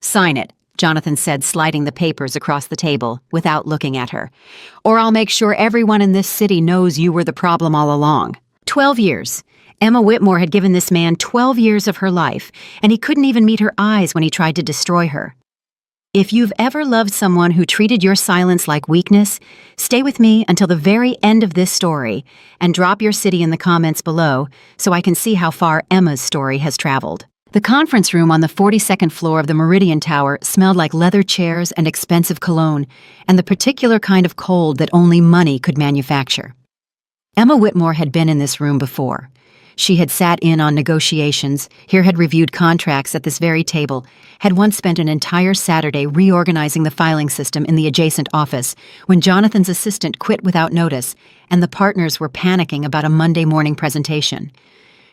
Sign it, Jonathan said, sliding the papers across the table without looking at her. Or I'll make sure everyone in this city knows you were the problem all along. 12 years. Emma Whitmore had given this man 12 years of her life, and he couldn't even meet her eyes when he tried to destroy her. If you've ever loved someone who treated your silence like weakness, stay with me until the very end of this story and drop your city in the comments below so I can see how far Emma's story has traveled. The conference room on the 42nd floor of the Meridian Tower smelled like leather chairs and expensive cologne, and the particular kind of cold that only money could manufacture. Emma Whitmore had been in this room before. She had sat in on negotiations, here had reviewed contracts at this very table, had once spent an entire Saturday reorganizing the filing system in the adjacent office when Jonathan's assistant quit without notice and the partners were panicking about a Monday morning presentation.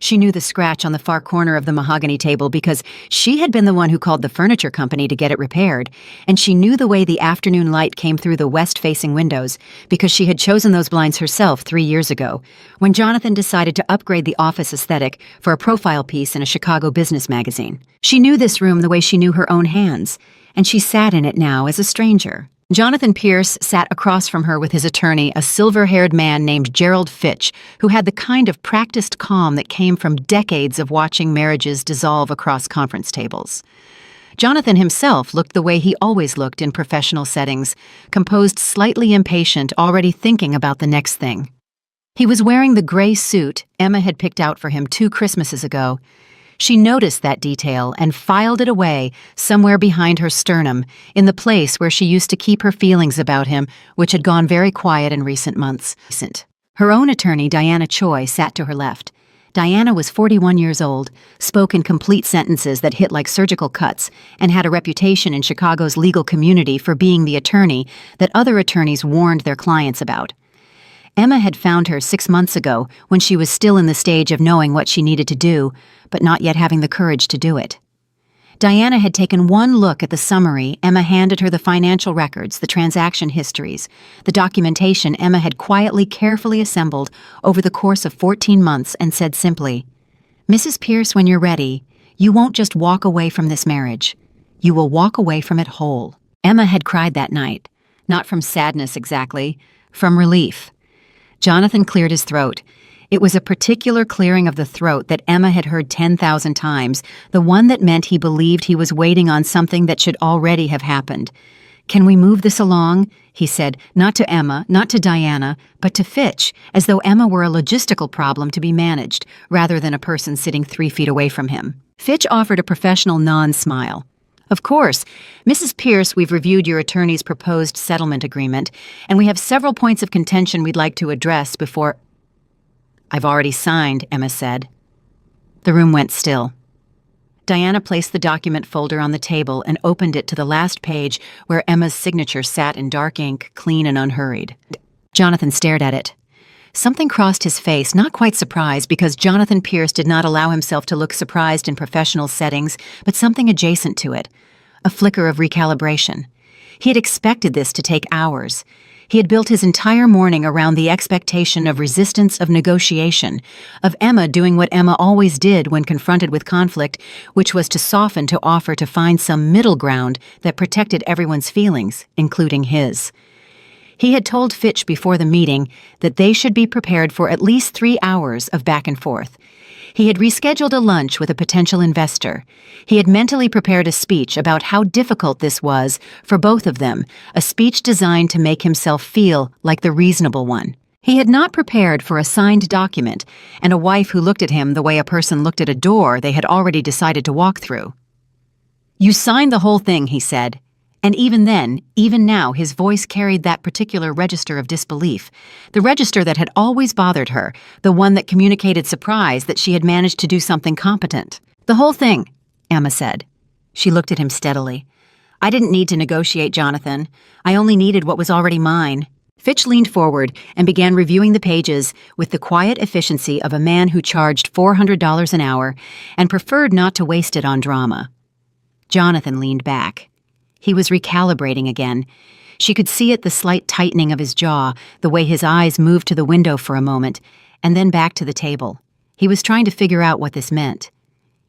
She knew the scratch on the far corner of the mahogany table because she had been the one who called the furniture company to get it repaired, and she knew the way the afternoon light came through the west-facing windows because she had chosen those blinds herself 3 years ago, when Jonathan decided to upgrade the office aesthetic for a profile piece in a Chicago business magazine. She knew this room the way she knew her own hands, and she sat in it now as a stranger. Jonathan Pierce sat across from her with his attorney, a silver-haired man named Gerald Fitch, who had the kind of practiced calm that came from decades of watching marriages dissolve across conference tables. Jonathan himself looked the way he always looked in professional settings, composed, slightly impatient, already thinking about the next thing. He was wearing the gray suit Emma had picked out for him 2 Christmases ago. She noticed that detail and filed it away somewhere behind her sternum, in the place where she used to keep her feelings about him, which had gone very quiet in recent months. Her own attorney, Diana Choi, sat to her left. Diana was 41 years old, spoke in complete sentences that hit like surgical cuts, and had a reputation in Chicago's legal community for being the attorney that other attorneys warned their clients about. Emma had found her 6 months ago when she was still in the stage of knowing what she needed to do, but not yet having the courage to do it. Diana had taken one look at the summary. Emma handed her the financial records, the transaction histories, the documentation Emma had quietly, carefully assembled over the course of 14 months and said simply, "Mrs. Pierce, when you're ready, you won't just walk away from this marriage. You will walk away from it whole." Emma had cried that night, not from sadness exactly, from relief. Jonathan cleared his throat. It was a particular clearing of the throat that Emma had heard 10,000 times, the one that meant he believed he was waiting on something that should already have happened. "Can we move this along?" he said, not to Emma, not to Diana, but to Fitch, as though Emma were a logistical problem to be managed, rather than a person sitting 3 feet away from him. Fitch offered a professional non-smile. "Of course. Mrs. Pierce, we've reviewed your attorney's proposed settlement agreement, and we have several points of contention we'd like to address before—" "I've already signed," Emma said. The room went still. Diana placed the document folder on the table and opened it to the last page where Emma's signature sat in dark ink, clean and unhurried. Jonathan stared at it. Something crossed his face, not quite surprise, because Jonathan Pierce did not allow himself to look surprised in professional settings, but something adjacent to it, a flicker of recalibration. He had expected this to take hours. He had built his entire morning around the expectation of resistance, of negotiation, of Emma doing what Emma always did when confronted with conflict, which was to soften, to offer, to find some middle ground that protected everyone's feelings, including his. He had told Fitch before the meeting that they should be prepared for at least 3 hours of back and forth. He had rescheduled a lunch with a potential investor. He had mentally prepared a speech about how difficult this was for both of them, a speech designed to make himself feel like the reasonable one. He had not prepared for a signed document and a wife who looked at him the way a person looked at a door they had already decided to walk through. "You signed the whole thing," he said. And even then, even now, his voice carried that particular register of disbelief, the register that had always bothered her, the one that communicated surprise that she had managed to do something competent. "The whole thing," Emma said. She looked at him steadily. "I didn't need to negotiate, Jonathan. I only needed what was already mine." Fitch leaned forward and began reviewing the pages with the quiet efficiency of a man who charged $400 an hour and preferred not to waste it on drama. Jonathan leaned back. He was recalibrating again. She could see it, the slight tightening of his jaw, the way his eyes moved to the window for a moment, and then back to the table. He was trying to figure out what this meant.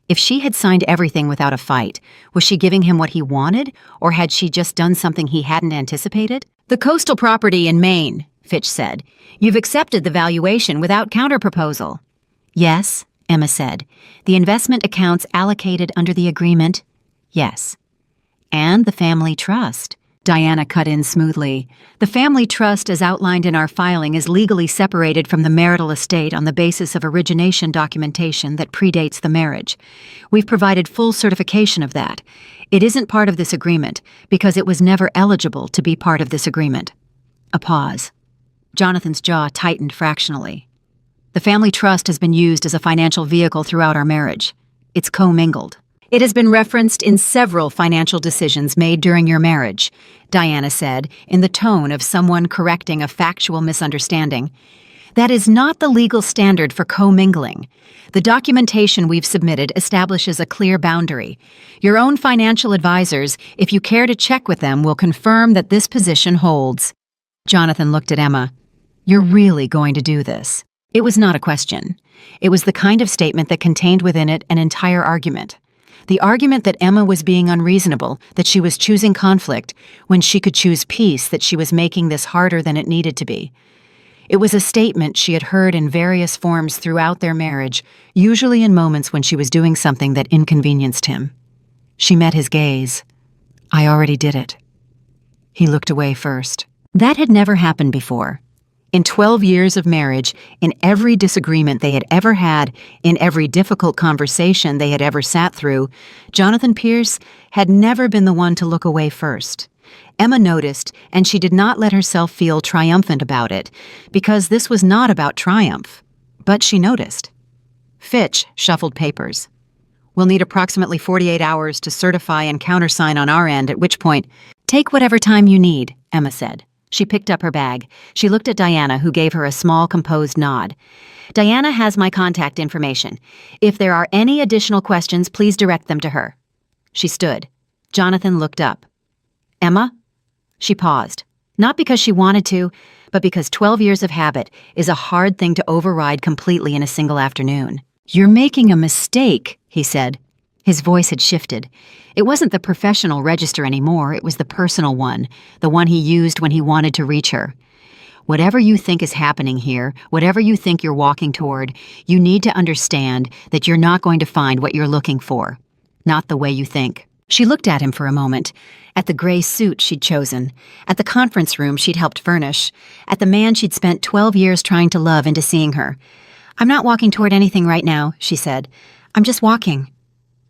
If she had signed everything without a fight, was she giving him what he wanted, or had she just done something he hadn't anticipated? "The coastal property in Maine," Fitch said. "You've accepted the valuation without counterproposal." "Yes," Emma said. "The investment accounts allocated under the agreement." "Yes." "And the family trust," Diana cut in smoothly. "The family trust as outlined in our filing is legally separated from the marital estate on the basis of origination documentation that predates the marriage. We've provided full certification of that. It isn't part of this agreement because it was never eligible to be part of this agreement." A pause. Jonathan's jaw tightened fractionally. "The family trust has been used as a financial vehicle throughout our marriage. It's commingled. It has been referenced in several financial decisions made during your marriage," Diana said, in the tone of someone correcting a factual misunderstanding. "That is not the legal standard for commingling. The documentation we've submitted establishes a clear boundary. Your own financial advisors, if you care to check with them, will confirm that this position holds." Jonathan looked at Emma. "You're really going to do this?" It was not a question. It was the kind of statement that contained within it an entire argument. The argument that Emma was being unreasonable, that she was choosing conflict, when she could choose peace, that she was making this harder than it needed to be. It was a statement she had heard in various forms throughout their marriage, usually in moments when she was doing something that inconvenienced him. She met his gaze. "I already did it." He looked away first. That had never happened before. In 12 years of marriage, in every disagreement they had ever had, in every difficult conversation they had ever sat through, Jonathan Pierce had never been the one to look away first. Emma noticed, and she did not let herself feel triumphant about it, because this was not about triumph. But she noticed. Fitch shuffled papers. "We'll need approximately 48 hours to certify and countersign on our end, at which point—" "Take whatever time you need," Emma said. She picked up her bag. She looked at Diana, who gave her a small, composed nod. "Diana has my contact information. If there are any additional questions, please direct them to her." She stood. Jonathan looked up. "Emma?" She paused. Not because she wanted to, but because 12 years of habit is a hard thing to override completely in a single afternoon. "You're making a mistake," he said. His voice had shifted. It wasn't the professional register anymore, it was the personal one, the one he used when he wanted to reach her. "Whatever you think is happening here, whatever you think you're walking toward, you need to understand that you're not going to find what you're looking for. Not the way you think." She looked at him for a moment, at the gray suit she'd chosen, at the conference room she'd helped furnish, at the man she'd spent 12 years trying to love into seeing her. "I'm not walking toward anything right now," she said. "I'm just walking."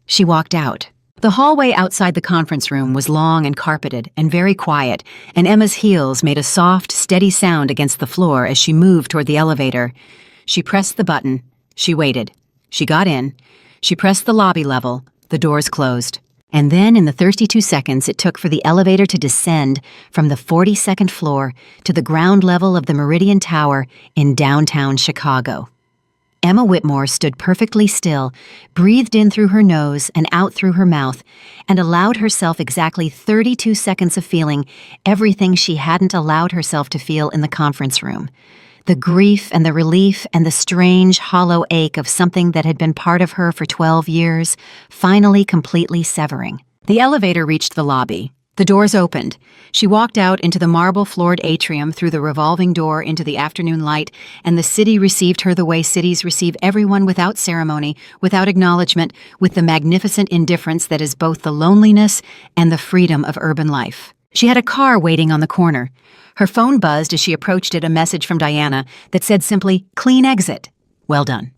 She walked out. The hallway outside the conference room was long and carpeted and very quiet, and Emma's heels made a soft, steady sound against the floor as she moved toward the elevator. She pressed the button. She waited. She got in. She pressed the lobby level. The doors closed. And then, in the 32 seconds it took for the elevator to descend from the 42nd floor to the ground level of the Meridian Tower in downtown Chicago. Emma Whitmore stood perfectly still, breathed in through her nose and out through her mouth, and allowed herself exactly 32 seconds of feeling everything she hadn't allowed herself to feel in the conference room. The grief and the relief and the strange, hollow ache of something that had been part of her for 12 years, finally completely severing. The elevator reached the lobby. The doors opened. She walked out into the marble-floored atrium through the revolving door into the afternoon light, and the city received her the way cities receive everyone, without ceremony, without acknowledgement, with the magnificent indifference that is both the loneliness and the freedom of urban life. She had a car waiting on the corner. Her phone buzzed as she approached it, a message from Diana that said simply, "Clean exit." Well done.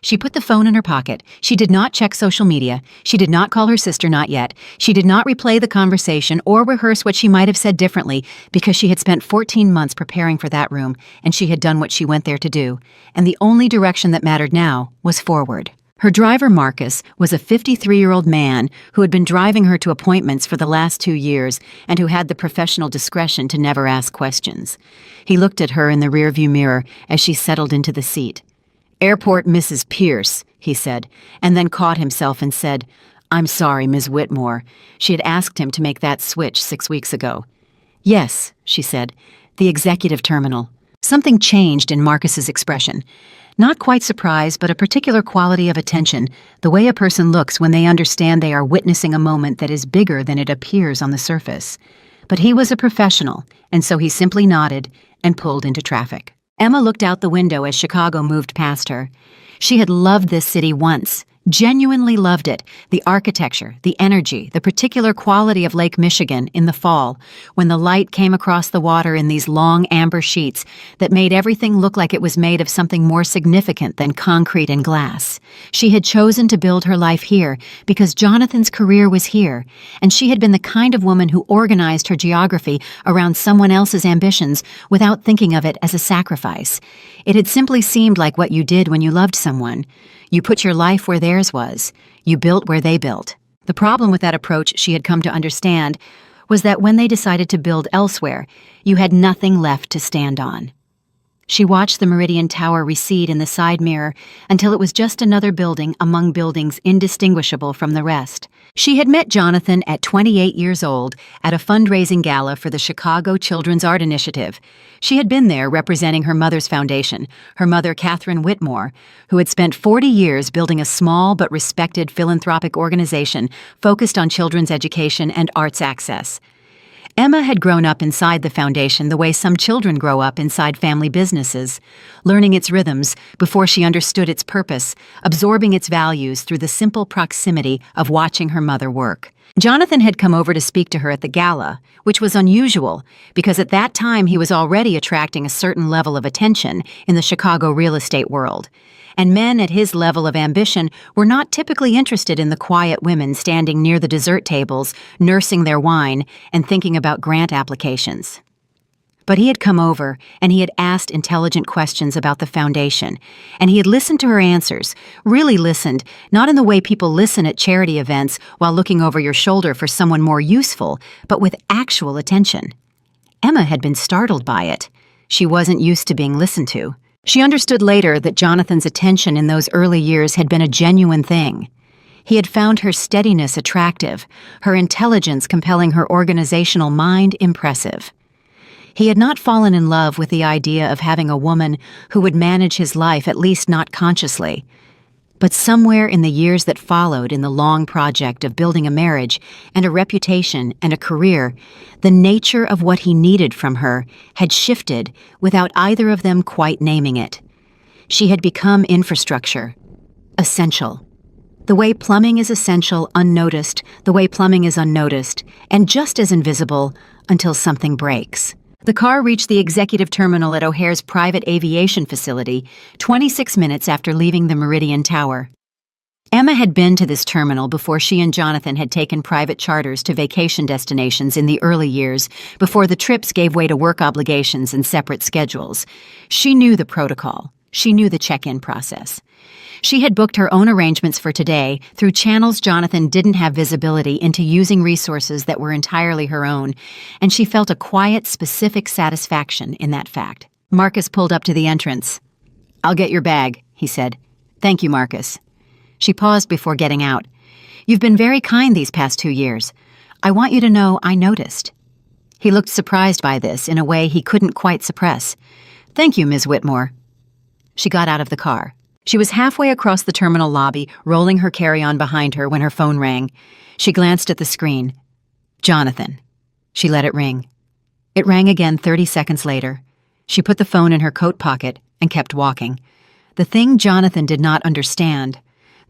She put the phone in her pocket. She did not check social media. She did not call her sister, not yet. She did not replay the conversation or rehearse what she might have said differently, because she had spent 14 months preparing for that room, and she had done what she went there to do. And the only direction that mattered now was forward. Her driver, Marcus, was a 53-year-old man who had been driving her to appointments for the last 2 years and who had the professional discretion to never ask questions. He looked at her in the rearview mirror as she settled into the seat. "Airport Mrs. Pierce," he said, and then caught himself and said, "I'm sorry, Ms. Whitmore." She had asked him to make that switch 6 weeks ago. "Yes," she said, "the executive terminal." Something changed in Marcus's expression. Not quite surprise, but a particular quality of attention, the way a person looks when they understand they are witnessing a moment that is bigger than it appears on the surface. But he was a professional, and so he simply nodded and pulled into traffic. Emma looked out the window as Chicago moved past her. She had loved this city once, genuinely loved it, the architecture, the energy, the particular quality of Lake Michigan in the fall, when the light came across the water in these long amber sheets that made everything look like it was made of something more significant than concrete and glass. She had chosen to build her life here because Jonathan's career was here, and she had been the kind of woman who organized her geography around someone else's ambitions without thinking of it as a sacrifice. It had simply seemed like what you did when you loved someone. You put your life where theirs was. You built where they built. The problem with that approach, she had come to understand, was that when they decided to build elsewhere, you had nothing left to stand on. She watched the Meridian Tower recede in the side mirror until it was just another building among buildings indistinguishable from the rest. She had met Jonathan at 28 years old at a fundraising gala for the Chicago Children's Art Initiative. She had been there representing her mother's foundation, her mother Catherine Whitmore, who had spent 40 years building a small but respected philanthropic organization focused on children's education and arts access. Emma had grown up inside the foundation the way some children grow up inside family businesses, learning its rhythms before she understood its purpose, absorbing its values through the simple proximity of watching her mother work. Jonathan had come over to speak to her at the gala, which was unusual because at that time he was already attracting a certain level of attention in the Chicago real estate world. And men at his level of ambition were not typically interested in the quiet women standing near the dessert tables, nursing their wine, and thinking about grant applications. But he had come over, and he had asked intelligent questions about the foundation, and he had listened to her answers, really listened, not in the way people listen at charity events while looking over your shoulder for someone more useful, but with actual attention. Emma had been startled by it. She wasn't used to being listened to. She understood later that Jonathan's attention in those early years had been a genuine thing. He had found her steadiness attractive, her intelligence compelling her organizational mind impressive. He had not fallen in love with the idea of having a woman who would manage his life, at least not consciously. But somewhere in the years that followed in the long project of building a marriage and a reputation and a career, the nature of what he needed from her had shifted without either of them quite naming it. She had become infrastructure, essential. The way plumbing is essential unnoticed, the way plumbing is unnoticed, and just as invisible until something breaks. The car reached the executive terminal at O'Hare's private aviation facility 26 minutes after leaving the Meridian Tower. Emma had been to this terminal before she and Jonathan had taken private charters to vacation destinations in the early years, before the trips gave way to work obligations and separate schedules. She knew the protocol. She knew the check-in process. She had booked her own arrangements for today through channels Jonathan didn't have visibility into, using resources that were entirely her own, and she felt a quiet, specific satisfaction in that fact. Marcus pulled up to the entrance. "I'll get your bag," he said. "Thank you, Marcus." She paused before getting out. "You've been very kind these past 2 years. I want you to know I noticed." He looked surprised by this in a way he couldn't quite suppress. "Thank you, Ms. Whitmore." She got out of the car. She was halfway across the terminal lobby, rolling her carry-on behind her when her phone rang. She glanced at the screen. Jonathan. She let it ring. It rang again 30 seconds later. She put the phone in her coat pocket and kept walking. The thing Jonathan did not understand,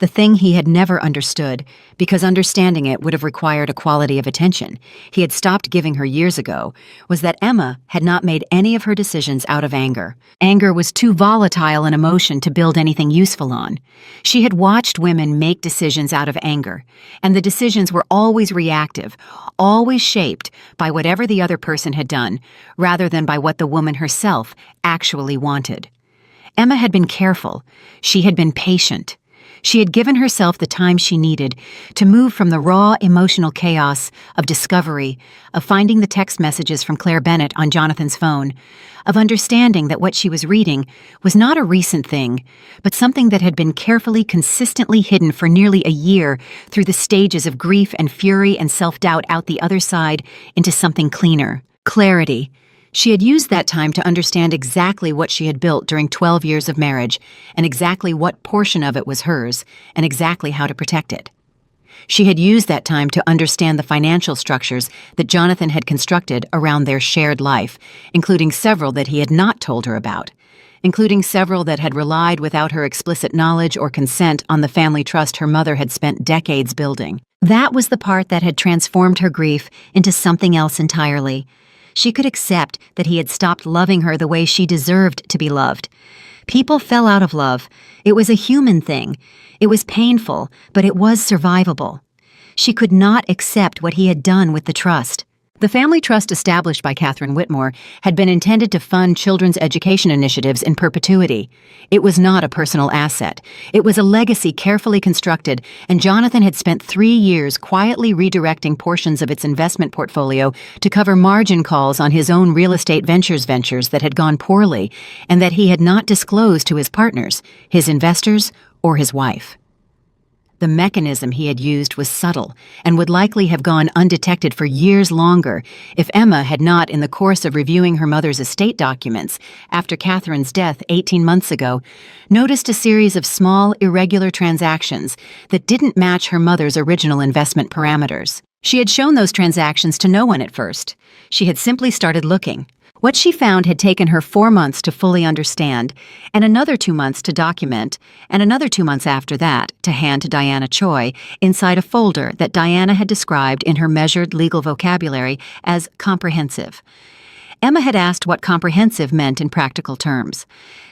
the thing he had never understood, because understanding it would have required a quality of attention he had stopped giving her years ago, was that Emma had not made any of her decisions out of anger. Anger was too volatile an emotion to build anything useful on. She had watched women make decisions out of anger, and the decisions were always reactive, always shaped by whatever the other person had done, rather than by what the woman herself actually wanted. Emma had been careful. She had been patient. She had given herself the time she needed to move from the raw emotional chaos of discovery, of finding the text messages from Claire Bennett on Jonathan's phone, of understanding that what she was reading was not a recent thing, but something that had been carefully, consistently hidden for nearly a year through the stages of grief and fury and self-doubt out the other side into something cleaner. Clarity. She had used that time to understand exactly what she had built during 12 years of marriage, and exactly what portion of it was hers, and exactly how to protect it. She had used that time to understand the financial structures that Jonathan had constructed around their shared life, including several that he had not told her about, including several that had relied without her explicit knowledge or consent on the family trust her mother had spent decades building. That was the part that had transformed her grief into something else entirely. She could accept that he had stopped loving her the way she deserved to be loved. People fell out of love. It was a human thing. It was painful, but it was survivable. She could not accept what he had done with the trust. The family trust established by Catherine Whitmore had been intended to fund children's education initiatives in perpetuity. It was not a personal asset. It was a legacy carefully constructed, and Jonathan had spent 3 years quietly redirecting portions of its investment portfolio to cover margin calls on his own real estate ventures that had gone poorly and that he had not disclosed to his partners, his investors, or his wife. The mechanism he had used was subtle and would likely have gone undetected for years longer if Emma had not, in the course of reviewing her mother's estate documents after Catherine's death 18 months ago, noticed a series of small, irregular transactions that didn't match her mother's original investment parameters. She had shown those transactions to no one at first. She had simply started looking. What she found had taken her 4 months to fully understand, and another 2 months to document, and another 2 months after that to hand to Diana Choi inside a folder that Diana had described in her measured legal vocabulary as comprehensive. Emma had asked what comprehensive meant in practical terms.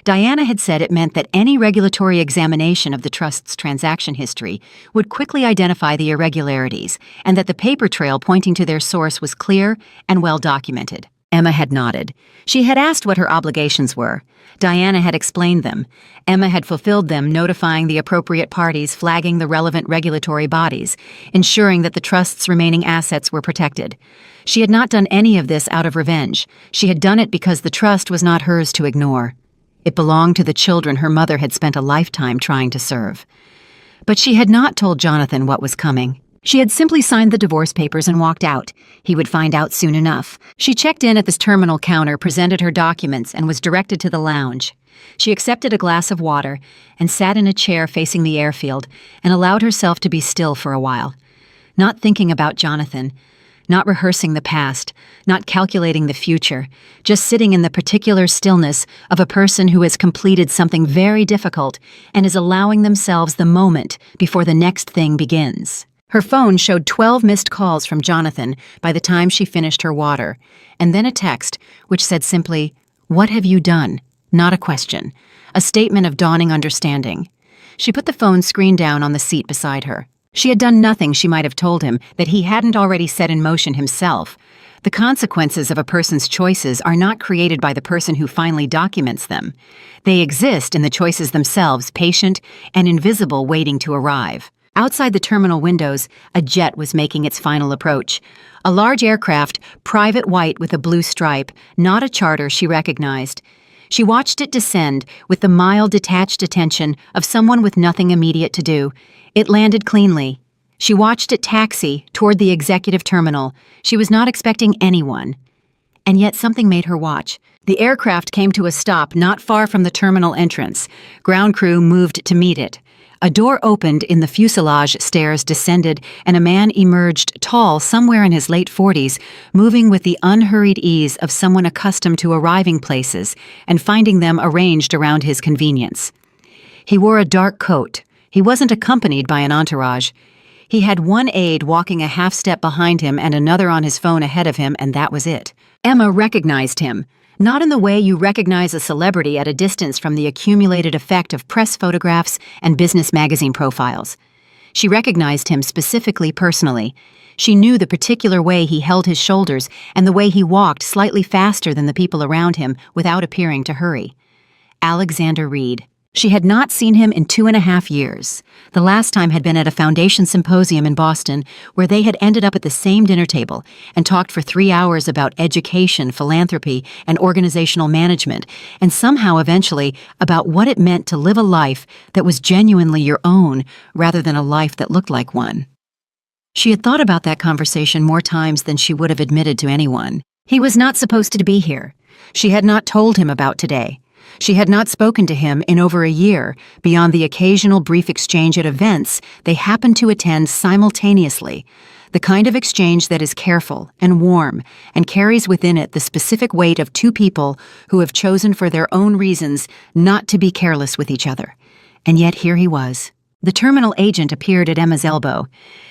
Diana had said it meant that any regulatory examination of the trust's transaction history would quickly identify the irregularities, and that the paper trail pointing to their source was clear and well documented. Emma had nodded. She had asked what her obligations were. Diana had explained them. Emma had fulfilled them, notifying the appropriate parties, flagging the relevant regulatory bodies, ensuring that the trust's remaining assets were protected. She had not done any of this out of revenge. She had done it because the trust was not hers to ignore. It belonged to the children her mother had spent a lifetime trying to serve. But she had not told Jonathan what was coming. She had simply signed the divorce papers and walked out. He would find out soon enough. She checked in at this terminal counter, presented her documents, and was directed to the lounge. She accepted a glass of water and sat in a chair facing the airfield and allowed herself to be still for a while. Not thinking about Jonathan, not rehearsing the past, not calculating the future, just sitting in the particular stillness of a person who has completed something very difficult and is allowing themselves the moment before the next thing begins. Her phone showed 12 missed calls from Jonathan by the time she finished her water, and then a text which said simply, "What have you done?" Not a question, a statement of dawning understanding. She put the phone screen down on the seat beside her. She had done nothing she might have told him that he hadn't already set in motion himself. The consequences of a person's choices are not created by the person who finally documents them. They exist in the choices themselves, patient and invisible, waiting to arrive. Outside the terminal windows, a jet was making its final approach. A large aircraft, private white with a blue stripe, not a charter she recognized. She watched it descend with the mild, detached attention of someone with nothing immediate to do. It landed cleanly. She watched it taxi toward the executive terminal. She was not expecting anyone. And yet something made her watch. The aircraft came to a stop not far from the terminal entrance. Ground crew moved to meet it. A door opened in the fuselage, stairs descended, and a man emerged, tall, somewhere in his late 40s, moving with the unhurried ease of someone accustomed to arriving places and finding them arranged around his convenience. He wore a dark coat. He wasn't accompanied by an entourage. He had one aide walking a half step behind him and another on his phone ahead of him, and that was it. Emma recognized him. Not in the way you recognize a celebrity at a distance from the accumulated effect of press photographs and business magazine profiles. She recognized him specifically personally. She knew the particular way he held his shoulders and the way he walked slightly faster than the people around him without appearing to hurry. Alexander Reed. She had not seen him in 2.5 years. The last time had been at a foundation symposium in Boston, where they had ended up at the same dinner table and talked for 3 hours about education, philanthropy, and organizational management, and somehow eventually about what it meant to live a life that was genuinely your own rather than a life that looked like one. She had thought about that conversation more times than she would have admitted to anyone. He was not supposed to be here. She had not told him about today. She had not spoken to him in over a year, beyond the occasional brief exchange at events they happened to attend simultaneously, the kind of exchange that is careful and warm and carries within it the specific weight of two people who have chosen for their own reasons not to be careless with each other. And yet here he was. The terminal agent appeared at Emma's elbow.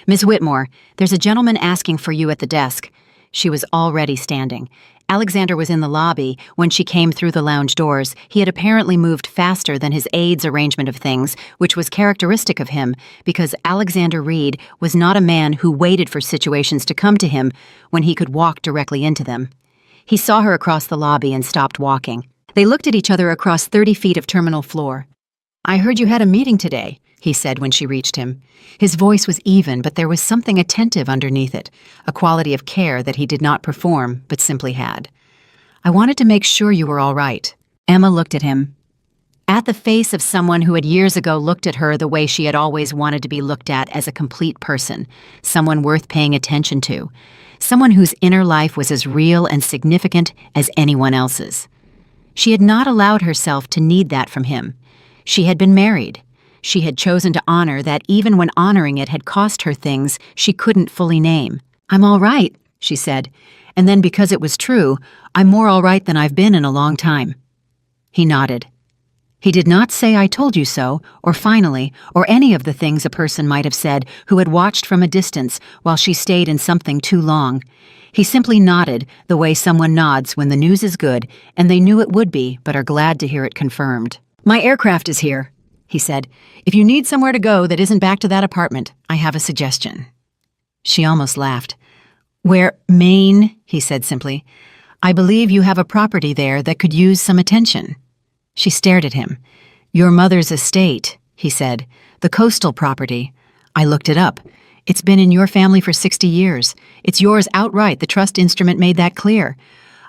"Miss Whitmore, there's a gentleman asking for you at the desk." She was already standing. Alexander was in the lobby when she came through the lounge doors. He had apparently moved faster than his aide's arrangement of things, which was characteristic of him because Alexander Reed was not a man who waited for situations to come to him when he could walk directly into them. He saw her across the lobby and stopped walking. They looked at each other across 30 feet of terminal floor. "I heard you had a meeting today," he said when she reached him. His voice was even, but there was something attentive underneath it, a quality of care that he did not perform, but simply had. "I wanted to make sure you were all right." Emma looked at him. At the face of someone who had years ago looked at her the way she had always wanted to be looked at, as a complete person, someone worth paying attention to, someone whose inner life was as real and significant as anyone else's. She had not allowed herself to need that from him. She had been married. She had chosen to honor that even when honoring it had cost her things she couldn't fully name. "I'm all right," she said, and then because it was true, "I'm more all right than I've been in a long time." He nodded. He did not say "I told you so," or "finally," or any of the things a person might have said who had watched from a distance while she stayed in something too long. He simply nodded the way someone nods when the news is good and they knew it would be but are glad to hear it confirmed. "My aircraft is here," he said. "If you need somewhere to go that isn't back to that apartment, I have a suggestion." She almost laughed. "Where, Maine," he said simply. "I believe you have a property there that could use some attention." She stared at him. "Your mother's estate," he said. "The coastal property. I looked it up. It's been in your family for 60 years. It's yours outright. The trust instrument made that clear.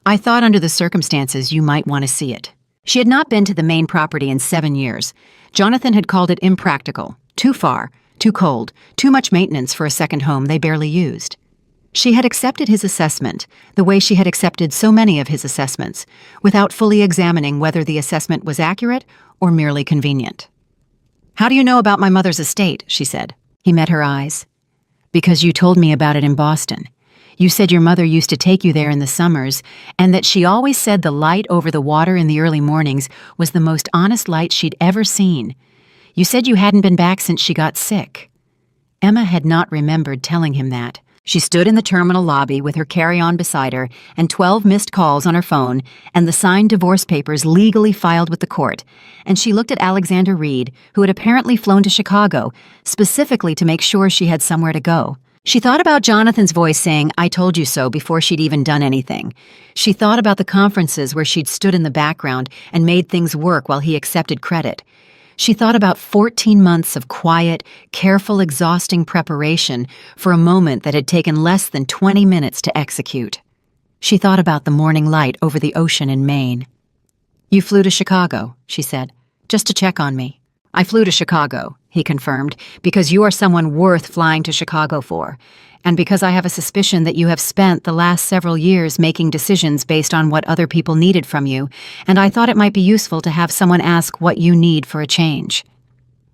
I thought under the circumstances you might want to see it." She had not been to the main property in 7 years. Jonathan had called it impractical, too far, too cold, too much maintenance for a second home they barely used. She had accepted his assessment, the way she had accepted so many of his assessments, without fully examining whether the assessment was accurate or merely convenient. "How do you know about my mother's estate?" she said. He met her eyes. "Because you told me about it in Boston. You said your mother used to take you there in the summers, and that she always said the light over the water in the early mornings was the most honest light she'd ever seen. You said you hadn't been back since she got sick." Emma had not remembered telling him that. She stood in the terminal lobby with her carry-on beside her and 12 missed calls on her phone and the signed divorce papers legally filed with the court, and she looked at Alexander Reed, who had apparently flown to Chicago, specifically to make sure she had somewhere to go. She thought about Jonathan's voice saying, "I told you so," before she'd even done anything. She thought about the conferences where she'd stood in the background and made things work while he accepted credit. She thought about 14 months of quiet, careful, exhausting preparation for a moment that had taken less than 20 minutes to execute. She thought about the morning light over the ocean in Maine. "You flew to Chicago," she said, "just to check on me." "I flew to Chicago," he confirmed, "because you are someone worth flying to Chicago for, and because I have a suspicion that you have spent the last several years making decisions based on what other people needed from you, and I thought it might be useful to have someone ask what you need for a change."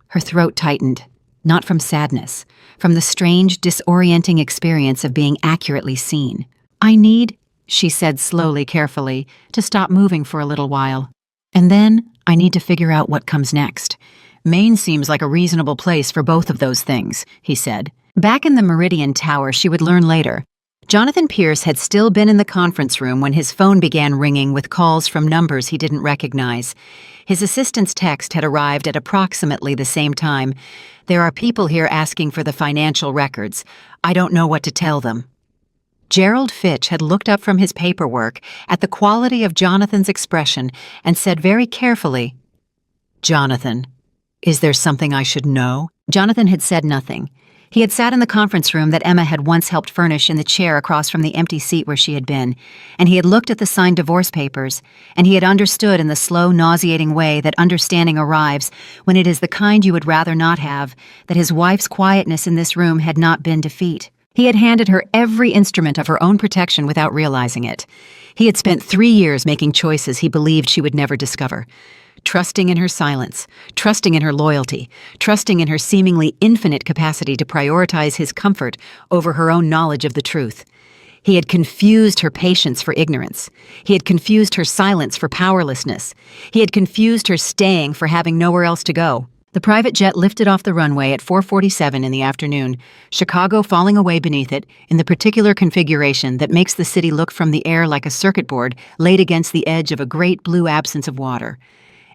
Her throat tightened, not from sadness, from the strange, disorienting experience of being accurately seen. "I need," she said slowly, carefully, "to stop moving for a little while. And then I need to figure out what comes next." "Maine seems like a reasonable place for both of those things," he said. Back in the Meridian Tower, she would learn later, Jonathan Pierce had still been in the conference room when his phone began ringing with calls from numbers he didn't recognize. His assistant's text had arrived at approximately the same time. "There are people here asking for the financial records. I don't know what to tell them." Gerald Fitch had looked up from his paperwork at the quality of Jonathan's expression and said very carefully, "Jonathan, is there something I should know?" Jonathan had said nothing. He had sat in the conference room that Emma had once helped furnish in the chair across from the empty seat where she had been, and he had looked at the signed divorce papers, and he had understood in the slow, nauseating way that understanding arrives when it is the kind you would rather not have, that his wife's quietness in this room had not been defeat. He had handed her every instrument of her own protection without realizing it. He had spent 3 years making choices he believed she would never discover. Trusting in her silence, trusting in her loyalty, trusting in her seemingly infinite capacity to prioritize his comfort over her own knowledge of the truth. He had confused her patience for ignorance. He had confused her silence for powerlessness. He had confused her staying for having nowhere else to go. The private jet lifted off the runway at 4:47 in the afternoon, Chicago falling away beneath it in the particular configuration that makes the city look from the air like a circuit board laid against the edge of a great blue absence of water.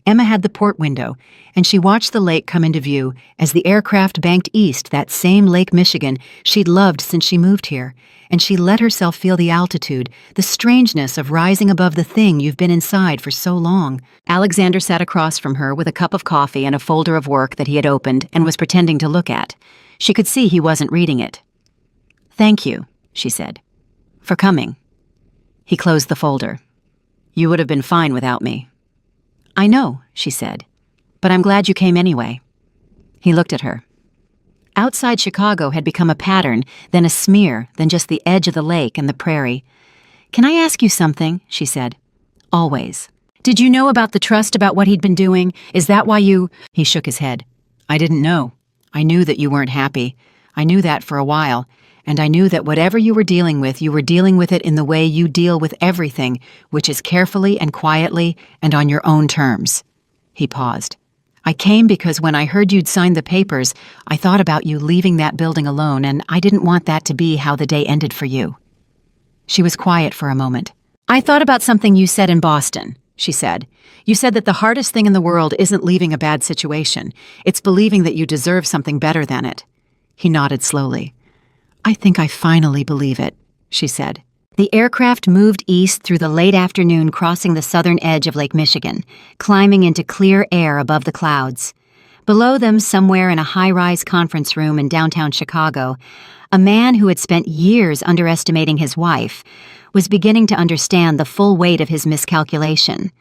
Emma had the port window, and she watched the lake come into view as the aircraft banked east, that same Lake Michigan she'd loved since she moved here, and she let herself feel the altitude, the strangeness of rising above the thing you've been inside for so long. Alexander sat across from her with a cup of coffee and a folder of work that he had opened and was pretending to look at. She could see he wasn't reading it. "Thank you," she said, "for coming." He closed the folder. "You would have been fine without me." "I know," she said, "but I'm glad you came anyway." He looked at her. Outside Chicago had become a pattern, then a smear, then just the edge of the lake and the prairie. "Can I ask you something?" she said. "Always." "Did you know about the trust about what he'd been doing? Is that why you—" He shook his head. "I didn't know. I knew that you weren't happy. I knew that for a while, and I knew that whatever you were dealing with it in the way you deal with everything, which is carefully and quietly and on your own terms." He paused. "I came because when I heard you'd signed the papers, I thought about you leaving that building alone, and I didn't want that to be how the day ended for you." She was quiet for a moment. "I thought about something you said in Boston," she said. "You said that the hardest thing in the world isn't leaving a bad situation. It's believing that you deserve something better than it." He nodded slowly. "I think I finally believe it," she said. The aircraft moved east through the late afternoon, crossing the southern edge of Lake Michigan, climbing into clear air above the clouds. Below them, somewhere in a high-rise conference room in downtown Chicago, a man who had spent years underestimating his wife was beginning to understand the full weight of his miscalculation.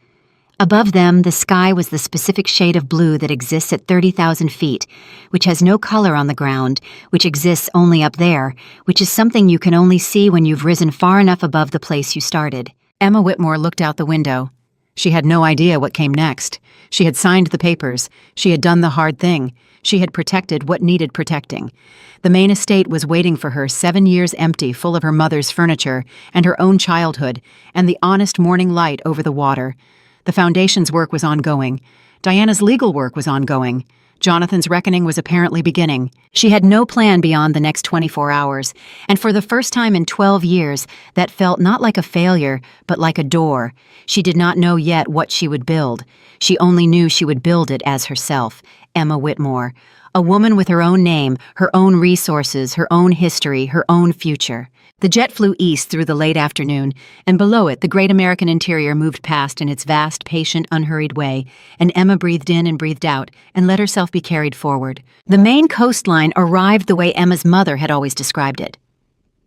Above them, the sky was the specific shade of blue that exists at 30,000 feet, which has no color on the ground, which exists only up there, which is something you can only see when you've risen far enough above the place you started. Emma Whitmore looked out the window. She had no idea what came next. She had signed the papers. She had done the hard thing. She had protected what needed protecting. The main estate was waiting for her, 7 years empty, full of her mother's furniture, and her own childhood, and the honest morning light over the water. The foundation's work was ongoing. Diana's legal work was ongoing. Jonathan's reckoning was apparently beginning. She had no plan beyond the next 24 hours, and for the first time in 12 years, that felt not like a failure, but like a door. She did not know yet what she would build. She only knew she would build it as herself, Emma Whitmore, a woman with her own name, her own resources, her own history, her own future. The jet flew east through the late afternoon, and below it the great American interior moved past in its vast, patient, unhurried way, and Emma breathed in and breathed out and let herself be carried forward. The main coastline arrived the way Emma's mother had always described it.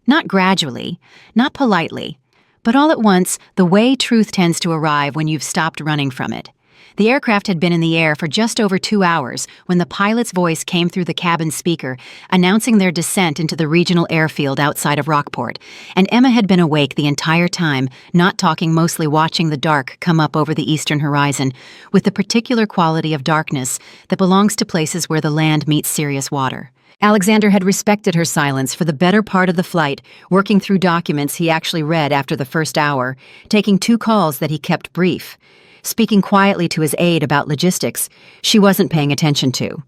Not gradually, not politely, but all at once, the way truth tends to arrive when you've stopped running from it. The aircraft had been in the air for just over 2 hours when the pilot's voice came through the cabin speaker, announcing their descent into the regional airfield outside of Rockport, and Emma had been awake the entire time, not talking, mostly watching the dark come up over the eastern horizon, with the particular quality of darkness that belongs to places where the land meets serious water. Alexander had respected her silence for the better part of the flight, working through documents he actually read after the first hour, taking 2 calls that he kept brief. Speaking quietly to his aide about logistics, she wasn't paying attention to.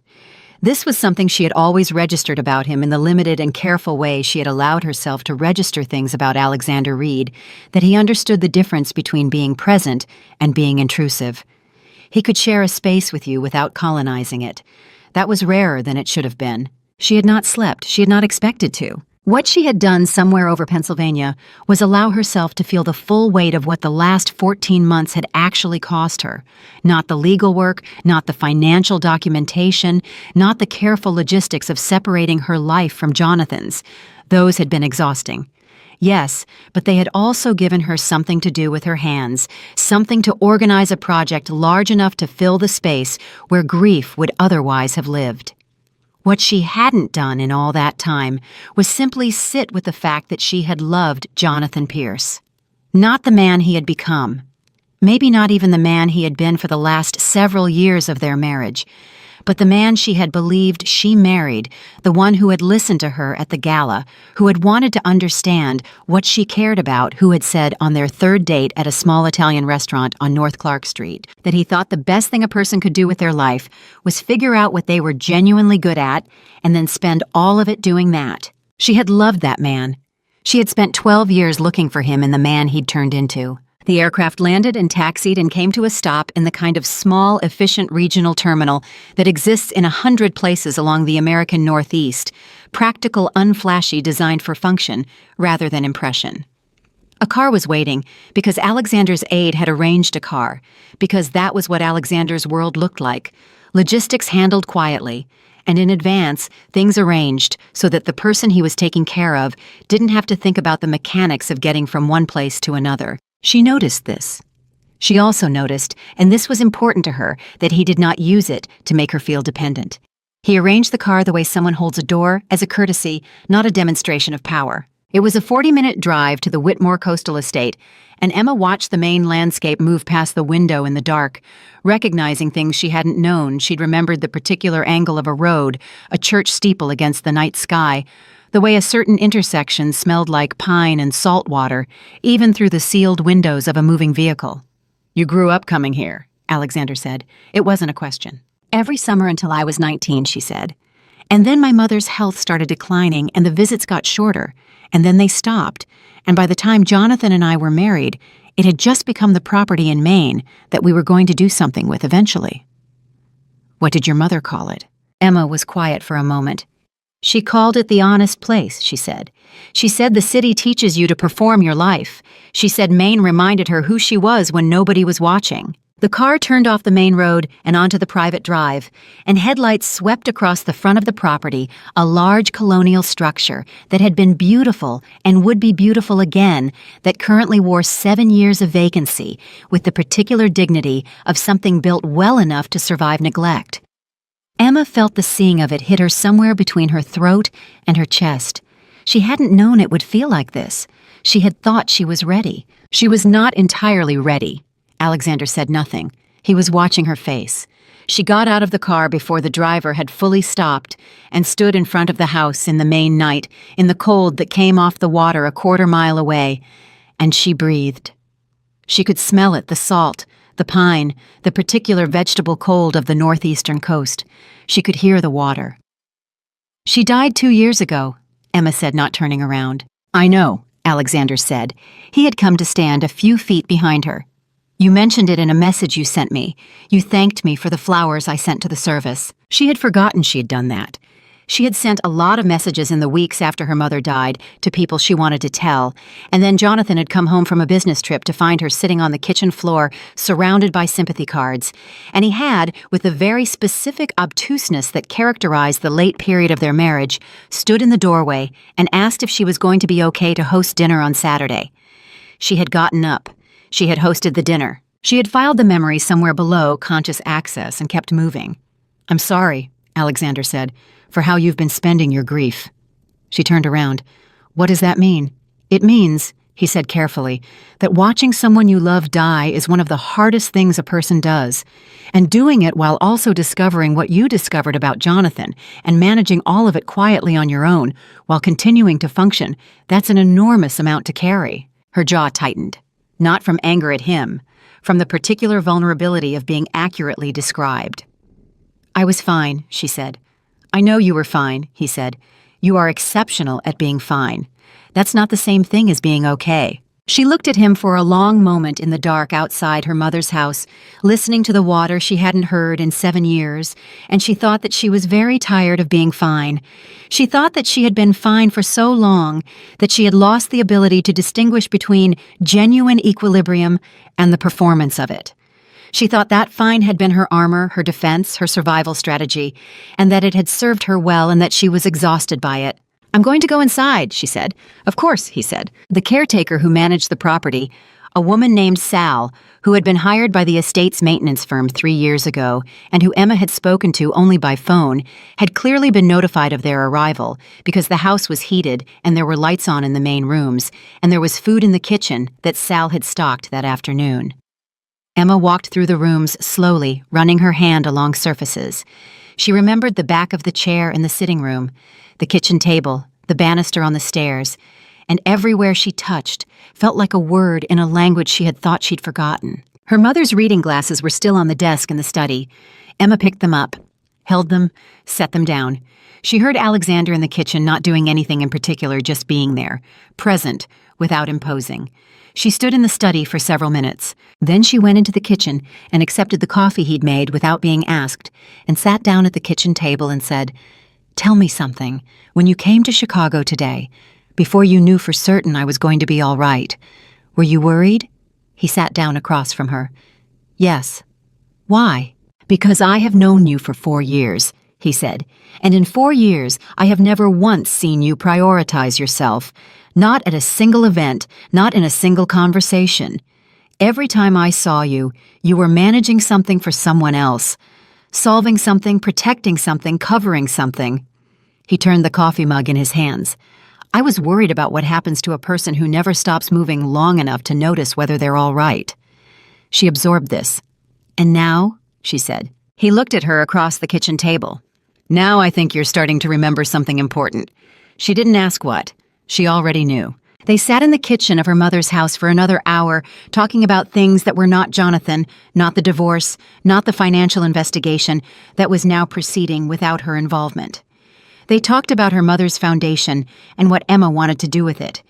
This was something she had always registered about him in the limited and careful way she had allowed herself to register things about Alexander Reed, that he understood the difference between being present and being intrusive. He could share a space with you without colonizing it. That was rarer than it should have been. She had not slept. She had not expected to. What she had done somewhere over Pennsylvania was allow herself to feel the full weight of what the last 14 months had actually cost her. Not the legal work, not the financial documentation, not the careful logistics of separating her life from Jonathan's. Those had been exhausting. Yes, but they had also given her something to do with her hands, something to organize a project large enough to fill the space where grief would otherwise have lived. What she hadn't done in all that time was simply sit with the fact that she had loved Jonathan Pierce. Not the man he had become. Maybe not even the man he had been for the last several years of their marriage, but the man she had believed she married, the one who had listened to her at the gala, who had wanted to understand what she cared about, who had said on their third date at a small Italian restaurant on North Clark Street that he thought the best thing a person could do with their life was figure out what they were genuinely good at and then spend all of it doing that. She had loved that man. She had spent 12 years looking for him in the man he'd turned into. The aircraft landed and taxied and came to a stop in the kind of small, efficient regional terminal that exists in 100 places along the American Northeast, practical, unflashy, designed for function rather than impression. A car was waiting because Alexander's aide had arranged a car, because that was what Alexander's world looked like, logistics handled quietly, and in advance, things arranged so that the person he was taking care of didn't have to think about the mechanics of getting from one place to another. She noticed this. She also noticed, and this was important to her, that he did not use it to make her feel dependent. He arranged the car the way someone holds a door, as a courtesy, not a demonstration of power. It was a 40-minute drive to the Whitmore Coastal Estate, and Emma watched the main landscape move past the window in the dark, recognizing things she hadn't known. She'd remembered the particular angle of a road, a church steeple against the night sky, the way a certain intersection smelled like pine and salt water, even through the sealed windows of a moving vehicle. "You grew up coming here," Alexander said. It wasn't a question. "Every summer until I was 19, she said. "And then my mother's health started declining and the visits got shorter, and then they stopped, and by the time Jonathan and I were married, it had just become the property in Maine that we were going to do something with eventually." "What did your mother call it?" Emma was quiet for a moment. "She called it the honest place," she said. "She said the city teaches you to perform your life. She said Maine reminded her who she was when nobody was watching." The car turned off the main road and onto the private drive, and headlights swept across the front of the property, a large colonial structure that had been beautiful and would be beautiful again, that currently wore 7 years of vacancy, with the particular dignity of something built well enough to survive neglect. Emma felt the seeing of it hit her somewhere between her throat and her chest. She hadn't known it would feel like this. She had thought she was ready. She was not entirely ready. Alexander said nothing. He was watching her face. She got out of the car before the driver had fully stopped and stood in front of the house in the Maine night, in the cold that came off the water a quarter-mile away, and she breathed. She could smell it, the salt, the pine, the particular vegetable cold of the northeastern coast. She could hear the water. "She died 2 years ago," Emma said, not turning around. "I know," Alexander said. He had come to stand a few feet behind her. "You mentioned it in a message you sent me. You thanked me for the flowers I sent to the service." She had forgotten she had done that. She had sent a lot of messages in the weeks after her mother died to people she wanted to tell, and then Jonathan had come home from a business trip to find her sitting on the kitchen floor, surrounded by sympathy cards, and he had, with the very specific obtuseness that characterized the late period of their marriage, stood in the doorway and asked if she was going to be okay to host dinner on Saturday. She had gotten up. She had hosted the dinner. She had filed the memory somewhere below conscious access and kept moving. "I'm sorry," Alexander said, "for how you've been spending your grief." She turned around. "What does that mean?" "It means," he said carefully, "that watching someone you love die is one of the hardest things a person does. And doing it while also discovering what you discovered about Jonathan and managing all of it quietly on your own while continuing to function, that's an enormous amount to carry." Her jaw tightened. Not from anger at him, from the particular vulnerability of being accurately described. "I was fine," she said. "I know you were fine," he said. "You are exceptional at being fine. That's not the same thing as being okay." She looked at him for a long moment in the dark outside her mother's house, listening to the water she hadn't heard in 7 years, and she thought that she was very tired of being fine. She thought that she had been fine for so long that she had lost the ability to distinguish between genuine equilibrium and the performance of it. She thought that fine had been her armor, her defense, her survival strategy, and that it had served her well and that she was exhausted by it. "I'm going to go inside," she said. "Of course," he said. The caretaker who managed the property, A woman named Sal, who had been hired by the estate's maintenance firm 3 years ago and who Emma had spoken to only by phone, had clearly been notified of their arrival because the house was heated and there were lights on in the main rooms, and there was food in the kitchen that Sal had stocked that afternoon. Emma walked through the rooms slowly, running her hand along surfaces. She remembered the back of the chair in the sitting room, the kitchen table, the banister on the stairs, and everywhere she touched felt like a word in a language she had thought she'd forgotten. Her mother's reading glasses were still on the desk in the study. Emma picked them up, held them, set them down. She heard Alexander in the kitchen, not doing anything in particular, just being there, present, without imposing. She stood in the study for several minutes. Then she went into the kitchen and accepted the coffee he'd made without being asked, and sat down at the kitchen table and said, "Tell me something. When you came to Chicago today, before you knew for certain I was going to be all right, were you worried?" He sat down across from her. "Yes." "Why?" "Because I have known you for 4 years," he said, "and in 4 years I have never once seen you prioritize yourself. Not at a single event, not in a single conversation. Every time I saw you, you were managing something for someone else. Solving something, protecting something, covering something." He turned the coffee mug in his hands. "I was worried about what happens to a person who never stops moving long enough to notice whether they're all right." She absorbed this. "And now?" she said. He looked at her across the kitchen table. "Now I think you're starting to remember something important." She didn't ask what. She already knew. They sat in the kitchen of her mother's house for another hour, talking about things that were not Jonathan, not the divorce, not the financial investigation that was now proceeding without her involvement. They talked about her mother's foundation and what Emma wanted to do with it.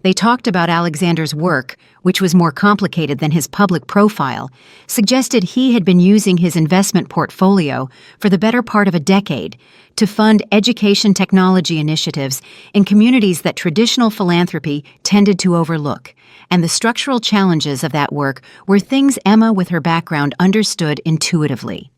They talked about Alexander's work, which was more complicated than his public profile, suggested he had been using his investment portfolio for the better part of a decade to fund education technology initiatives in communities that traditional philanthropy tended to overlook, and the structural challenges of that work were things Emma, with her background, understood intuitively.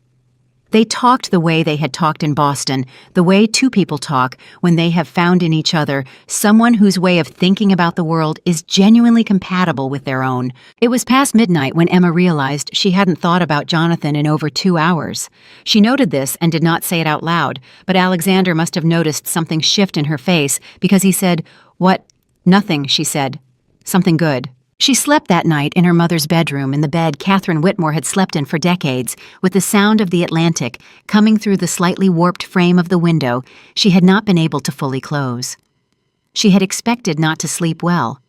They talked the way they had talked in Boston, the way two people talk when they have found in each other someone whose way of thinking about the world is genuinely compatible with their own. It was past midnight when Emma realized she hadn't thought about Jonathan in over 2 hours. She noted this and did not say it out loud, but Alexander must have noticed something shift in her face because he said, "What?" "Nothing," she said. "Something good." She slept that night in her mother's bedroom in the bed Catherine Whitmore had slept in for decades, with the sound of the Atlantic coming through the slightly warped frame of the window she had not been able to fully close. She had expected not to sleep well.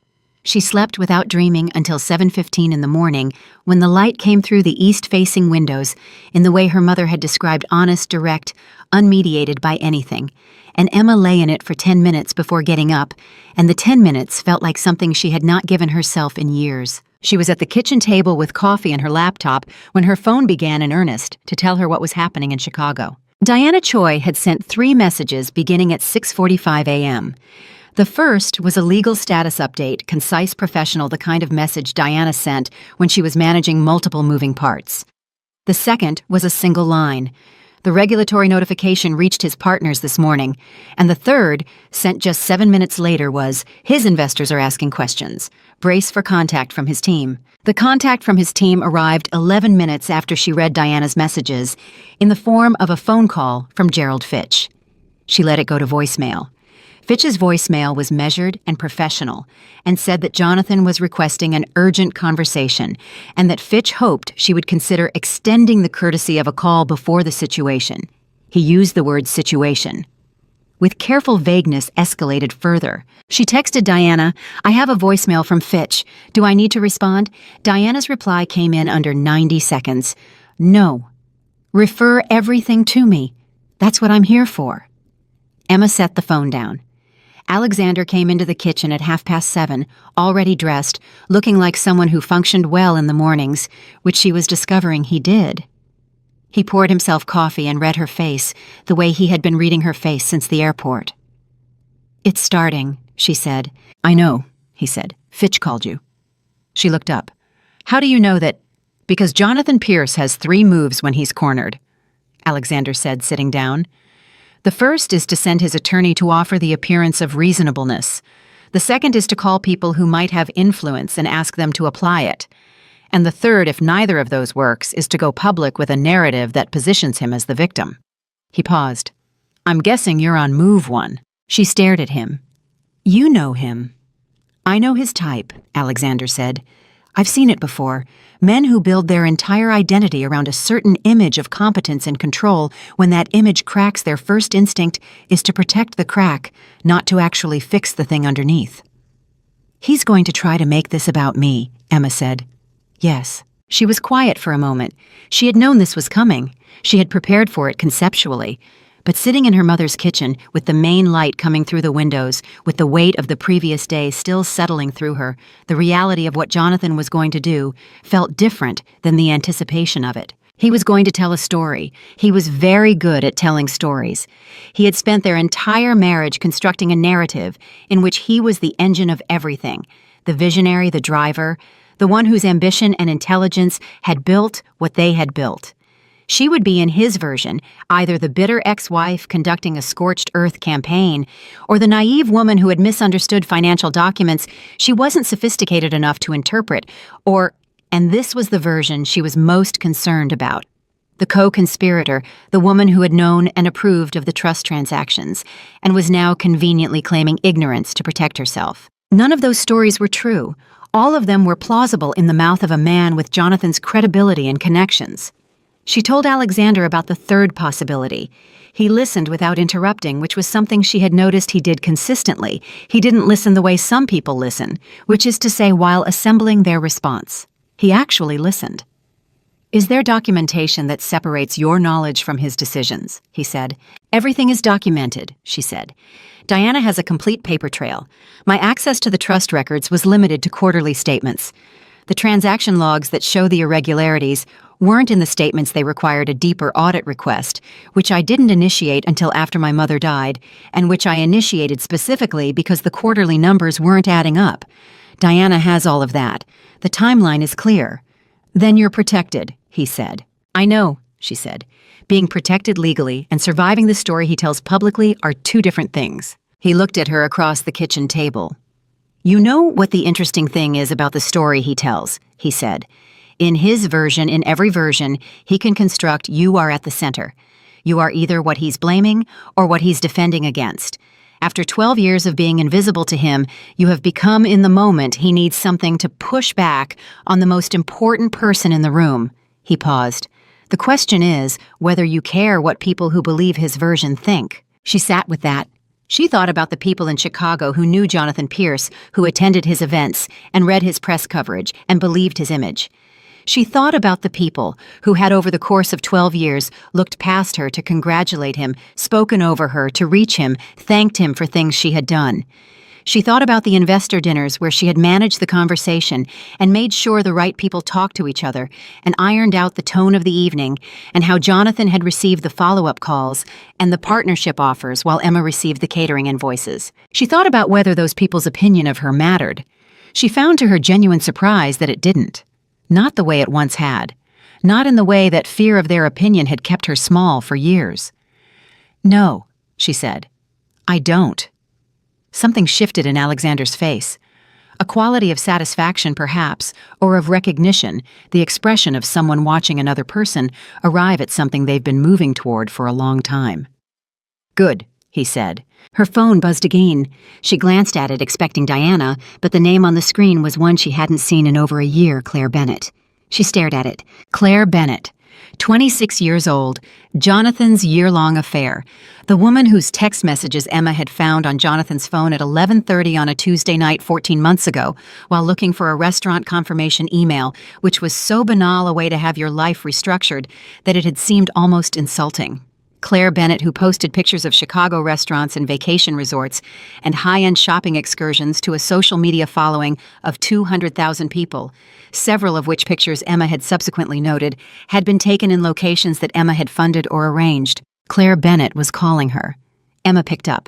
She slept without dreaming until 7:15 in the morning, when the light came through the east-facing windows in the way her mother had described, honest, direct, unmediated by anything, and Emma lay in it for 10 minutes before getting up, and the 10 minutes felt like something she had not given herself in years. She was at the kitchen table with coffee and her laptop when her phone began in earnest to tell her what was happening in Chicago. Diana Choi had sent 3 messages beginning at 6:45 a.m. The first was a legal status update, concise, professional, the kind of message Diana sent when she was managing multiple moving parts. The second was a single line. The regulatory notification reached his partners this morning, and the third, sent just 7 minutes later, was, "His investors are asking questions. Brace for contact from his team." The contact from his team arrived 11 minutes after she read Diana's messages, in the form of a phone call from Gerald Fitch. She let it go to voicemail. Fitch's voicemail was measured and professional, and said that Jonathan was requesting an urgent conversation, and that Fitch hoped she would consider extending the courtesy of a call before the situation. He used the word situation. With careful vagueness escalated further. She texted Diana, "I have a voicemail from Fitch. Do I need to respond?" Diana's reply came in under 90 seconds. "No. Refer everything to me. That's what I'm here for." Emma set the phone down. Alexander came into the kitchen at 7:30, already dressed, looking like someone who functioned well in the mornings, which she was discovering he did. He poured himself coffee and read her face, the way he had been reading her face since the airport. "It's starting," she said. "I know," he said. "Fitch called you." She looked up. "How do you know that?" "Because Jonathan Pierce has 3 moves when he's cornered," Alexander said, sitting down. "The first is to send his attorney to offer the appearance of reasonableness. The second is to call people who might have influence and ask them to apply it. And the third, if neither of those works, is to go public with a narrative that positions him as the victim. He paused. I'm guessing you're on move one. She stared at him. You know him. I know his type, Alexander said. I've seen it before. Men who build their entire identity around a certain image of competence and control, when that image cracks, their first instinct is to protect the crack, not to actually fix the thing underneath. He's going to try to make this about me, Emma said. Yes. She was quiet for a moment. She had known this was coming. She had prepared for it conceptually. But sitting in her mother's kitchen, with the main light coming through the windows, with the weight of the previous day still settling through her, the reality of what Jonathan was going to do felt different than the anticipation of it. He was going to tell a story. He was very good at telling stories. He had spent their entire marriage constructing a narrative in which he was the engine of everything, the visionary, the driver, the one whose ambition and intelligence had built what they had built. She would be, in his version, either the bitter ex-wife conducting a scorched earth campaign, or the naive woman who had misunderstood financial documents she wasn't sophisticated enough to interpret, and this was the version she was most concerned about. The co-conspirator, the woman who had known and approved of the trust transactions, and was now conveniently claiming ignorance to protect herself. None of those stories were true. All of them were plausible in the mouth of a man with Jonathan's credibility and connections. She told Alexander about the third possibility. He listened without interrupting, which was something she had noticed he did consistently. He didn't listen the way some people listen, which is to say, while assembling their response. He actually listened. Is there documentation that separates your knowledge from his decisions? He said. Everything is documented, she said. Diana has a complete paper trail. My access to the trust records was limited to quarterly statements. The transaction logs that show the irregularities weren't in the statements. They required a deeper audit request, which I didn't initiate until after my mother died, and which I initiated specifically because the quarterly numbers weren't adding up. Diana has all of that. The timeline is clear. Then you're protected, he said. I know, she said. Being protected legally and surviving the story he tells publicly are two different things. He looked at her across the kitchen table. You know what the interesting thing is about the story he tells, he said. In his version, in every version, he can construct you are at the center. You are either what he's blaming or what he's defending against. After 12 years of being invisible to him, you have become, in the moment, he needs something to push back on the most important person in the room. He paused. The question is whether you care what people who believe his version think. She sat with that. She thought about the people in Chicago who knew Jonathan Pierce, who attended his events and read his press coverage and believed his image. She thought about the people who had, over the course of 12 years, looked past her to congratulate him, spoken over her to reach him, thanked him for things she had done. She thought about the investor dinners where she had managed the conversation and made sure the right people talked to each other and ironed out the tone of the evening, and how Jonathan had received the follow-up calls and the partnership offers while Emma received the catering invoices. She thought about whether those people's opinion of her mattered. She found to her genuine surprise that it didn't. Not the way it once had. Not in the way that fear of their opinion had kept her small for years. No, she said. I don't. Something shifted in Alexander's face. A quality of satisfaction, perhaps, or of recognition, the expression of someone watching another person arrive at something they've been moving toward for a long time. Good, he said. Her phone buzzed again. She glanced at it, expecting Diana, but the name on the screen was one she hadn't seen in over a year, Claire Bennett. She stared at it. Claire Bennett. 26 years old, Jonathan's year-long affair. The woman whose text messages Emma had found on Jonathan's phone at 11:30 on a Tuesday night 14 months ago, while looking for a restaurant confirmation email, which was so banal a way to have your life restructured that it had seemed almost insulting. Claire Bennett, who posted pictures of Chicago restaurants and vacation resorts and high-end shopping excursions to a social media following of 200,000 people, several of which pictures Emma had subsequently noted had been taken in locations that Emma had funded or arranged. Claire Bennett was calling her. Emma picked up.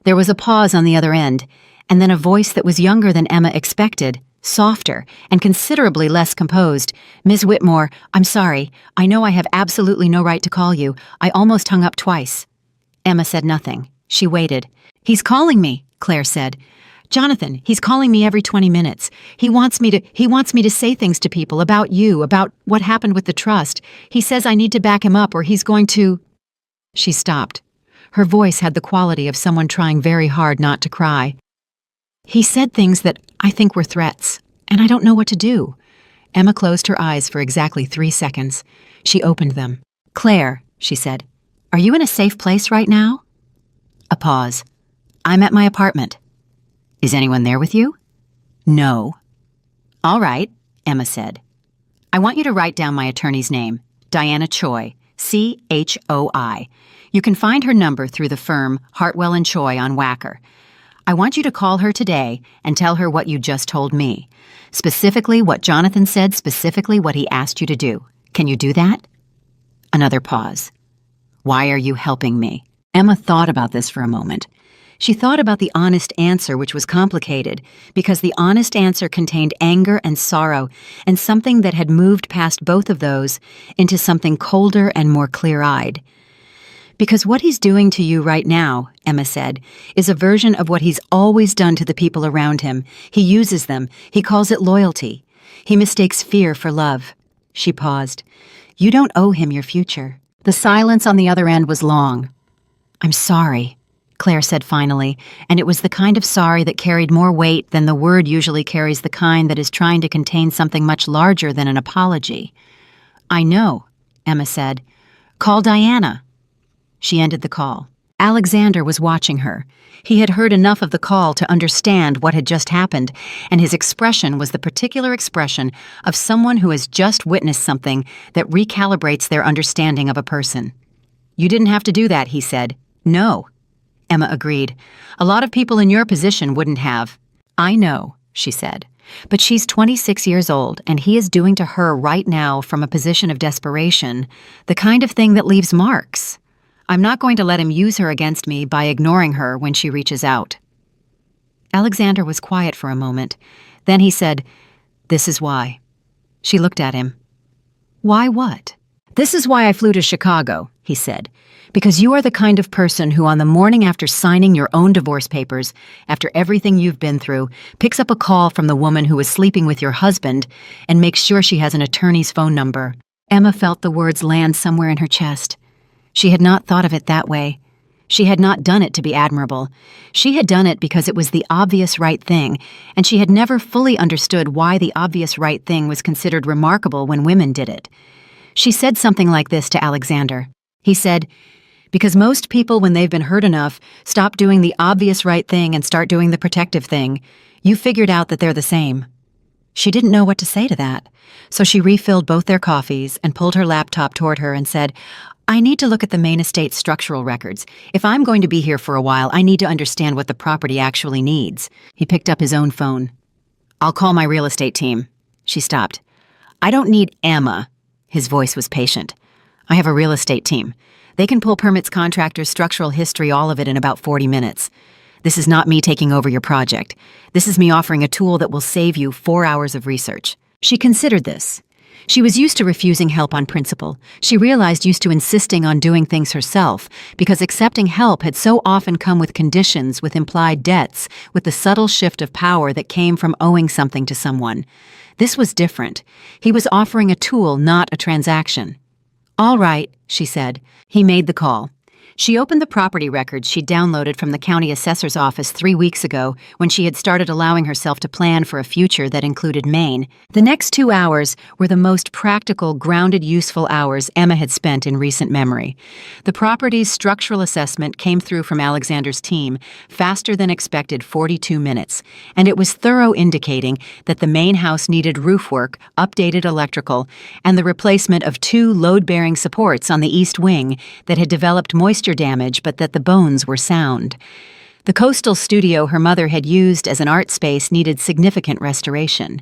There was a pause on the other end, and then a voice that was younger than Emma expected, softer, and considerably less composed. Ms. Whitmore, I'm sorry. I know I have absolutely no right to call you. I almost hung up twice. Emma said nothing. She waited. He's calling me, Claire said. Jonathan, he's calling me every 20 minutes. He wants me to say things to people about you, about what happened with the trust. He says I need to back him up or he's going to—" She stopped. Her voice had the quality of someone trying very hard not to cry. "He said things that I think were threats, and I don't know what to do." Emma closed her eyes for exactly 3 seconds. She opened them. "Claire," she said, "are you in a safe place right now?" A pause. "I'm at my apartment." "Is anyone there with you?" "No." "All right," Emma said. "I want you to write down my attorney's name, Diana Choi, Choi. You can find her number through the firm Hartwell and Choi on Wacker. I want you to call her today and tell her what you just told me. Specifically what Jonathan said, specifically what he asked you to do. Can you do that?" Another pause. "Why are you helping me?" Emma thought about this for a moment. She thought about the honest answer, which was complicated, because the honest answer contained anger and sorrow, and something that had moved past both of those into something colder and more clear-eyed. "Because what he's doing to you right now," Emma said, "is a version of what he's always done to the people around him. He uses them. He calls it loyalty. He mistakes fear for love." She paused. "You don't owe him your future." The silence on the other end was long. "I'm sorry," Claire said finally, and it was the kind of sorry that carried more weight than the word usually carries, the kind that is trying to contain something much larger than an apology. "I know," Emma said. "Call Diana." She ended the call. Alexander was watching her. He had heard enough of the call to understand what had just happened, and his expression was the particular expression of someone who has just witnessed something that recalibrates their understanding of a person. "You didn't have to do that," he said. "No," Emma agreed. "A lot of people in your position wouldn't have." "I know," she said. "But she's 26 years old, and he is doing to her right now from a position of desperation the kind of thing that leaves marks. I'm not going to let him use her against me by ignoring her when she reaches out." Alexander was quiet for a moment. Then he said, "This is why." She looked at him. "Why what?" "This is why I flew to Chicago," he said. "Because you are the kind of person who on the morning after signing your own divorce papers, after everything you've been through, picks up a call from the woman who is sleeping with your husband and makes sure she has an attorney's phone number." Emma felt the words land somewhere in her chest. She had not thought of it that way. She had not done it to be admirable. She had done it because it was the obvious right thing, and she had never fully understood why the obvious right thing was considered remarkable when women did it. She said something like this to Alexander. He said, "Because most people, when they've been hurt enough, stop doing the obvious right thing and start doing the protective thing. You figured out that they're the same." She didn't know what to say to that, so she refilled both their coffees and pulled her laptop toward her and said, "I need to look at the main estate structural records. If I'm going to be here for a while, I need to understand what the property actually needs." He picked up his own phone. "I'll call my real estate team." She stopped. "I don't need Emma." His voice was patient. "I have a real estate team. They can pull permits, contractors, structural history, all of it in about 40 minutes. This is not me taking over your project. This is me offering a tool that will save you 4 hours of research." She considered this. She was used to refusing help on principle. She realized used to insisting on doing things herself, because accepting help had so often come with conditions, with implied debts, with the subtle shift of power that came from owing something to someone. This was different. He was offering a tool, not a transaction. "All right," she said. He made the call. She opened the property records she'd downloaded from the county assessor's office 3 weeks ago when she had started allowing herself to plan for a future that included Maine. The next 2 hours were the most practical, grounded, useful hours Emma had spent in recent memory. The property's structural assessment came through from Alexander's team, faster than expected, 42 minutes, and it was thorough, indicating that the main house needed roof work, updated electrical, and the replacement of 2 load-bearing supports on the east wing that had developed moisture damage, but that the bones were sound. The coastal studio her mother had used as an art space needed significant restoration.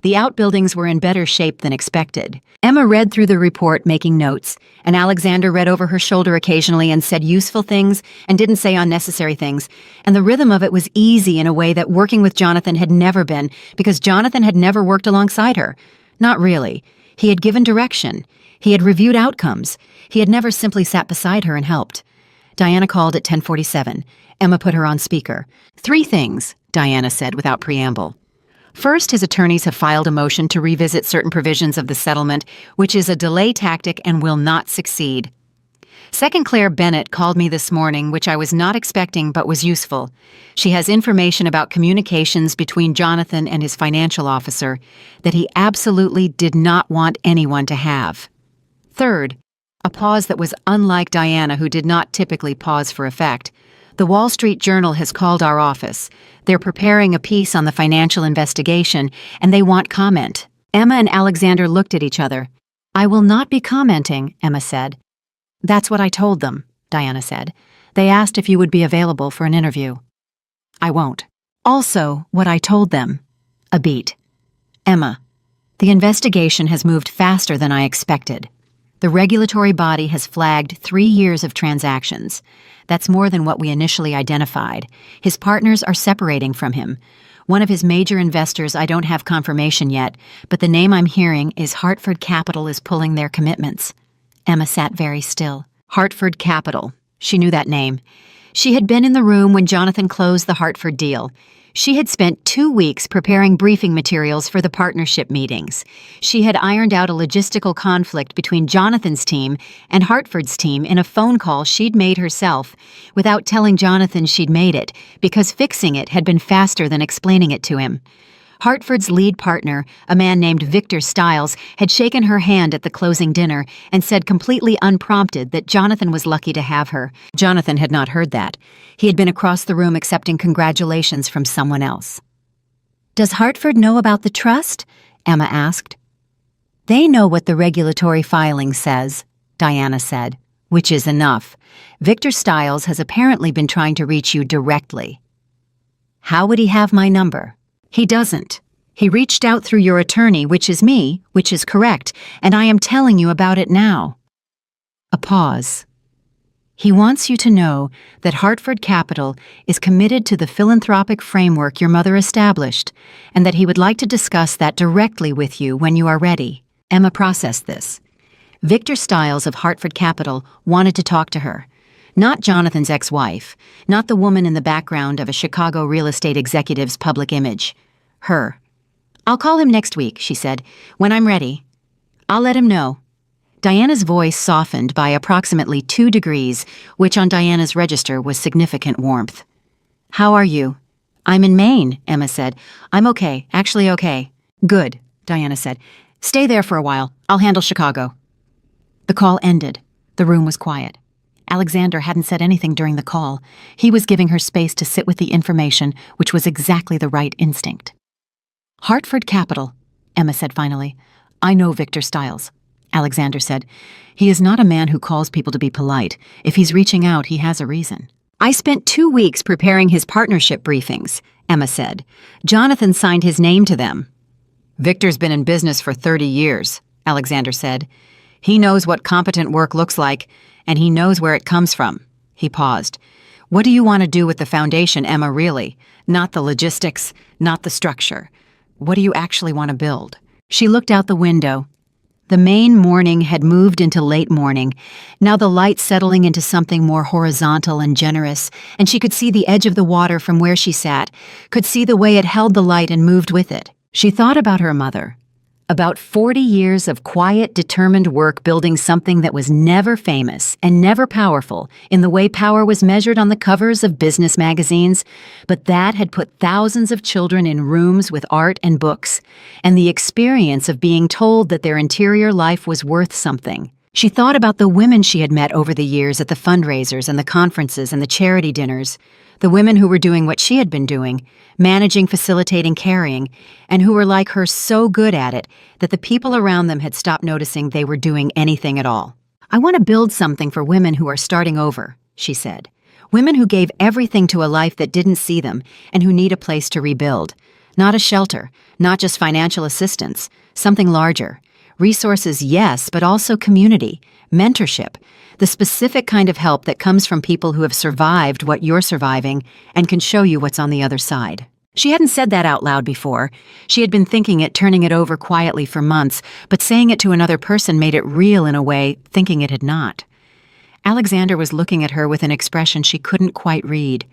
The outbuildings were in better shape than expected. Emma read through the report, making notes, and Alexander read over her shoulder occasionally and said useful things and didn't say unnecessary things, and the rhythm of it was easy in a way that working with Jonathan had never been, because Jonathan had never worked alongside her. Not really. He had given direction. He had reviewed outcomes. He had never simply sat beside her and helped. Diana called at 10:47. Emma put her on speaker. 3 things, Diana said without preamble. First, his attorneys have filed a motion to revisit certain provisions of the settlement, which is a delay tactic and will not succeed. Second, Claire Bennett called me this morning, which I was not expecting but was useful. She has information about communications between Jonathan and his financial officer that he absolutely did not want anyone to have. Third, a pause that was unlike Diana, who did not typically pause for effect. The Wall Street Journal has called our office. They're preparing a piece on the financial investigation, and they want comment. Emma and Alexander looked at each other. I will not be commenting, Emma said. That's what I told them, Diana said. They asked if you would be available for an interview. I won't. Also, what I told them. A beat. Emma, the investigation has moved faster than I expected. The regulatory body has flagged 3 years of transactions. That's more than what we initially identified. His partners are separating from him. One of his major investors I don't have confirmation yet, but the name I'm hearing is Hartford Capital is pulling their commitments. Emma sat very still. Hartford Capital. She knew that name. She had been in the room when Jonathan closed the Hartford deal. She had spent 2 weeks preparing briefing materials for the partnership meetings. She had ironed out a logistical conflict between Jonathan's team and Hartford's team in a phone call she'd made herself, without telling Jonathan she'd made it, because fixing it had been faster than explaining it to him. Hartford's lead partner, a man named Victor Stiles, had shaken her hand at the closing dinner and said completely unprompted that Jonathan was lucky to have her. Jonathan had not heard that. He had been across the room accepting congratulations from someone else. Does Hartford know about the trust? Emma asked. They know what the regulatory filing says, Diana said, which is enough. Victor Stiles has apparently been trying to reach you directly. How would he have my number? He doesn't. He reached out through your attorney, which is me, which is correct, and I am telling you about it now. A pause. He wants you to know that Hartford Capital is committed to the philanthropic framework your mother established, and that he would like to discuss that directly with you when you are ready. Emma processed this. Victor Stiles of Hartford Capital wanted to talk to her. Not Jonathan's ex-wife, not the woman in the background of a Chicago real estate executive's public image. Her. I'll call him next week, she said, when I'm ready. I'll let him know. Diana's voice softened by approximately 2 degrees, which on Diana's register was significant warmth. How are you? I'm in Maine, Emma said. I'm okay, actually okay. Good, Diana said. Stay there for a while. I'll handle Chicago. The call ended. The room was quiet. Alexander hadn't said anything during the call. He was giving her space to sit with the information, which was exactly the right instinct. Hartford Capital, Emma said finally. I know Victor Stiles, Alexander said. He is not a man who calls people to be polite. If he's reaching out, he has a reason. I spent 2 weeks preparing his partnership briefings, Emma said. Jonathan signed his name to them. Victor's been in business for 30 years, Alexander said. He knows what competent work looks like, and he knows where it comes from. He paused. What do you want to do with the foundation, Emma, really? Not the logistics, not the structure. What do you actually want to build? She looked out the window. The Maine morning had moved into late morning, now the light settling into something more horizontal and generous, and she could see the edge of the water from where she sat, could see the way it held the light and moved with it. She thought about her mother. About 40 years of quiet, determined work building something that was never famous and never powerful in the way power was measured on the covers of business magazines, but that had put thousands of children in rooms with art and books, and the experience of being told that their interior life was worth something. She thought about the women she had met over the years at the fundraisers and the conferences and the charity dinners, the women who were doing what she had been doing, managing, facilitating, carrying, and who were like her so good at it that the people around them had stopped noticing they were doing anything at all. I want to build something for women who are starting over, she said. Women who gave everything to a life that didn't see them and who need a place to rebuild. Not a shelter, not just financial assistance, something larger. Resources, yes, but also community, mentorship, the specific kind of help that comes from people who have survived what you're surviving and can show you what's on the other side. She hadn't said that out loud before. She had been thinking it, turning it over quietly for months, but saying it to another person made it real in a way, thinking it had not. Alexander was looking at her with an expression she couldn't quite read.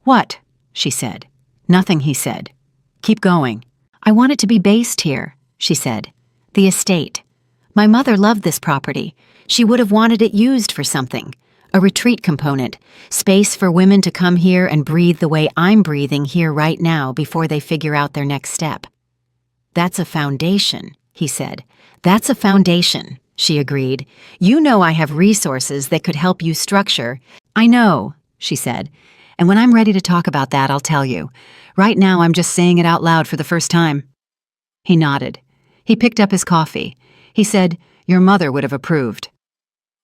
What? She said. Nothing, he said. Keep going. I want it to be based here, she said. The estate. My mother loved this property. She would have wanted it used for something. A retreat component. Space for women to come here and breathe the way I'm breathing here right now before they figure out their next step. That's a foundation, he said. That's a foundation, she agreed. You know I have resources that could help you structure. I know, she said. And when I'm ready to talk about that, I'll tell you. Right now, I'm just saying it out loud for the first time. He nodded. He picked up his coffee. He said, Your mother would have approved.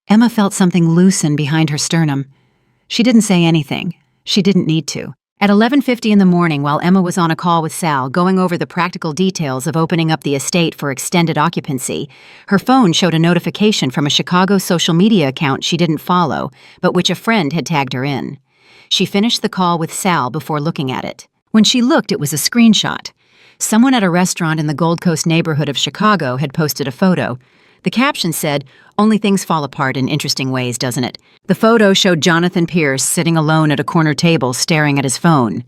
Emma felt something loosen behind her sternum. She didn't say anything. She didn't need to. At 11:50 in the morning, while Emma was on a call with Sal, going over the practical details of opening up the estate for extended occupancy, her phone showed a notification from a Chicago social media account she didn't follow, but which a friend had tagged her in. She finished the call with Sal before looking at it. When she looked, it was a screenshot. Someone at a restaurant in the Gold Coast neighborhood of Chicago had posted a photo. The caption said, Only things fall apart in interesting ways, doesn't it? The photo showed Jonathan Pierce sitting alone at a corner table staring at his phone.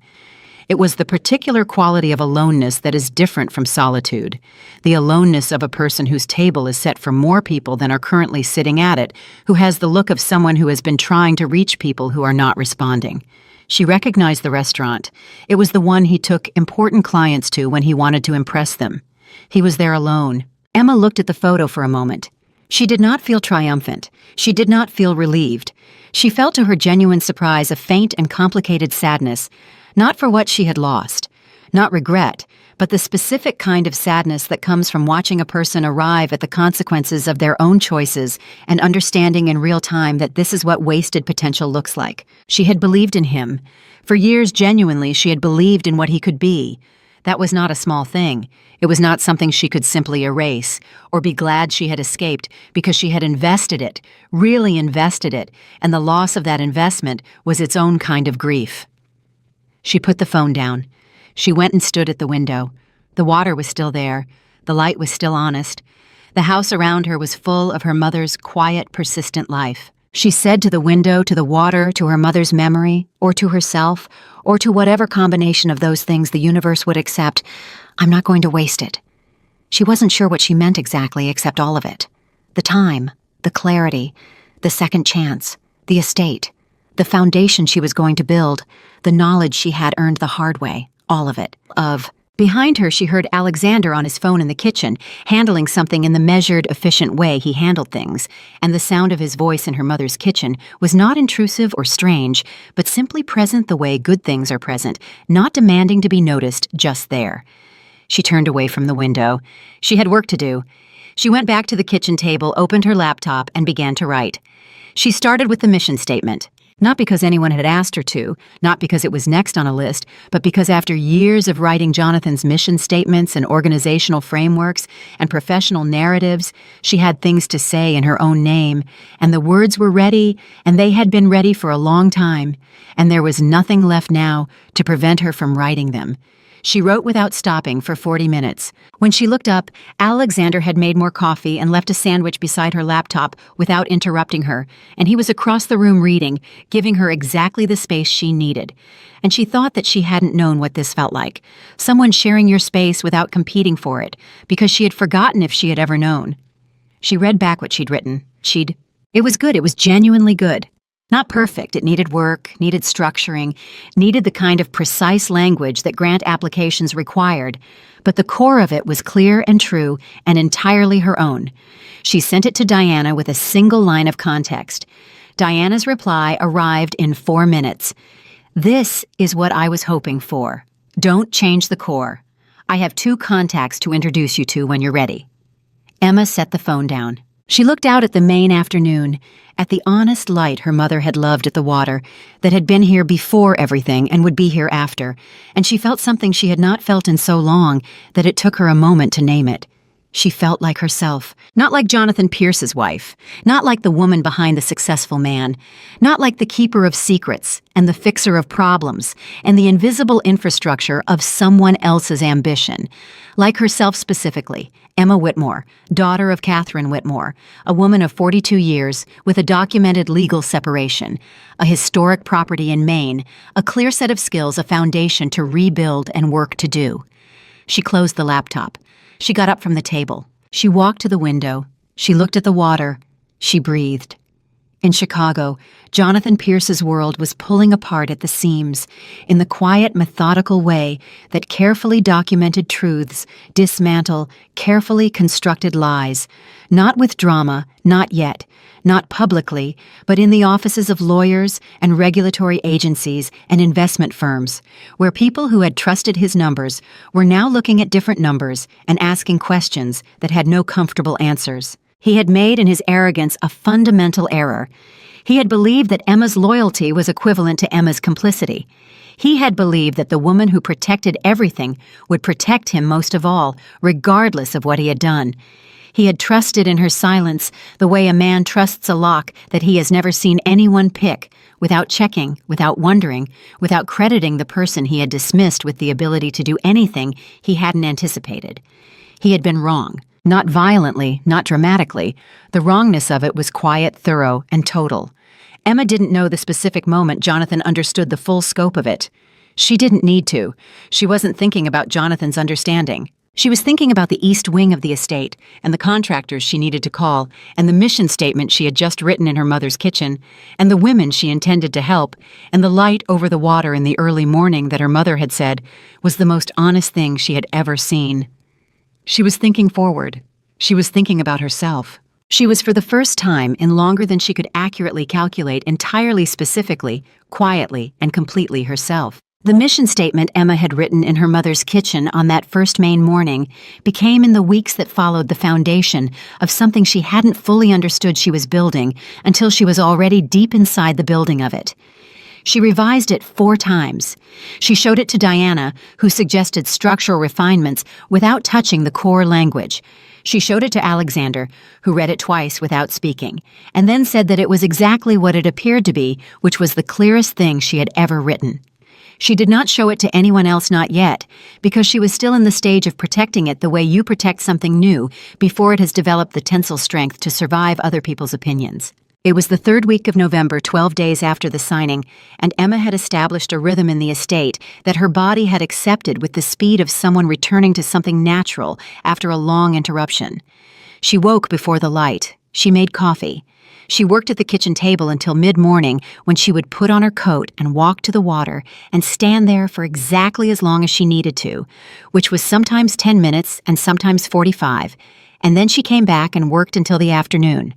It was the particular quality of aloneness that is different from solitude. The aloneness of a person whose table is set for more people than are currently sitting at it, who has the look of someone who has been trying to reach people who are not responding. She recognized the restaurant. It was the one he took important clients to when he wanted to impress them. He was there alone. Emma looked at the photo for a moment. She did not feel triumphant. She did not feel relieved. She felt to her genuine surprise a faint and complicated sadness, not for what she had lost, not regret, but the specific kind of sadness that comes from watching a person arrive at the consequences of their own choices and understanding in real time that this is what wasted potential looks like. She had believed in him. For years, genuinely, she had believed in what he could be. That was not a small thing. It was not something she could simply erase or be glad she had escaped because she had invested it, really invested it, and the loss of that investment was its own kind of grief. She put the phone down. She went and stood at the window. The water was still there. The light was still honest. The house around her was full of her mother's quiet, persistent life. She said to the window, to the water, to her mother's memory, or to herself, or to whatever combination of those things the universe would accept, I'm not going to waste it. She wasn't sure what she meant exactly, except all of it. The time, the clarity, the second chance, the estate, the foundation she was going to build, the knowledge she had earned the hard way, all of it. Behind her, she heard Alexander on his phone in the kitchen, handling something in the measured, efficient way he handled things, and the sound of his voice in her mother's kitchen was not intrusive or strange, but simply present the way good things are present, not demanding to be noticed, just there. She turned away from the window. She had work to do. She went back to the kitchen table, opened her laptop, and began to write. She started with the mission statement. Not because anyone had asked her to, not because it was next on a list, but because after years of writing Jonathan's mission statements and organizational frameworks and professional narratives, she had things to say in her own name, and the words were ready, and they had been ready for a long time, and there was nothing left now to prevent her from writing them. She wrote without stopping for 40 minutes. When she looked up, Alexander had made more coffee and left a sandwich beside her laptop without interrupting her, and he was across the room reading, giving her exactly the space she needed. And she thought that she hadn't known what this felt like, someone sharing your space without competing for it, because she had forgotten if she had ever known. She read back what she'd written. It was good. It was genuinely good. Not perfect. It needed work, needed structuring, needed the kind of precise language that grant applications required, but the core of it was clear and true and entirely her own. She sent it to Diana with a single line of context. Diana's reply arrived in 4 minutes. This is what I was hoping for. Don't change the core. I have 2 contacts to introduce you to when you're ready. Emma set the phone down. She looked out at the Maine afternoon, at the honest light her mother had loved at the water, that had been here before everything and would be here after, and she felt something she had not felt in so long that it took her a moment to name it. She felt like herself, not like Jonathan Pierce's wife, not like the woman behind the successful man, not like the keeper of secrets and the fixer of problems and the invisible infrastructure of someone else's ambition. Like herself specifically, Emma Whitmore, daughter of Catherine Whitmore, a woman of 42 years with a documented legal separation, a historic property in Maine, a clear set of skills, a foundation to rebuild and work to do. She closed the laptop. She got up from the table. She walked to the window. She looked at the water. She breathed. In Chicago, Jonathan Pierce's world was pulling apart at the seams in the quiet, methodical way that carefully documented truths dismantle carefully constructed lies, not with drama, not yet, not publicly, but in the offices of lawyers and regulatory agencies and investment firms, where people who had trusted his numbers were now looking at different numbers and asking questions that had no comfortable answers. He had made in his arrogance a fundamental error. He had believed that Emma's loyalty was equivalent to Emma's complicity. He had believed that the woman who protected everything would protect him most of all, regardless of what he had done. He had trusted in her silence the way a man trusts a lock that he has never seen anyone pick, without checking, without wondering, without crediting the person he had dismissed with the ability to do anything he hadn't anticipated. He had been wrong. Not violently, not dramatically. The wrongness of it was quiet, thorough, and total. Emma didn't know the specific moment Jonathan understood the full scope of it. She didn't need to. She wasn't thinking about Jonathan's understanding. She was thinking about the east wing of the estate, and the contractors she needed to call, and the mission statement she had just written in her mother's kitchen, and the women she intended to help, and the light over the water in the early morning that her mother had said was the most honest thing she had ever seen. She was thinking forward. She was thinking about herself. She was for the first time in longer than she could accurately calculate entirely specifically, quietly, and completely herself. The mission statement Emma had written in her mother's kitchen on that first Maine morning became in the weeks that followed the foundation of something she hadn't fully understood she was building until she was already deep inside the building of it. She revised it 4 times. She showed it to Diana, who suggested structural refinements without touching the core language. She showed it to Alexander, who read it twice without speaking, and then said that it was exactly what it appeared to be, which was the clearest thing she had ever written. She did not show it to anyone else, not yet, because she was still in the stage of protecting it the way you protect something new before it has developed the tensile strength to survive other people's opinions. It was the 3rd week of November, 12 days after the signing, and Emma had established a rhythm in the estate that her body had accepted with the speed of someone returning to something natural after a long interruption. She woke before the light. She made coffee. She worked at the kitchen table until mid-morning, when she would put on her coat and walk to the water and stand there for exactly as long as she needed to, which was sometimes 10 minutes and sometimes 45, and then she came back and worked until the afternoon.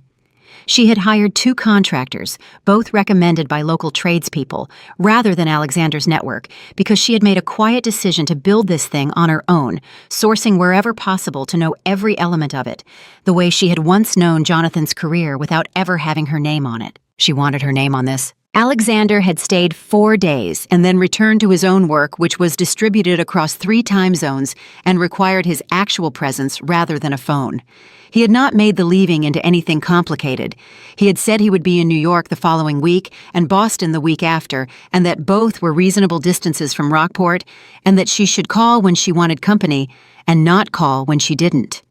She had hired 2 contractors, both recommended by local tradespeople, rather than Alexander's network, because she had made a quiet decision to build this thing on her own, sourcing wherever possible to know every element of it, the way she had once known Jonathan's career without ever having her name on it. She wanted her name on this. Alexander had stayed 4 days and then returned to his own work, which was distributed across 3 time zones and required his actual presence rather than a phone. He had not made the leaving into anything complicated. He had said he would be in New York the following week and Boston the week after, and that both were reasonable distances from Rockport, and that she should call when she wanted company and not call when she didn't.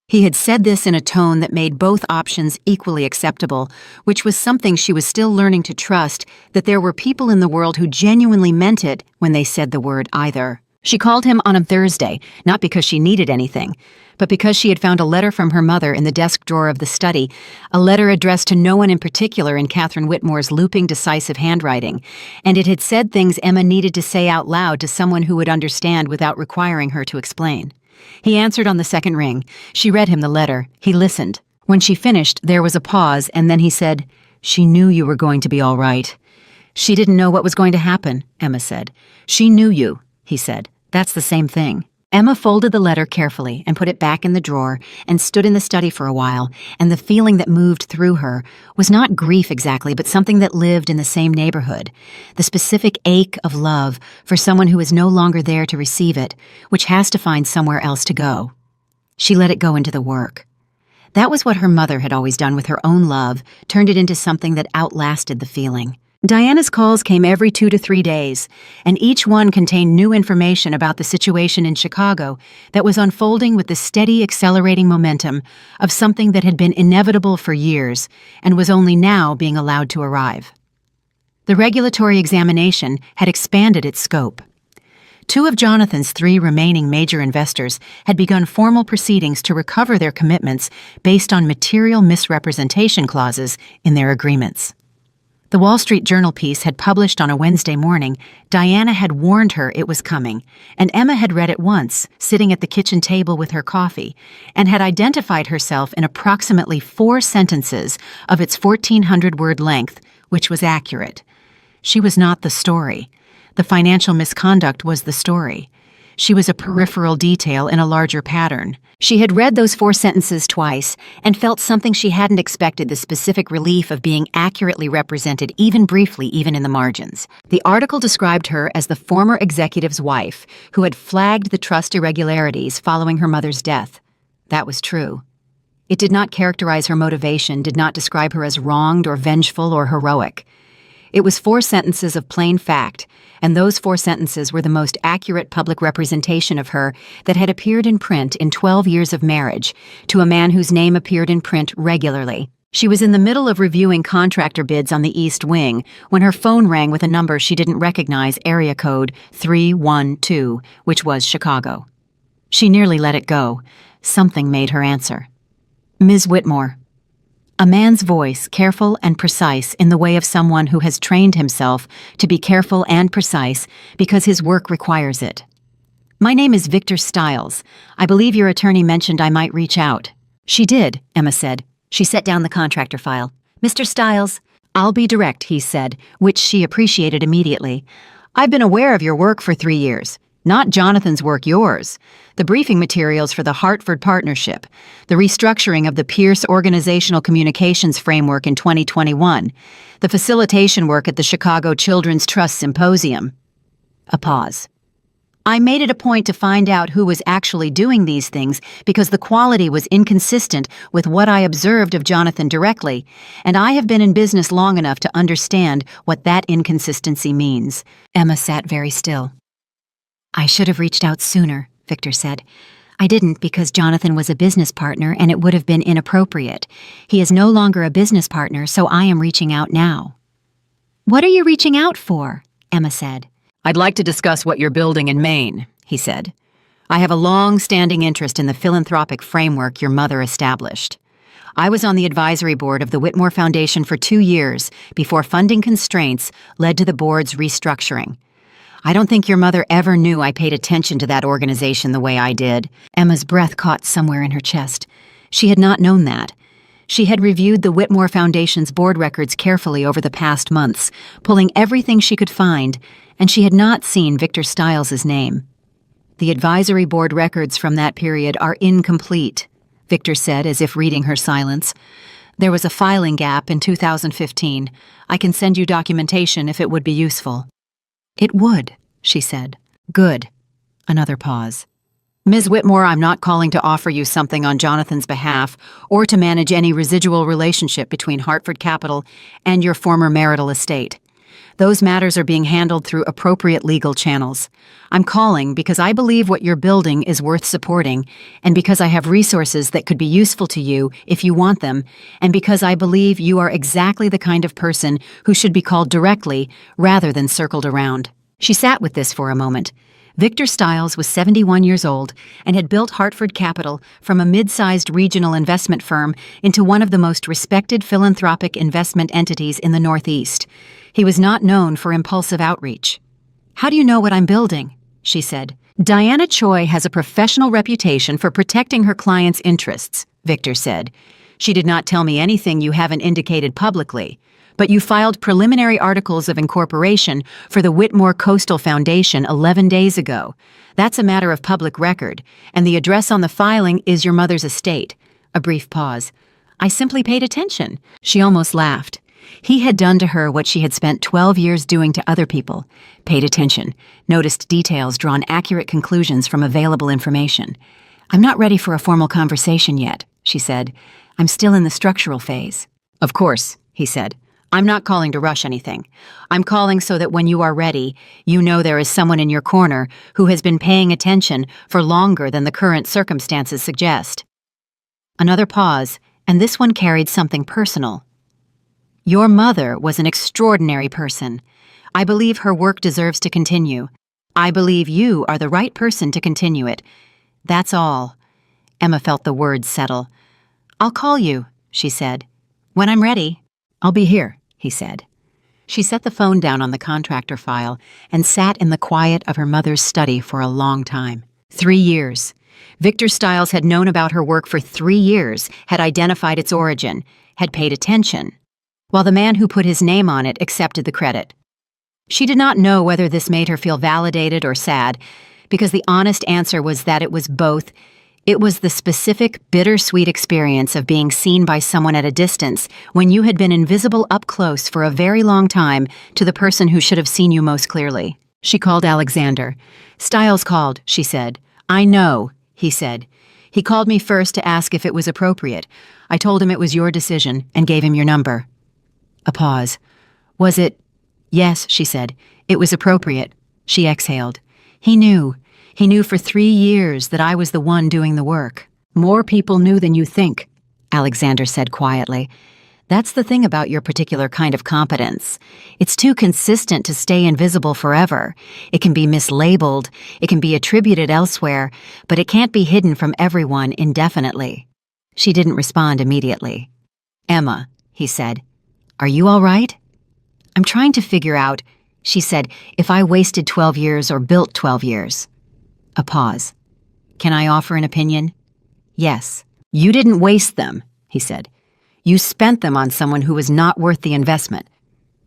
He had said this in a tone that made both options equally acceptable, which was something she was still learning to trust, that there were people in the world who genuinely meant it when they said the word either. She called him on a Thursday, not because she needed anything, but because she had found a letter from her mother in the desk drawer of the study, a letter addressed to no one in particular in Catherine Whitmore's looping, decisive handwriting, and it had said things Emma needed to say out loud to someone who would understand without requiring her to explain. He answered on the second ring. She read him the letter. He listened. When she finished, there was a pause, and then he said, "She knew you were going to be all right." "She didn't know what was going to happen," Emma said. "She knew you," he said. "That's the same thing." Emma folded the letter carefully and put it back in the drawer and stood in the study for a while, and the feeling that moved through her was not grief exactly, but something that lived in the same neighborhood, the specific ache of love for someone who is no longer there to receive it, which has to find somewhere else to go. She let it go into the work. That was what her mother had always done with her own love, turned it into something that outlasted the feeling. Diana's calls came every 2 to 3 days, and each one contained new information about the situation in Chicago that was unfolding with the steady, accelerating momentum of something that had been inevitable for years and was only now being allowed to arrive. The regulatory examination had expanded its scope. 2 of Jonathan's 3 remaining major investors had begun formal proceedings to recover their commitments based on material misrepresentation clauses in their agreements. The Wall Street Journal piece had published on a Wednesday morning. Diana had warned her it was coming, and Emma had read it once, sitting at the kitchen table with her coffee, and had identified herself in approximately 4 sentences of its 1,400-word length, which was accurate. She was not the story. The financial misconduct was the story. She was a peripheral detail in a larger pattern. She had read those 4 sentences twice and felt something she hadn't expected, the specific relief of being accurately represented, even briefly, even in the margins. The article described her as the former executive's wife who had flagged the trust irregularities following her mother's death. That was true. It did not characterize her motivation, did not describe her as wronged or vengeful or heroic. It was 4 sentences of plain fact, and those 4 sentences were the most accurate public representation of her that had appeared in print in 12 years of marriage to a man whose name appeared in print regularly. She was in the middle of reviewing contractor bids on the East Wing when her phone rang with a number she didn't recognize, area code 312, which was Chicago. She nearly let it go. Something made her answer. Ms. Whitmore. A man's voice, careful and precise in the way of someone who has trained himself to be careful and precise because his work requires it. My name is Victor Stiles. I believe your attorney mentioned I might reach out. She did, Emma said. She set down the contractor file. Mr. Stiles, I'll be direct, he said, which she appreciated immediately. I've been aware of your work for 3 years. Not Jonathan's work, yours. The briefing materials for the Hartford Partnership, the restructuring of the Pierce Organizational Communications Framework in 2021, the facilitation work at the Chicago Children's Trust Symposium. A pause. I made it a point to find out who was actually doing these things because the quality was inconsistent with what I observed of Jonathan directly, and I have been in business long enough to understand what that inconsistency means. Emma sat very still. I should have reached out sooner, Victor said. I didn't because Jonathan was a business partner and it would have been inappropriate. He is no longer a business partner, so I am reaching out now. What are you reaching out for? Emma said. I'd like to discuss what you're building in Maine, he said. I have a long-standing interest in the philanthropic framework your mother established. I was on the advisory board of the Whitmore Foundation for 2 years before funding constraints led to the board's restructuring. I don't think your mother ever knew I paid attention to that organization the way I did. Emma's breath caught somewhere in her chest. She had not known that. She had reviewed the Whitmore Foundation's board records carefully over the past months, pulling everything she could find, and she had not seen Victor Stiles' name. The advisory board records from that period are incomplete, Victor said, as if reading her silence. There was a filing gap in 2015. I can send you documentation if it would be useful. It would, she said. Good. Another pause. Ms. Whitmore, I'm not calling to offer you something on Jonathan's behalf or to manage any residual relationship between Hartford Capital and your former marital estate. Those matters are being handled through appropriate legal channels. I'm calling because I believe what you're building is worth supporting, and because I have resources that could be useful to you if you want them, and because I believe you are exactly the kind of person who should be called directly rather than circled around. She sat with this for a moment. Victor Stiles was 71 years old and had built Hartford Capital from a mid-sized regional investment firm into one of the most respected philanthropic investment entities in the Northeast. He was not known for impulsive outreach. How do you know what I'm building? She said. Diana Choi has a professional reputation for protecting her clients' interests, Victor said. She did not tell me anything you haven't indicated publicly, but you filed preliminary articles of incorporation for the Whitmore Coastal Foundation 11 days ago. That's a matter of public record, and the address on the filing is your mother's estate. A brief pause. I simply paid attention. She almost laughed. He had done to her what she had spent 12 years doing to other people. Paid attention, noticed details, drawn accurate conclusions from available information. "I'm not ready for a formal conversation yet," she said. "I'm still in the structural phase." "Of course," he said. "I'm not calling to rush anything. I'm calling so that when you are ready, you know there is someone in your corner who has been paying attention for longer than the current circumstances suggest." Another pause, and this one carried something personal. "Your mother was an extraordinary person. I believe her work deserves to continue. I believe you are the right person to continue it. That's all." Emma felt the words settle. "I'll call you," she said. "When I'm ready." "I'll be here," he said. She set the phone down on the contractor file and sat in the quiet of her mother's study for a long time. 3 years. Victor Stiles had known about her work for 3 years, had identified its origin, had paid attention, while the man who put his name on it accepted the credit. She did not know whether this made her feel validated or sad, because the honest answer was that it was both. It was the specific, bittersweet experience of being seen by someone at a distance when you had been invisible up close for a very long time to the person who should have seen you most clearly. She called Alexander. "Stiles called," she said. "I know," he said. "He called me first to ask if it was appropriate. I told him it was your decision and gave him your number." A pause. "Was it—" "Yes," she said. "It was appropriate." She exhaled. "He knew. He knew for 3 years that I was the one doing the work." "More people knew than you think," Alexander said quietly. "That's the thing about your particular kind of competence. It's too consistent to stay invisible forever. It can be mislabeled, it can be attributed elsewhere, but it can't be hidden from everyone indefinitely." She didn't respond immediately. "Emma," he said, "are you all right?" "I'm trying to figure out," she said, "if I wasted 12 years or built 12 years. A pause. "Can I offer an opinion?" "Yes." "You didn't waste them," he said. "You spent them on someone who was not worth the investment.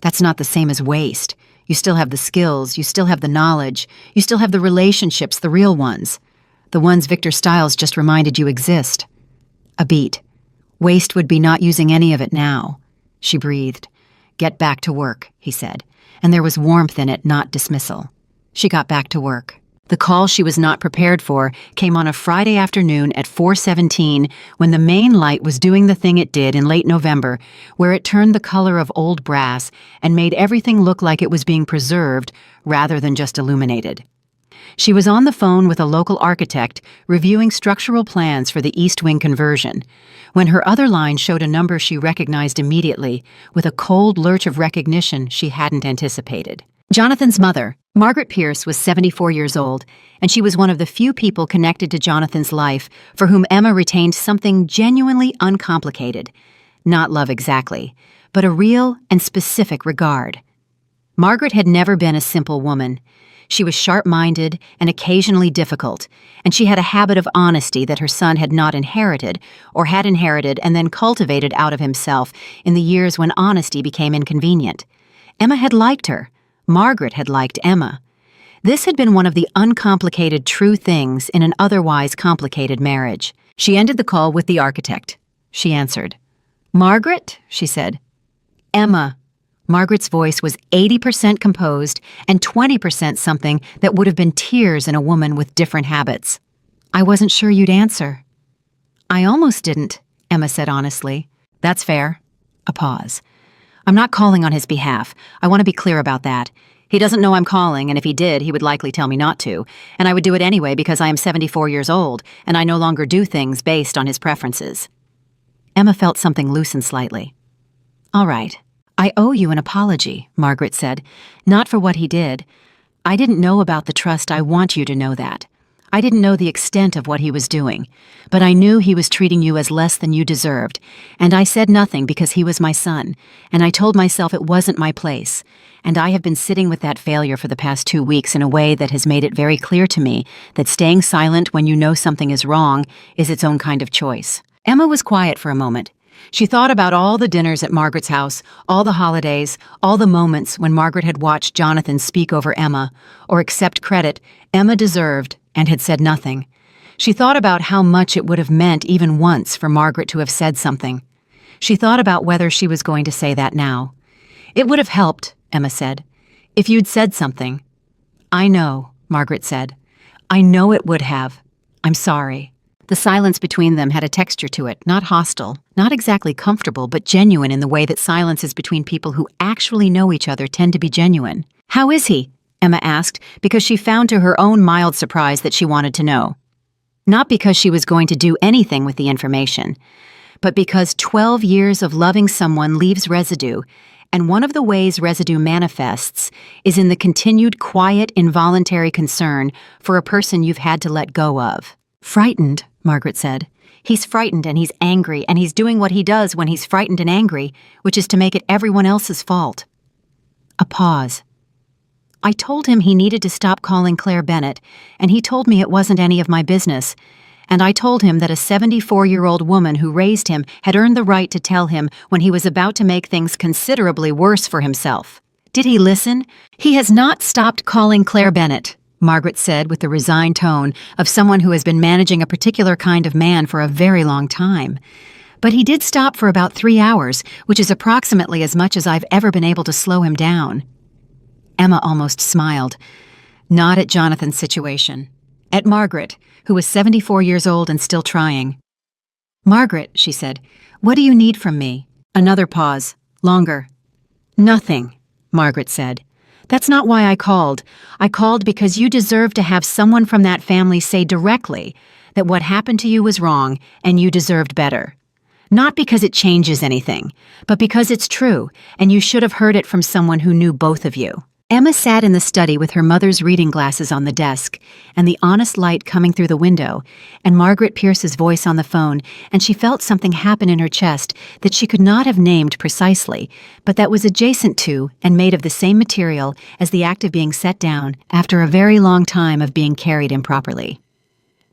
That's not the same as waste. You still have the skills, you still have the knowledge, you still have the relationships, the real ones. The ones Victor Stiles just reminded you exist." A beat. "Waste would be not using any of it now." She breathed. "Get back to work," he said, and there was warmth in it, not dismissal. She got back to work. The call she was not prepared for came on a Friday afternoon at 4:17 when the main light was doing the thing it did in late November, where it turned the color of old brass and made everything look like it was being preserved rather than just illuminated. She was on the phone with a local architect reviewing structural plans for the East Wing conversion, when her other line showed a number she recognized immediately, with a cold lurch of recognition she hadn't anticipated. Jonathan's mother, Margaret Pierce, was 74 years old, and she was one of the few people connected to Jonathan's life for whom Emma retained something genuinely uncomplicated. Not love exactly, but a real and specific regard. Margaret had never been a simple woman. She was sharp-minded and occasionally difficult, and she had a habit of honesty that her son had not inherited, or had inherited and then cultivated out of himself in the years when honesty became inconvenient. Emma had liked her. Margaret had liked Emma. This had been one of the uncomplicated true things in an otherwise complicated marriage. She ended the call with the architect. She answered. "Margaret?" she said. "Emma." Margaret's voice was 80% composed and 20% something that would have been tears in a woman with different habits. "I wasn't sure you'd answer." "I almost didn't," Emma said honestly. "That's fair." A pause. "I'm not calling on his behalf. I want to be clear about that. He doesn't know I'm calling, and if he did, he would likely tell me not to, and I would do it anyway because I am 74 years old, and I no longer do things based on his preferences." Emma felt something loosen slightly. "All right. I owe you an apology," Margaret said. "Not for what he did. I didn't know about the trust. I want you to know that. I didn't know the extent of what he was doing, but I knew he was treating you as less than you deserved, and I said nothing because he was my son, and I told myself it wasn't my place, and I have been sitting with that failure for the past 2 weeks in a way that has made it very clear to me that staying silent when you know something is wrong is its own kind of choice." Emma was quiet for a moment. She thought about all the dinners at Margaret's house, all the holidays, all the moments when Margaret had watched Jonathan speak over Emma, or accept credit Emma deserved and had said nothing. She thought about how much it would have meant even once for Margaret to have said something. She thought about whether she was going to say that now. "It would have helped," Emma said, "if you'd said something." "I know," Margaret said. "I know it would have. I'm sorry." The silence between them had a texture to it, not hostile, not exactly comfortable, but genuine in the way that silences between people who actually know each other tend to be genuine. "How is he?" Emma asked, because she found to her own mild surprise that she wanted to know. Not because she was going to do anything with the information, but because 12 years of loving someone leaves residue, and one of the ways residue manifests is in the continued quiet, involuntary concern for a person you've had to let go of. "Frightened," Margaret said. "He's frightened and he's angry, and he's doing what he does when he's frightened and angry, which is to make it everyone else's fault." A pause. "I told him he needed to stop calling Claire Bennett, and he told me it wasn't any of my business. And I told him that a 74-year-old woman who raised him had earned the right to tell him when he was about to make things considerably worse for himself. Did he listen? He has not stopped calling Claire Bennett," Margaret said with the resigned tone of someone who has been managing a particular kind of man for a very long time. "But he did stop for about 3 hours, which is approximately as much as I've ever been able to slow him down." Emma almost smiled. Not at Jonathan's situation. At Margaret, who was 74 years old and still trying. "Margaret," she said, "what do you need from me?" Another pause. Longer. "Nothing," Margaret said. "That's not why I called. I called because you deserve to have someone from that family say directly that what happened to you was wrong and you deserved better. Not because it changes anything, but because it's true, and you should have heard it from someone who knew both of you." Emma sat in the study with her mother's reading glasses on the desk, and the honest light coming through the window, and Margaret Pierce's voice on the phone, and she felt something happen in her chest that she could not have named precisely, but that was adjacent to and made of the same material as the act of being set down after a very long time of being carried improperly.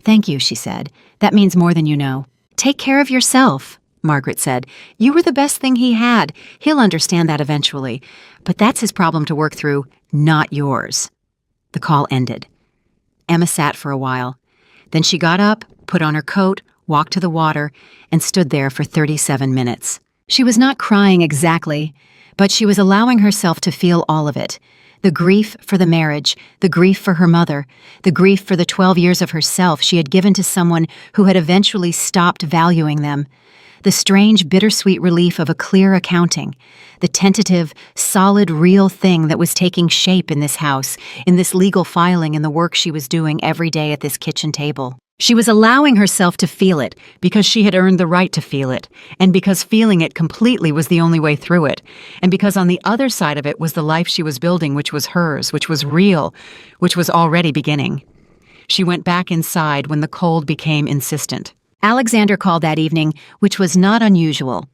"Thank you," she said. "That means more than you know." "Take care of yourself," Margaret said. "You were the best thing he had. He'll understand that eventually. But that's his problem to work through, not yours." The call ended. Emma sat for a while. Then she got up, put on her coat, walked to the water, and stood there for 37 minutes. She was not crying exactly, but she was allowing herself to feel all of it. The grief for the marriage, the grief for her mother, the grief for the 12 years of herself she had given to someone who had eventually stopped valuing them. The strange, bittersweet relief of a clear accounting, the tentative, solid, real thing that was taking shape in this house, in this legal filing, in the work she was doing every day at this kitchen table. She was allowing herself to feel it because she had earned the right to feel it, and because feeling it completely was the only way through it, and because on the other side of it was the life she was building, which was hers, which was real, which was already beginning. She went back inside when the cold became insistent. Alexander called that evening, which was not unusual.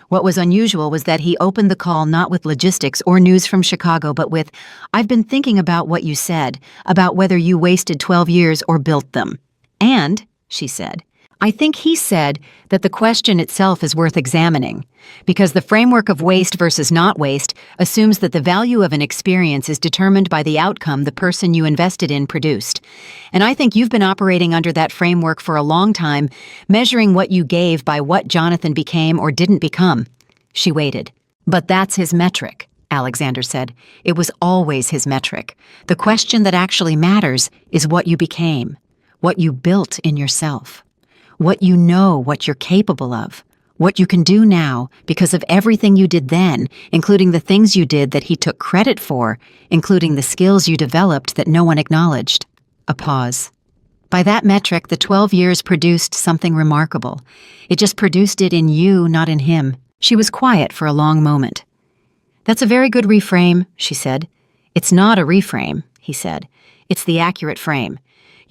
What was unusual was that he opened the call not with logistics or news from Chicago, but with, "I've been thinking about what you said, about whether you wasted 12 years or built them." "And," she said, "I think he said that the question itself is worth examining, because the framework of waste versus not waste assumes that the value of an experience is determined by the outcome the person you invested in produced. And I think you've been operating under that framework for a long time, measuring what you gave by what Jonathan became or didn't become." She waited. "But that's his metric," Alexander said. "It was always his metric. The question that actually matters is what you became, what you built in yourself. What you know, what you're capable of, what you can do now because of everything you did then, including the things you did that he took credit for, including the skills you developed that no one acknowledged." A pause. By that metric, the 12 years produced something remarkable. It just produced it in you, not in him. She was quiet for a long moment. "That's a very good reframe," she said. "It's not a reframe," he said. "It's the accurate frame.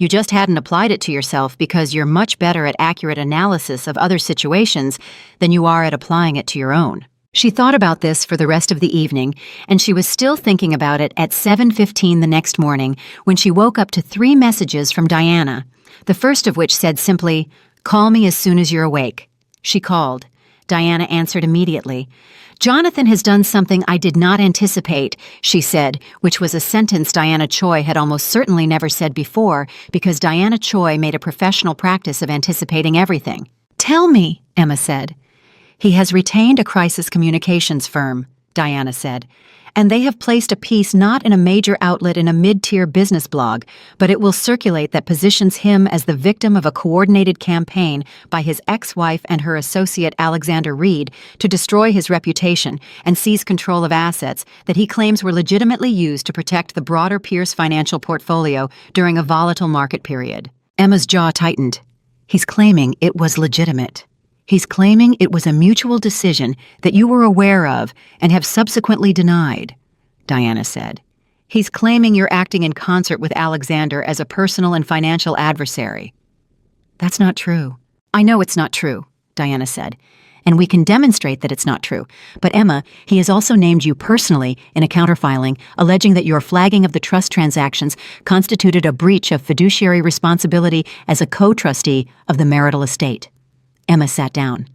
You just hadn't applied it to yourself because you're much better at accurate analysis of other situations than you are at applying it to your own." She thought about this for the rest of the evening, and she was still thinking about it at 7:15 the next morning when she woke up to 3 messages from Diana, the first of which said simply, "Call me as soon as you're awake." She called. Diana answered immediately. "Jonathan has done something I did not anticipate," she said, which was a sentence Diana Choi had almost certainly never said before, because Diana Choi made a professional practice of anticipating everything. "Tell me," Emma said. "He has retained a crisis communications firm," Diana said, And they have placed a piece not in a major outlet in a mid-tier business blog, but it will circulate that positions him as the victim of a coordinated campaign by his ex-wife and her associate Alexander Reed to destroy his reputation and seize control of assets that he claims were legitimately used to protect the broader Pierce financial portfolio during a volatile market period. Emma's jaw tightened. He's claiming it was legitimate. He's claiming it was a mutual decision that you were aware of and have subsequently denied, Diana said. He's claiming you're acting in concert with Alexander as a personal and financial adversary. That's not true. I know it's not true, Diana said, and we can demonstrate that it's not true. But Emma, he has also named you personally in a counterfiling, alleging that your flagging of the trust transactions constituted a breach of fiduciary responsibility as a co-trustee of the marital estate. Emma sat down.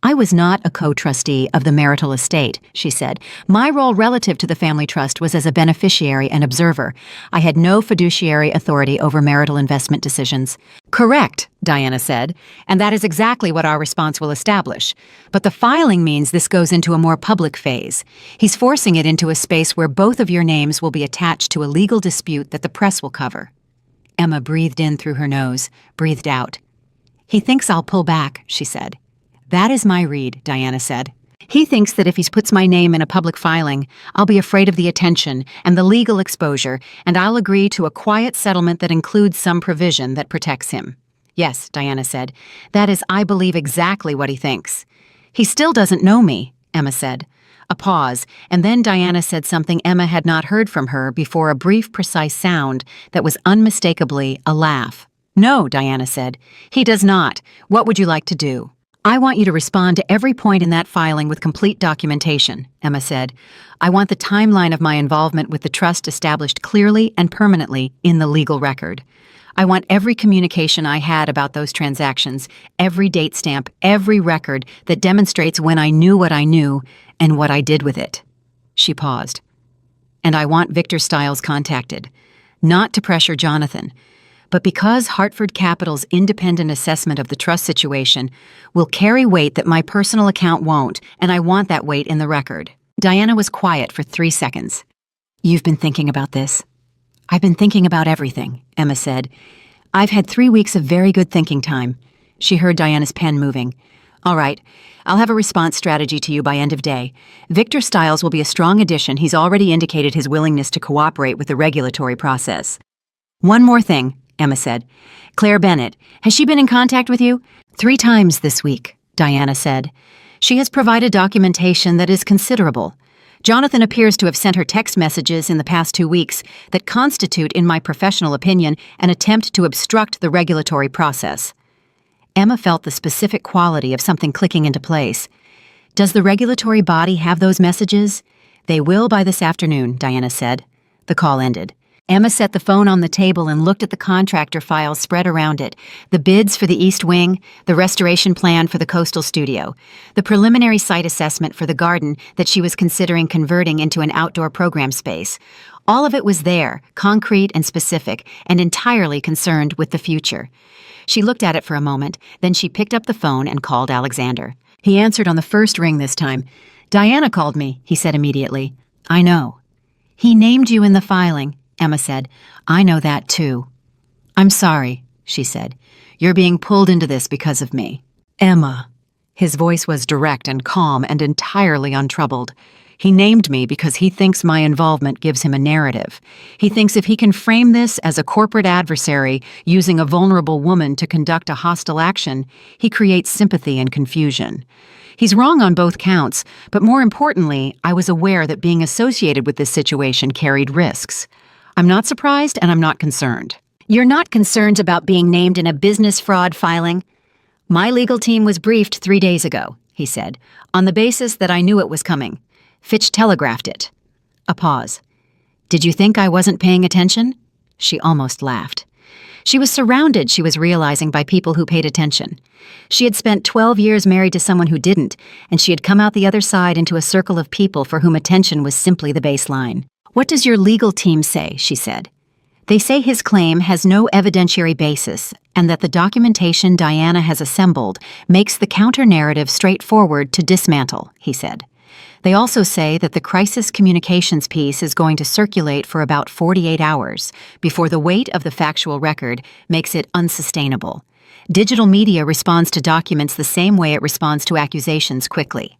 I was not a co-trustee of the marital estate, she said. My role relative to the family trust was as a beneficiary and observer. I had no fiduciary authority over marital investment decisions. Correct, Diana said, and that is exactly what our response will establish. But the filing means this goes into a more public phase. He's forcing it into a space where both of your names will be attached to a legal dispute that the press will cover. Emma breathed in through her nose, breathed out. He thinks I'll pull back, she said. That is my read, Diana said. He thinks that if he puts my name in a public filing, I'll be afraid of the attention and the legal exposure, and I'll agree to a quiet settlement that includes some provision that protects him. Yes, Diana said. That is, I believe exactly what he thinks. He still doesn't know me, Emma said. A pause, and then Diana said something Emma had not heard from her before, a brief, precise sound that was unmistakably a laugh. No, Diana said. He does not. What would you like to do? I want you to respond to every point in that filing with complete documentation, Emma said. I want the timeline of my involvement with the trust established clearly and permanently in the legal record. I want every communication I had about those transactions, every date stamp, every record that demonstrates when I knew what I knew and what I did with it. She paused. And I want Victor Stiles contacted, not to pressure Jonathan, but because Hartford Capital's independent assessment of the trust situation will carry weight that my personal account won't, and I want that weight in the record. Diana was quiet for 3 seconds. You've been thinking about this? I've been thinking about everything, Emma said. I've had 3 weeks of very good thinking time. She heard Diana's pen moving. All right, I'll have a response strategy to you by end of day. Victor Stiles will be a strong addition. He's already indicated his willingness to cooperate with the regulatory process. One more thing, Emma said. Claire Bennett, has she been in contact with you? 3 times this week, Diana said. She has provided documentation that is considerable. Jonathan appears to have sent her text messages in the past 2 weeks that constitute, in my professional opinion, an attempt to obstruct the regulatory process. Emma felt the specific quality of something clicking into place. Does the regulatory body have those messages? They will by this afternoon, Diana said. The call ended. Emma set the phone on the table and looked at the contractor files spread around it, the bids for the East Wing, the restoration plan for the coastal studio, the preliminary site assessment for the garden that she was considering converting into an outdoor program space. All of it was there, concrete and specific, and entirely concerned with the future. She looked at it for a moment, then she picked up the phone and called Alexander. He answered on the first ring this time. Diana called me, he said immediately. I know. He named you in the filing, Emma said. I know that too. I'm sorry, she said. You're being pulled into this because of me. Emma. His voice was direct and calm and entirely untroubled. He named me because he thinks my involvement gives him a narrative. He thinks if he can frame this as a corporate adversary using a vulnerable woman to conduct a hostile action, he creates sympathy and confusion. He's wrong on both counts, but more importantly, I was aware that being associated with this situation carried risks. I'm not surprised and I'm not concerned. You're not concerned about being named in a business fraud filing? My legal team was briefed 3 days ago, he said, on the basis that I knew it was coming. Fitch telegraphed it. A pause. Did you think I wasn't paying attention? She almost laughed. She was surrounded, she was realizing, by people who paid attention. She had spent 12 years married to someone who didn't, and she had come out the other side into a circle of people for whom attention was simply the baseline. What does your legal team say? She said. They say his claim has no evidentiary basis and that the documentation Diana has assembled makes the counter-narrative straightforward to dismantle, he said. They also say that the crisis communications piece is going to circulate for about 48 hours before the weight of the factual record makes it unsustainable. Digital media responds to documents the same way it responds to accusations quickly.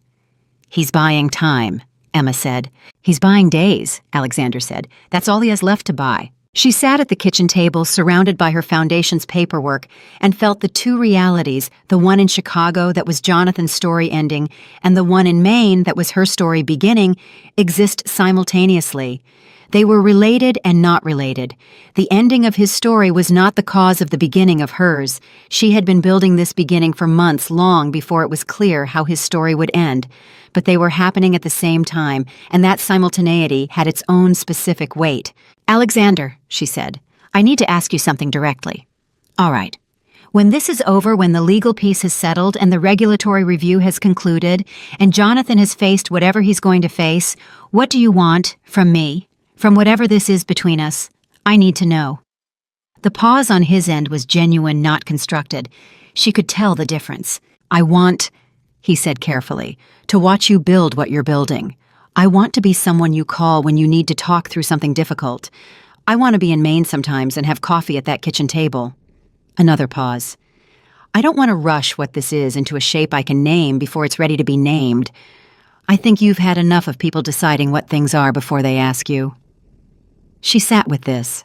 He's buying time, Emma said. He's buying days, Alexander said. That's all he has left to buy. She sat at the kitchen table surrounded by her foundation's paperwork and felt the two realities, the one in Chicago that was Jonathan's story ending and the one in Maine that was her story beginning, exist simultaneously. They were related and not related. The ending of his story was not the cause of the beginning of hers. She had been building this beginning for months long before it was clear how his story would end. But they were happening at the same time, and that simultaneity had its own specific weight. Alexander, she said, I need to ask you something directly. All right. When this is over, when the legal piece has settled and the regulatory review has concluded, and Jonathan has faced whatever he's going to face, what do you want from me? From whatever this is between us? I need to know. The pause on his end was genuine, not constructed. She could tell the difference. I want, he said carefully, to watch you build what you're building. I want to be someone you call when you need to talk through something difficult. I want to be in Maine sometimes and have coffee at that kitchen table. Another pause. I don't want to rush what this is into a shape I can name before it's ready to be named. I think you've had enough of people deciding what things are before they ask you. She sat with this.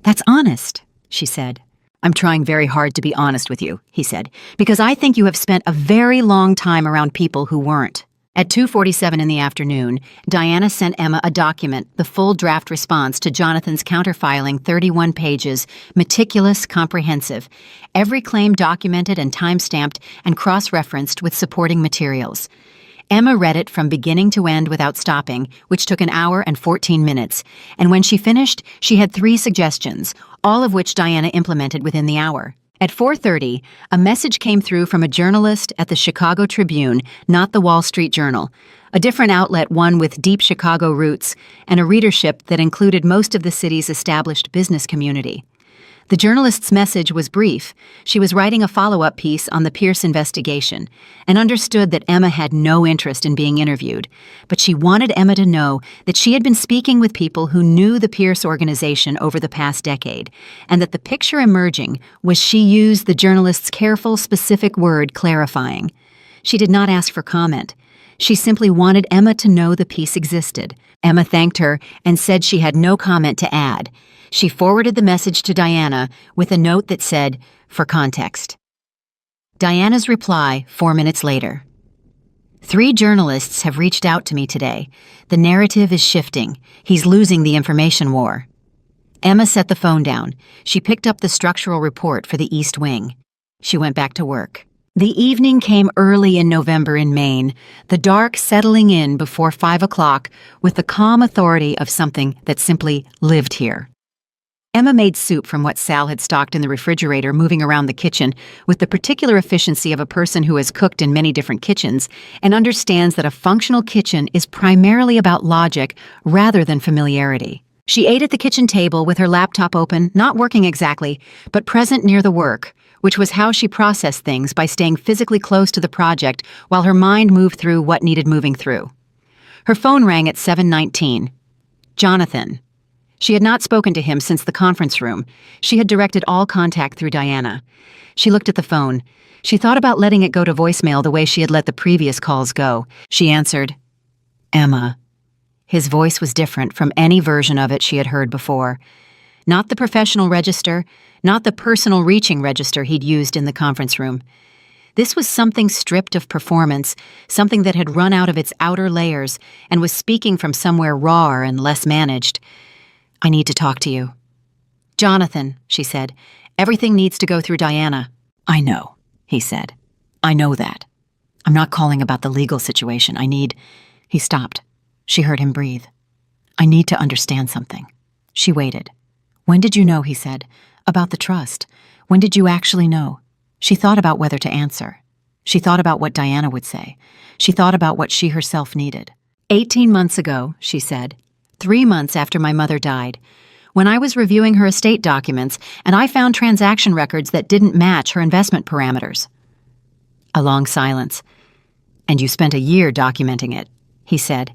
That's honest, she said. I'm trying very hard to be honest with you, he said, because I think you have spent a very long time around people who weren't. At 2:47 in the afternoon, Diana sent Emma a document, the full draft response to Jonathan's counterfiling 31 pages, meticulous, comprehensive, every claim documented and time-stamped and cross-referenced with supporting materials. Emma read it from beginning to end without stopping, which took an hour and 14 minutes, and when she finished, she had 3 suggestions, all of which Diana implemented within the hour. At 4:30, a message came through from a journalist at the Chicago Tribune, not the Wall Street Journal, a different outlet, one with deep Chicago roots, and a readership that included most of the city's established business community. The journalist's message was brief. She was writing a follow-up piece on the Pierce investigation and understood that Emma had no interest in being interviewed, but she wanted Emma to know that she had been speaking with people who knew the Pierce organization over the past decade, and that the picture emerging was she used the journalist's careful, specific word clarifying. She did not ask for comment. She simply wanted Emma to know the piece existed. Emma thanked her and said she had no comment to add. She forwarded the message to Diana with a note that said, for context. Diana's reply 4 minutes later. 3 journalists have reached out to me today. The narrative is shifting. He's losing the information war. Emma set the phone down. She picked up the structural report for the East Wing. She went back to work. The evening came early in November in Maine, the dark settling in before 5 o'clock with the calm authority of something that simply lived here. Emma made soup from what Sal had stocked in the refrigerator, moving around the kitchen with the particular efficiency of a person who has cooked in many different kitchens and understands that a functional kitchen is primarily about logic rather than familiarity. She ate at the kitchen table with her laptop open, not working exactly, but present near the work, which was how she processed things by staying physically close to the project while her mind moved through what needed moving through. Her phone rang at 7:19. Jonathan. She had not spoken to him since the conference room. She had directed all contact through Diana. She looked at the phone. She thought about letting it go to voicemail the way she had let the previous calls go. She answered, Emma. His voice was different from any version of it she had heard before. Not the professional register, not the personal reaching register he'd used in the conference room. This was something stripped of performance, something that had run out of its outer layers and was speaking from somewhere rawer and less managed. I need to talk to you. Jonathan, she said, everything needs to go through Diana. I know, he said. I know that. I'm not calling about the legal situation. He stopped. She heard him breathe. I need to understand something. She waited. When did you know, he said, about the trust? When did you actually know? She thought about whether to answer. She thought about what Diana would say. She thought about what she herself needed. 18 months ago, she said. 3 months after my mother died, when I was reviewing her estate documents and I found transaction records that didn't match her investment parameters. A long silence. And you spent a year documenting it, he said.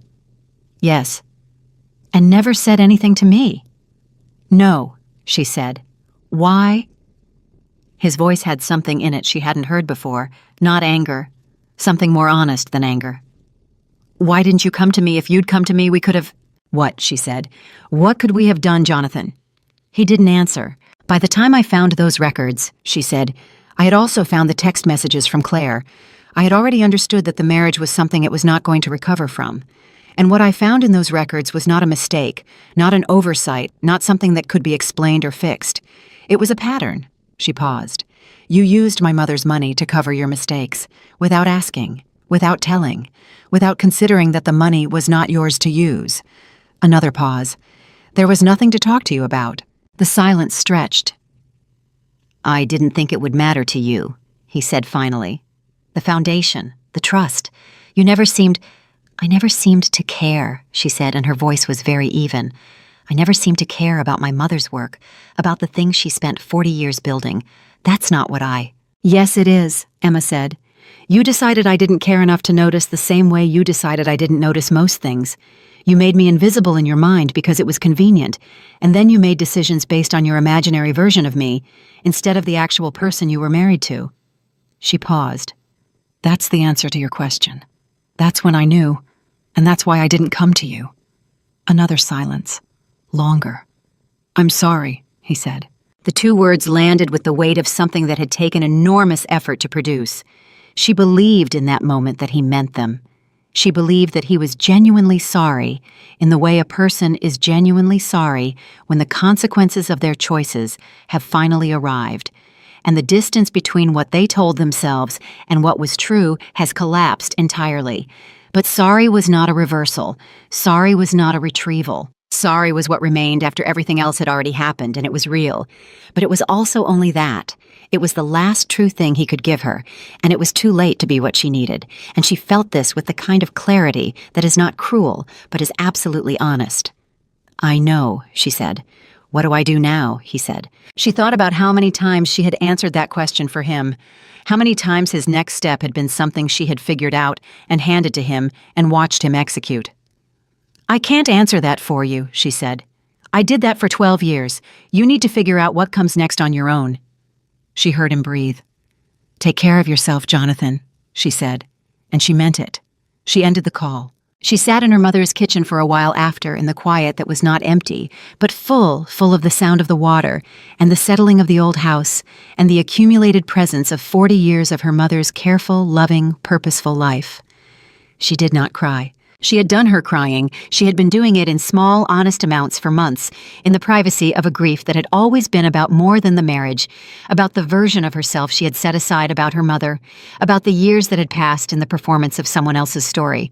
Yes. And never said anything to me. No, she said. Why? His voice had something in it she hadn't heard before, not anger, something more honest than anger. Why didn't you come to me? If you'd come to me, we could have... What? She said. What could we have done, Jonathan? He didn't answer. By the time I found those records, she said, I had also found the text messages from Claire. I had already understood that the marriage was something it was not going to recover from. And what I found in those records was not a mistake, not an oversight, not something that could be explained or fixed. It was a pattern. She paused. You used my mother's money to cover your mistakes, without asking, without telling, without considering that the money was not yours to use. Another pause. There was nothing to talk to you about. The silence stretched. I didn't think it would matter to you, he said finally. The foundation, the trust. I never seemed to care, she said, and her voice was very even. I never seemed to care about my mother's work, about the things she spent 40 years building. That's not what I... Yes, it is, Emma said. You decided I didn't care enough to notice the same way you decided I didn't notice most things. You made me invisible in your mind because it was convenient, and then you made decisions based on your imaginary version of me, instead of the actual person you were married to. She paused. That's the answer to your question. That's when I knew, and that's why I didn't come to you. Another silence. Longer. I'm sorry, he said. The two words landed with the weight of something that had taken enormous effort to produce. She believed in that moment that he meant them. She believed that he was genuinely sorry, in the way a person is genuinely sorry when the consequences of their choices have finally arrived, and the distance between what they told themselves and what was true has collapsed entirely. But sorry was not a reversal. Sorry was not a retrieval. Sorry was what remained after everything else had already happened, and it was real. But it was also only that. It was the last true thing he could give her, and it was too late to be what she needed, and she felt this with the kind of clarity that is not cruel, but is absolutely honest. I know, she said. What do I do now? He said. She thought about how many times she had answered that question for him, how many times his next step had been something she had figured out and handed to him and watched him execute. I can't answer that for you, she said. I did that for 12 years. You need to figure out what comes next on your own. She heard him breathe. Take care of yourself, Jonathan, she said, and she meant it. She ended the call. She sat in her mother's kitchen for a while after in the quiet that was not empty, but full of the sound of the water and the settling of the old house and the accumulated presence of 40 years of her mother's careful, loving, purposeful life. She did not cry. She had done her crying. She had been doing it in small, honest amounts for months, in the privacy of a grief that had always been about more than the marriage, about the version of herself she had set aside about her mother, about the years that had passed in the performance of someone else's story.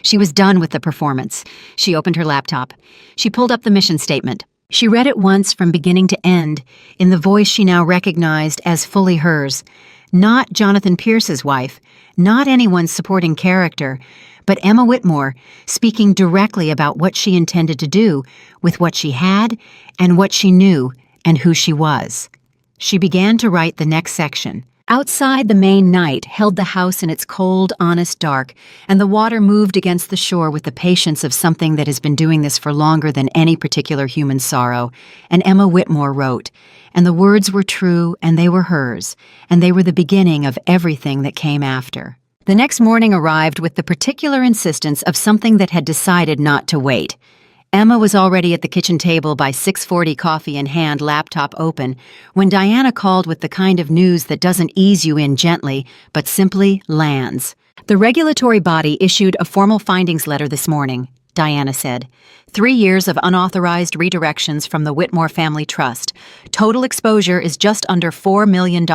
She was done with the performance. She opened her laptop. She pulled up the mission statement. She read it once from beginning to end, in the voice she now recognized as fully hers. Not Jonathan Pierce's wife, not anyone's supporting character, but Emma Whitmore, speaking directly about what she intended to do with what she had and what she knew and who she was. She began to write the next section. Outside, the Maine night held the house in its cold, honest dark, and the water moved against the shore with the patience of something that has been doing this for longer than any particular human sorrow. And Emma Whitmore wrote, and the words were true, and they were hers, and they were the beginning of everything that came after. The next morning arrived with the particular insistence of something that had decided not to wait. Emma was already at the kitchen table by 6:40, coffee in hand, laptop open, when Diana called with the kind of news that doesn't ease you in gently, but simply lands. The regulatory body issued a formal findings letter this morning, Diana said. 3 years of unauthorized redirections from the Whitmore Family Trust. Total exposure is just under $4 million.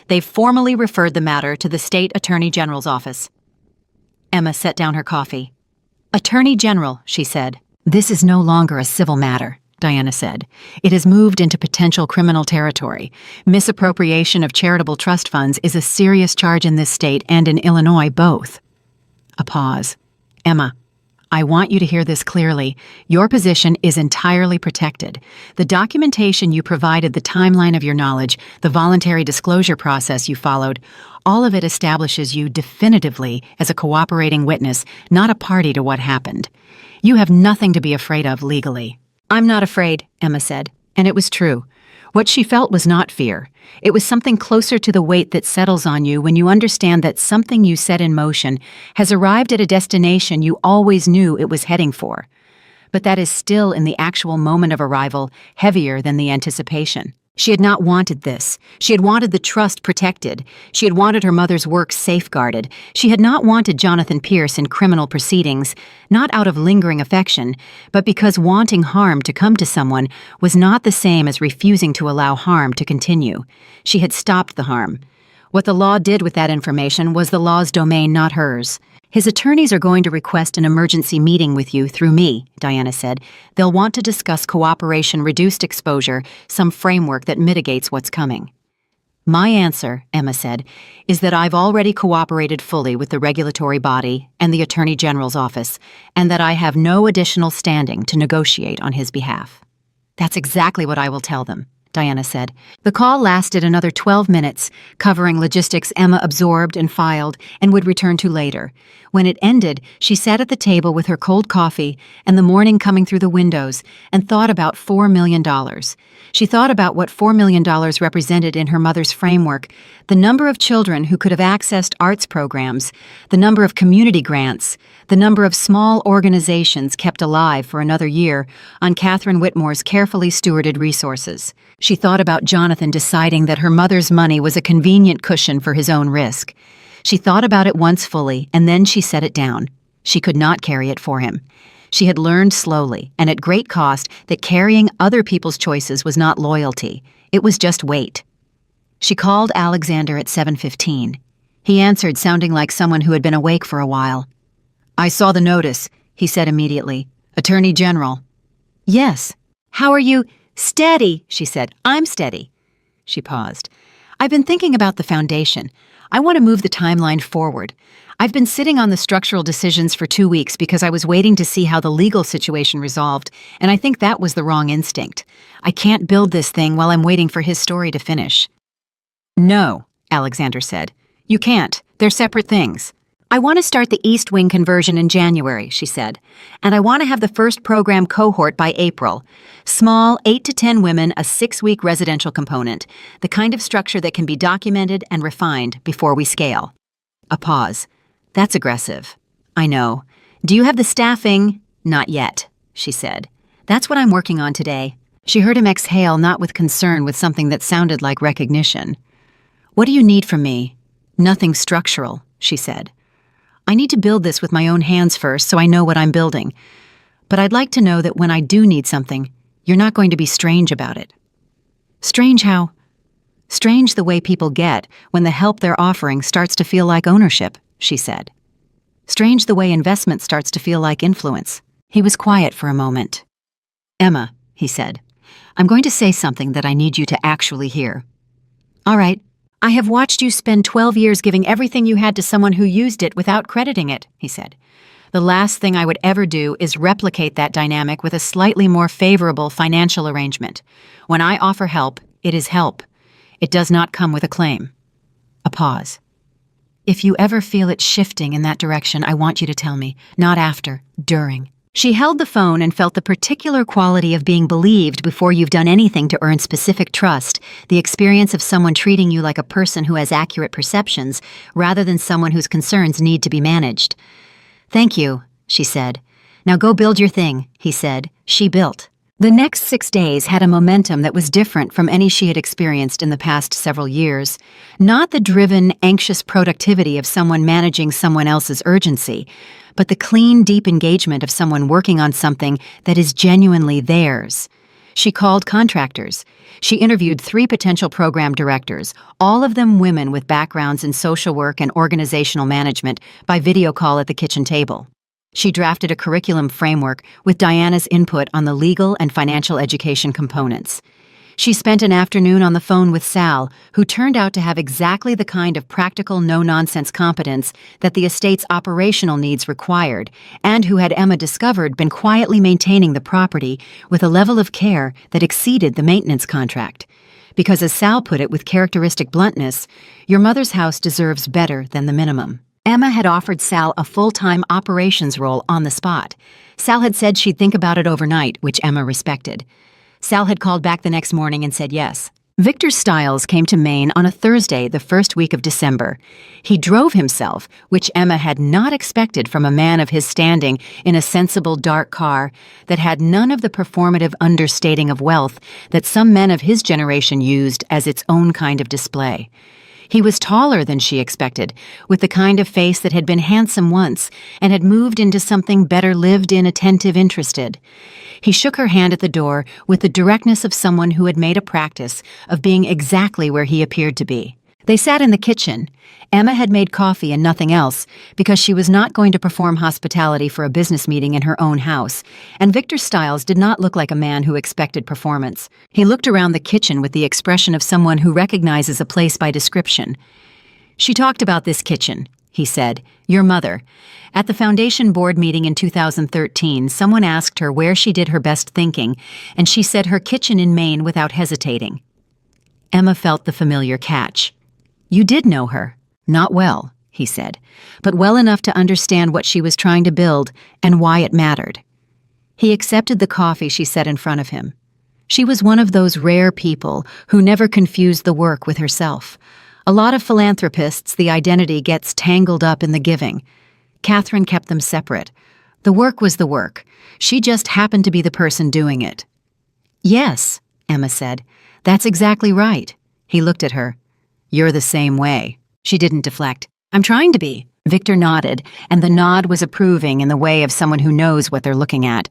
They've formally referred the matter to the State Attorney General's office. Emma set down her coffee. Attorney General, she said. This is no longer a civil matter, Diana said. It has moved into potential criminal territory. Misappropriation of charitable trust funds is a serious charge in this state and in Illinois both. A pause. Emma, I want you to hear this clearly. Your position is entirely protected. The documentation you provided, the timeline of your knowledge, the voluntary disclosure process you followed, all of it establishes you definitively as a cooperating witness, not a party to what happened. You have nothing to be afraid of legally. I'm not afraid, Emma said, and it was true. What she felt was not fear. It was something closer to the weight that settles on you when you understand that something you set in motion has arrived at a destination you always knew it was heading for. But that is still, in the actual moment of arrival, heavier than the anticipation. She had not wanted this. She had wanted the trust protected. She had wanted her mother's work safeguarded. She had not wanted Jonathan Pierce in criminal proceedings, not out of lingering affection, but because wanting harm to come to someone was not the same as refusing to allow harm to continue. She had stopped the harm. What the law did with that information was the law's domain, not hers. His attorneys are going to request an emergency meeting with you through me, Diana said. They'll want to discuss cooperation, reduced exposure, some framework that mitigates what's coming. My answer, Emma said, is that I've already cooperated fully with the regulatory body and the Attorney General's office, and that I have no additional standing to negotiate on his behalf. That's exactly what I will tell them, Diana said. The call lasted another 12 minutes, covering logistics Emma absorbed and filed and would return to later. When it ended, she sat at the table with her cold coffee and the morning coming through the windows and thought about $4 million. She thought about what $4 million represented in her mother's framework, the number of children who could have accessed arts programs, the number of community grants, the number of small organizations kept alive for another year on Catherine Whitmore's carefully stewarded resources. She thought about Jonathan deciding that her mother's money was a convenient cushion for his own risk. She thought about it once fully, and then she set it down. She could not carry it for him. She had learned slowly, and at great cost, that carrying other people's choices was not loyalty. It was just weight. She called Alexander at 7:15. He answered, sounding like someone who had been awake for a while. "I saw the notice," he said immediately. "Attorney General." "Yes. How are you?" "Steady," she said. "I'm steady." She paused. "I've been thinking about the foundation. I want to move the timeline forward. I've been sitting on the structural decisions for 2 weeks because I was waiting to see how the legal situation resolved, and I think that was the wrong instinct. I can't build this thing while I'm waiting for his story to finish." "No," Alexander said. "You can't. They're separate things." "I want to start the East Wing conversion in January," she said, "and I want to have the first program cohort by April. Small, 8 to 10 women, a 6-week residential component, the kind of structure that can be documented and refined before we scale." A pause. "That's aggressive." "I know. Do you have the staffing?" "Not yet," she said. "That's what I'm working on today." She heard him exhale, not with concern, with something that sounded like recognition. "What do you need from me?" "Nothing structural," she said. "I need to build this with my own hands first so I know what I'm building. But I'd like to know that when I do need something, you're not going to be strange about it." "Strange how?" "Strange the way people get when the help they're offering starts to feel like ownership," she said. "Strange the way investment starts to feel like influence." He was quiet for a moment. "Emma," he said, "I'm going to say something that I need you to actually hear." "All right. I have watched you spend 12 years giving everything you had to someone who used it without crediting it," he said. "The last thing I would ever do is replicate that dynamic with a slightly more favorable financial arrangement. When I offer help, it is help. It does not come with a claim." A pause. "If you ever feel it shifting in that direction, I want you to tell me, not after, during." She held the phone and felt the particular quality of being believed before you've done anything to earn specific trust, the experience of someone treating you like a person who has accurate perceptions rather than someone whose concerns need to be managed. "Thank you," she said. "Now go build your thing," he said. She built. The next 6 days had a momentum that was different from any she had experienced in the past several years. Not the driven, anxious productivity of someone managing someone else's urgency, but the clean, deep engagement of someone working on something that is genuinely theirs. She called contractors. She interviewed 3 potential program directors, all of them women with backgrounds in social work and organizational management, by video call at the kitchen table. She drafted a curriculum framework with Diana's input on the legal and financial education components. She spent an afternoon on the phone with Sal, who turned out to have exactly the kind of practical, no-nonsense competence that the estate's operational needs required, and who had Emma discovered been quietly maintaining the property with a level of care that exceeded the maintenance contract. Because as Sal put it with characteristic bluntness, your mother's house deserves better than the minimum. Emma had offered Sal a full-time operations role on the spot. Sal had said she'd think about it overnight, which Emma respected. Sal had called back the next morning and said yes. Victor Stiles came to Maine on a Thursday, the first week of December. He drove himself, which Emma had not expected from a man of his standing, in a sensible dark car that had none of the performative understating of wealth that some men of his generation used as its own kind of display. He was taller than she expected, with the kind of face that had been handsome once and had moved into something better lived in, attentive, interested. He shook her hand at the door with the directness of someone who had made a practice of being exactly where he appeared to be. They sat in the kitchen. Emma had made coffee and nothing else because she was not going to perform hospitality for a business meeting in her own house, and Victor Stiles did not look like a man who expected performance. He looked around the kitchen with the expression of someone who recognizes a place by description. "She talked about this kitchen," he said, "your mother. At the foundation board meeting in 2013, someone asked her where she did her best thinking, and she said her kitchen in Maine without hesitating." Emma felt the familiar catch. "You did know her." "Not well," he said, "but well enough to understand what she was trying to build and why it mattered." He accepted the coffee she set in front of him. She was one of those rare people who never confused the work with herself. A lot of philanthropists, the identity gets tangled up in the giving. Catherine kept them separate. The work was the work. She just happened to be the person doing it. "Yes," Emma said, "that's exactly right." He looked at her. "You're the same way." She didn't deflect. "I'm trying to be." Victor nodded, and the nod was approving in the way of someone who knows what they're looking at.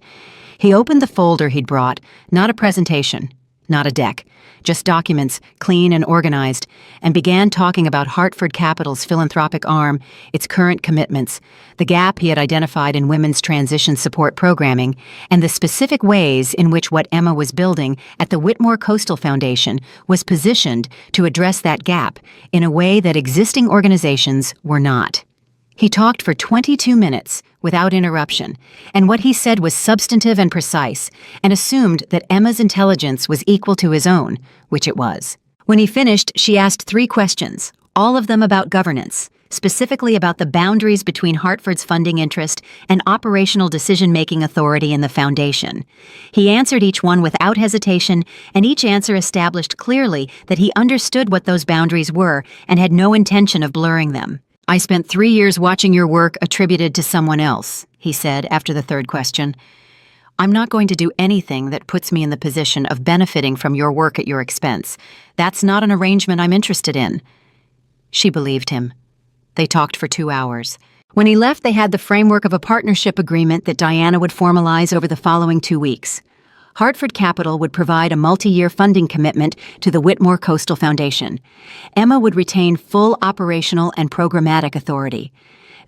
He opened the folder he'd brought, not a presentation, not a deck, just documents, clean and organized, and began talking about Hartford Capital's philanthropic arm, its current commitments, the gap he had identified in women's transition support programming, and the specific ways in which what Emma was building at the Whitmore Coastal Foundation was positioned to address that gap in a way that existing organizations were not. He talked for 22 minutes, without interruption, and what he said was substantive and precise, and assumed that Emma's intelligence was equal to his own, which it was. When he finished, she asked 3 questions, all of them about governance, specifically about the boundaries between Hartford's funding interest and operational decision-making authority in the foundation. He answered each one without hesitation, and each answer established clearly that he understood what those boundaries were and had no intention of blurring them. "I spent 3 years watching your work attributed to someone else," he said after the 3rd question. "I'm not going to do anything that puts me in the position of benefiting from your work at your expense. That's not an arrangement I'm interested in." She believed him. They talked for 2 hours. When he left, they had the framework of a partnership agreement that Diana would formalize over the following 2 weeks. Hartford Capital would provide a multi-year funding commitment to the Whitmore Coastal Foundation. Emma would retain full operational and programmatic authority.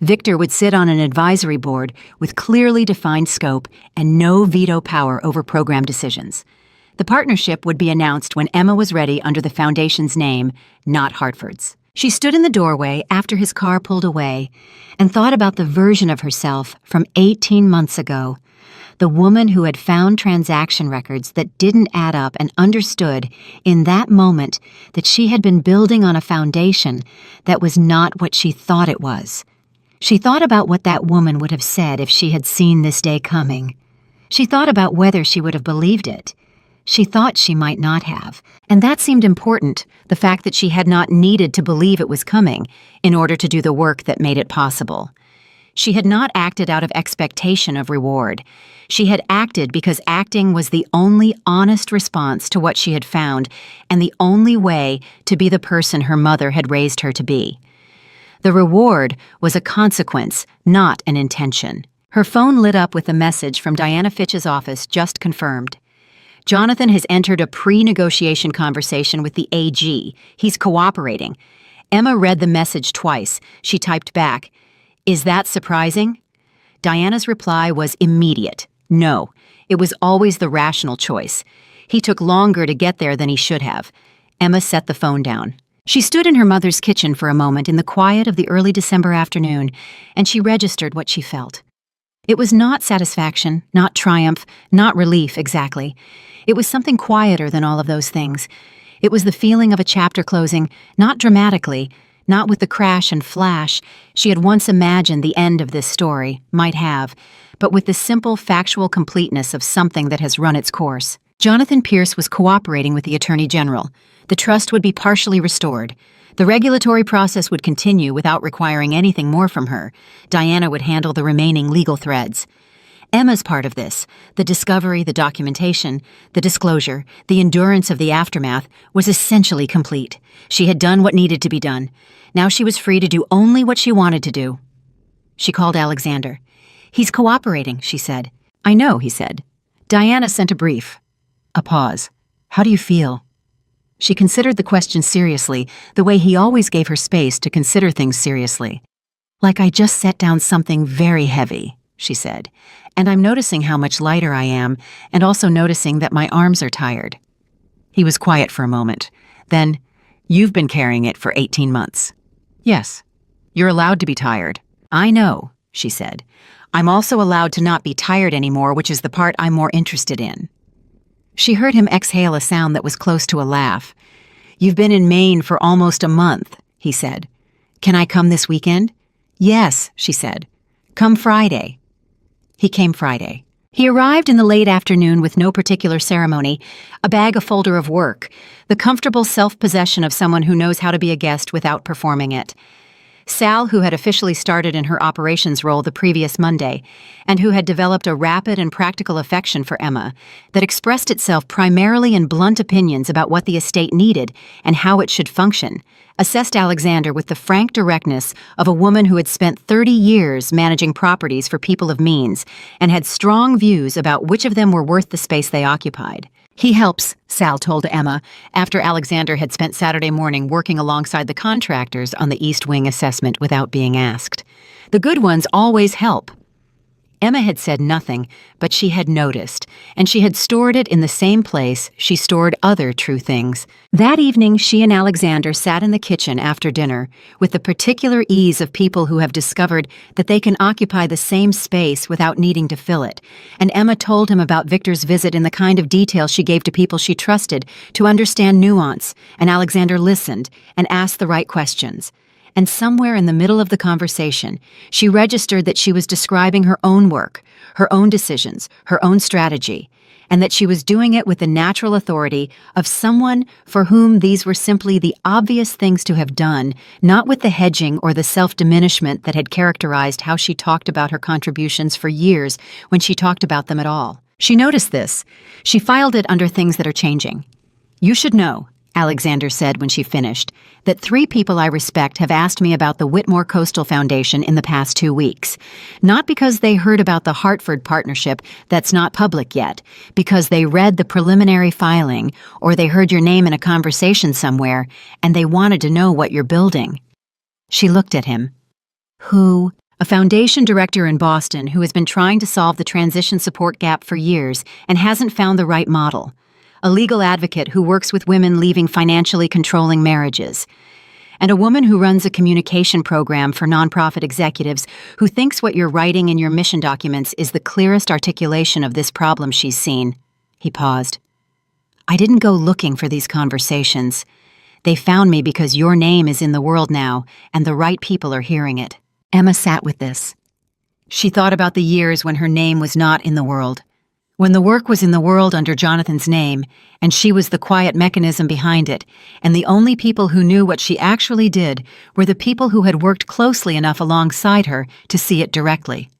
Victor would sit on an advisory board with clearly defined scope and no veto power over program decisions. The partnership would be announced when Emma was ready under the foundation's name, not Hartford's. She stood in the doorway after his car pulled away and thought about the version of herself from 18 months ago. The woman who had found transaction records that didn't add up and understood in that moment that she had been building on a foundation that was not what she thought it was. She thought about what that woman would have said if she had seen this day coming. She thought about whether she would have believed it. She thought she might not have, and that seemed important, the fact that she had not needed to believe it was coming in order to do the work that made it possible. She had not acted out of expectation of reward. She had acted because acting was the only honest response to what she had found and the only way to be the person her mother had raised her to be. The reward was a consequence, not an intention. Her phone lit up with a message from Diana Fitch's office, just confirmed. "Jonathan has entered a pre-negotiation conversation with the AG. He's cooperating." Emma read the message twice. She typed back, "Is that surprising?" Diana's reply was immediate. No, it was always the rational choice. He took longer to get there than he should have. Emma set the phone down. She stood in her mother's kitchen for a moment in the quiet of the early December afternoon, and she registered what she felt. It was not satisfaction, not triumph, not relief exactly. It was something quieter than all of those things. It was the feeling of a chapter closing, not dramatically, not with the crash and flash she had once imagined the end of this story might have, but with the simple, factual completeness of something that has run its course. Jonathan Pierce was cooperating with the Attorney General. The trust would be partially restored. The regulatory process would continue without requiring anything more from her. Diana would handle the remaining legal threads. Emma's part of this, the discovery, the documentation, the disclosure, the endurance of the aftermath, was essentially complete. She had done what needed to be done. Now she was free to do only what she wanted to do. She called Alexander. "He's cooperating," she said. "I know," he said. Diana sent a brief. A pause. "How do you feel?" She considered the question seriously, the way he always gave her space to consider things seriously. "Like I just set down something very heavy," she said, "and I'm noticing how much lighter I am, and also noticing that my arms are tired." He was quiet for a moment. Then, "You've been carrying it for 18 months. "Yes. You're allowed to be tired." "I know," she said. "I'm also allowed to not be tired anymore, which is the part I'm more interested in." She heard him exhale a sound that was close to a laugh. "You've been in Maine for almost a month," he said. "Can I come this weekend?" "Yes," she said. "Come Friday." He came Friday. He arrived in the late afternoon with no particular ceremony, a bag, a folder of work, the comfortable self-possession of someone who knows how to be a guest without performing it. Sal, who had officially started in her operations role the previous Monday, and who had developed a rapid and practical affection for Emma that expressed itself primarily in blunt opinions about what the estate needed and how it should function, assessed Alexander with the frank directness of a woman who had spent 30 years managing properties for people of means and had strong views about which of them were worth the space they occupied. "He helps," Sal told Emma, after Alexander had spent Saturday morning working alongside the contractors on the East Wing assessment without being asked. "The good ones always help." Emma had said nothing, but she had noticed, and she had stored it in the same place she stored other true things. That evening, she and Alexander sat in the kitchen after dinner, with the particular ease of people who have discovered that they can occupy the same space without needing to fill it, and Emma told him about Victor's visit in the kind of detail she gave to people she trusted to understand nuance, and Alexander listened and asked the right questions. And somewhere in the middle of the conversation, she registered that she was describing her own work, her own decisions, her own strategy, and that she was doing it with the natural authority of someone for whom these were simply the obvious things to have done, not with the hedging or the self-diminishment that had characterized how she talked about her contributions for years when she talked about them at all. She noticed this. She filed it under things that are changing. "You should know," Alexander said when she finished, "that 3 people I respect have asked me about the Whitmore Coastal Foundation in the past 2 weeks. Not because they heard about the Hartford partnership that's not public yet, because they read the preliminary filing or they heard your name in a conversation somewhere and they wanted to know what you're building." She looked at him. "Who?" "A foundation director in Boston who has been trying to solve the transition support gap for years and hasn't found the right model. A legal advocate who works with women leaving financially controlling marriages. And a woman who runs a communication program for nonprofit executives who thinks what you're writing in your mission documents is the clearest articulation of this problem she's seen." He paused. "I didn't go looking for these conversations. They found me because your name is in the world now, and the right people are hearing it." Emma sat with this. She thought about the years when her name was not in the world. When the work was in the world under Jonathan's name, and she was the quiet mechanism behind it, and the only people who knew what she actually did were the people who had worked closely enough alongside her to see it directly.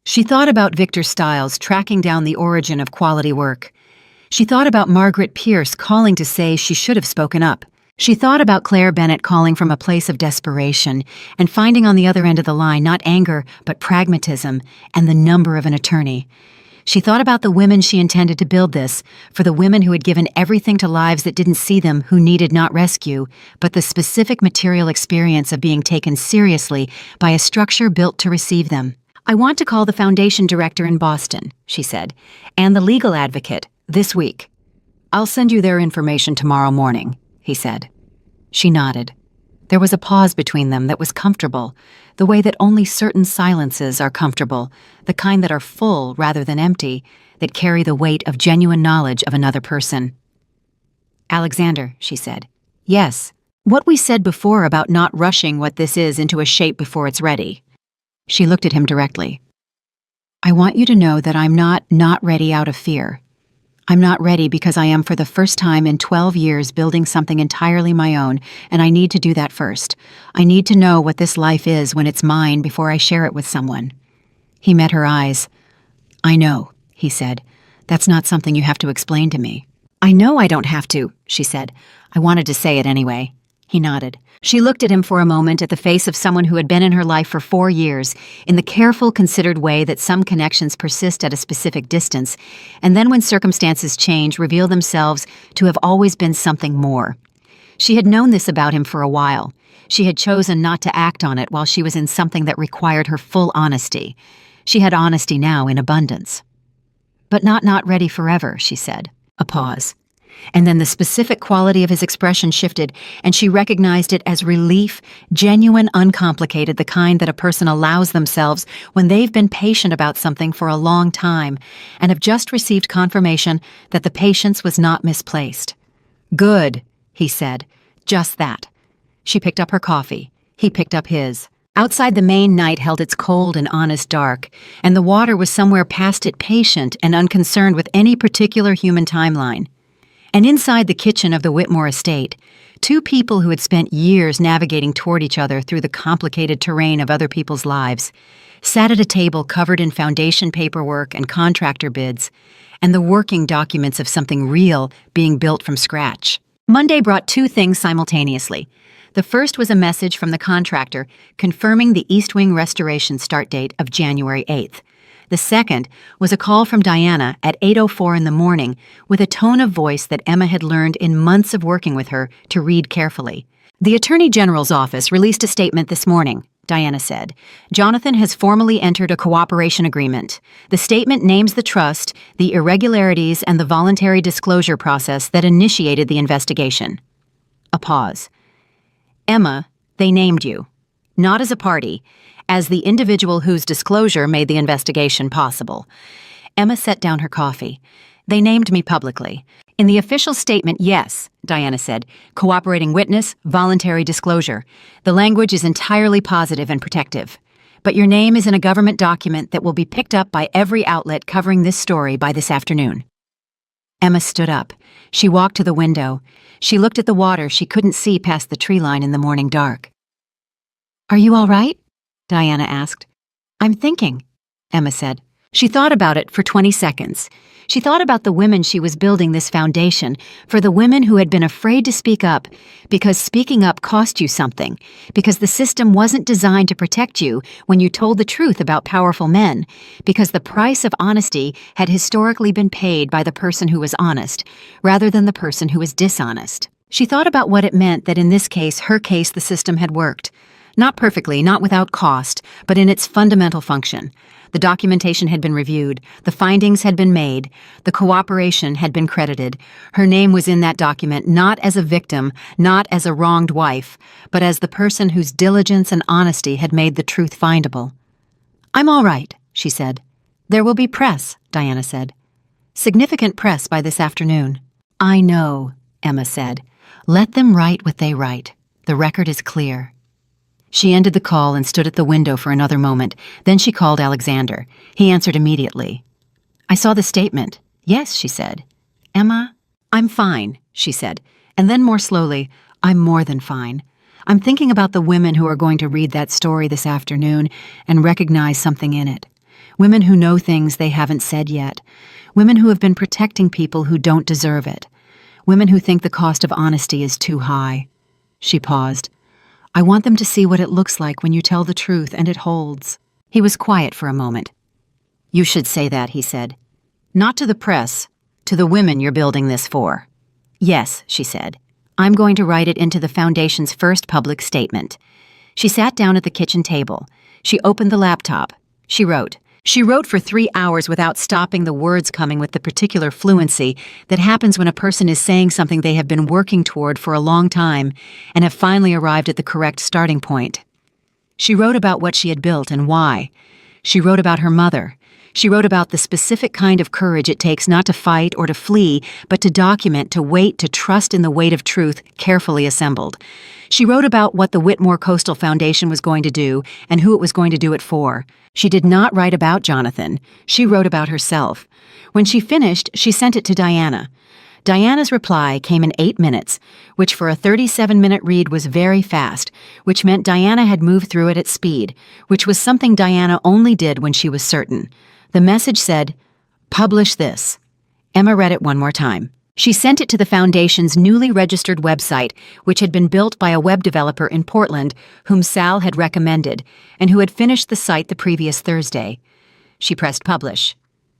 She thought about Victor Stiles tracking down the origin of quality work. She thought about Margaret Pierce calling to say she should have spoken up. She thought about Claire Bennett calling from a place of desperation and finding on the other end of the line not anger but pragmatism and the number of an attorney. She thought about the women she intended to build this, for the women who had given everything to lives that didn't see them, who needed not rescue, but the specific material experience of being taken seriously by a structure built to receive them. "I want to call the foundation director in Boston," she said, "and the legal advocate, this week." I'll send you their information tomorrow morning, he said. She nodded. There was a pause between them that was comfortable, the way that only certain silences are comfortable, the kind that are full rather than empty, that carry the weight of genuine knowledge of another person. Alexander, she said. Yes. What we said before about not rushing what this is into a shape before it's ready. She looked at him directly. I want you to know that I'm not ready out of fear. I'm not ready because I am for the first time in 12 years building something entirely my own, and I need to do that first. I need to know what this life is when it's mine before I share it with someone. He met her eyes. I know, he said. That's not something you have to explain to me. I know I don't have to, she said. I wanted to say it anyway. He nodded. She looked at him for a moment at the face of someone who had been in her life for 4 years, in the careful, considered way that some connections persist at a specific distance, and then when circumstances change, reveal themselves to have always been something more. She had known this about him for a while. She had chosen not to act on it while she was in something that required her full honesty. She had honesty now in abundance. But not ready forever, she said. A pause. And then the specific quality of his expression shifted, and she recognized it as relief, genuine, uncomplicated, the kind that a person allows themselves when they've been patient about something for a long time and have just received confirmation that the patience was not misplaced. Good, he said. Just that. She picked up her coffee. He picked up his. Outside, the Maine night held its cold and honest dark, and the water was somewhere past it, patient and unconcerned with any particular human timeline. And inside the kitchen of the Whitmore estate, 2 people who had spent years navigating toward each other through the complicated terrain of other people's lives sat at a table covered in foundation paperwork and contractor bids, and the working documents of something real being built from scratch. Monday brought 2 things simultaneously. The first was a message from the contractor confirming the East Wing restoration start date of January 8th. The second was a call from Diana at 8:04 in the morning with a tone of voice that Emma had learned in months of working with her to read carefully. The Attorney General's office released a statement this morning, Diana said. Jonathan has formally entered a cooperation agreement. The statement names the trust, the irregularities, and the voluntary disclosure process that initiated the investigation. A pause. Emma, they named you. Not as a party, as the individual whose disclosure made the investigation possible. Emma set down her coffee. They named me publicly. In the official statement, yes, Diana said. Cooperating witness, voluntary disclosure. The language is entirely positive and protective. But your name is in a government document that will be picked up by every outlet covering this story by this afternoon. Emma stood up. She walked to the window. She looked at the water she couldn't see past the tree line in the morning dark. Are you all right? Diana asked. I'm thinking, Emma said. She thought about it for 20 seconds. She thought about the women she was building this foundation, for the women who had been afraid to speak up, because speaking up cost you something, because the system wasn't designed to protect you when you told the truth about powerful men, because the price of honesty had historically been paid by the person who was honest, rather than the person who was dishonest. She thought about what it meant that in this case, her case, the system had worked. Not perfectly, not without cost, but in its fundamental function. The documentation had been reviewed, the findings had been made, the cooperation had been credited. Her name was in that document not as a victim, not as a wronged wife, but as the person whose diligence and honesty had made the truth findable. I'm all right, she said. There will be press, Diana said. Significant press by this afternoon. I know, Emma said. Let them write what they write. The record is clear. She ended the call and stood at the window for another moment. Then she called Alexander. He answered immediately. I saw the statement. Yes, she said. Emma, I'm fine, she said. And then more slowly, I'm more than fine. I'm thinking about the women who are going to read that story this afternoon and recognize something in it. Women who know things they haven't said yet. Women who have been protecting people who don't deserve it. Women who think the cost of honesty is too high. She paused. I want them to see what it looks like when you tell the truth and it holds. He was quiet for a moment. You should say that, he said. Not to the press, to the women you're building this for. Yes, she said. I'm going to write it into the Foundation's first public statement. She sat down at the kitchen table. She opened the laptop. She wrote, She wrote for 3 hours without stopping, the words coming with the particular fluency that happens when a person is saying something they have been working toward for a long time and have finally arrived at the correct starting point. She wrote about what she had built and why. She wrote about her mother. She wrote about the specific kind of courage it takes not to fight or to flee, but to document, to wait, to trust in the weight of truth carefully assembled. She wrote about what the Whitmore Coastal Foundation was going to do and who it was going to do it for. She did not write about Jonathan. She wrote about herself. When she finished, she sent it to Diana. Diana's reply came in 8 minutes, which for a 37-minute read was very fast, which meant Diana had moved through it at speed, which was something Diana only did when she was certain. The message said, "Publish this." Emma read it one more time. She sent it to the Foundation's newly registered website, which had been built by a web developer in Portland whom Sal had recommended and who had finished the site the previous Thursday. She pressed publish.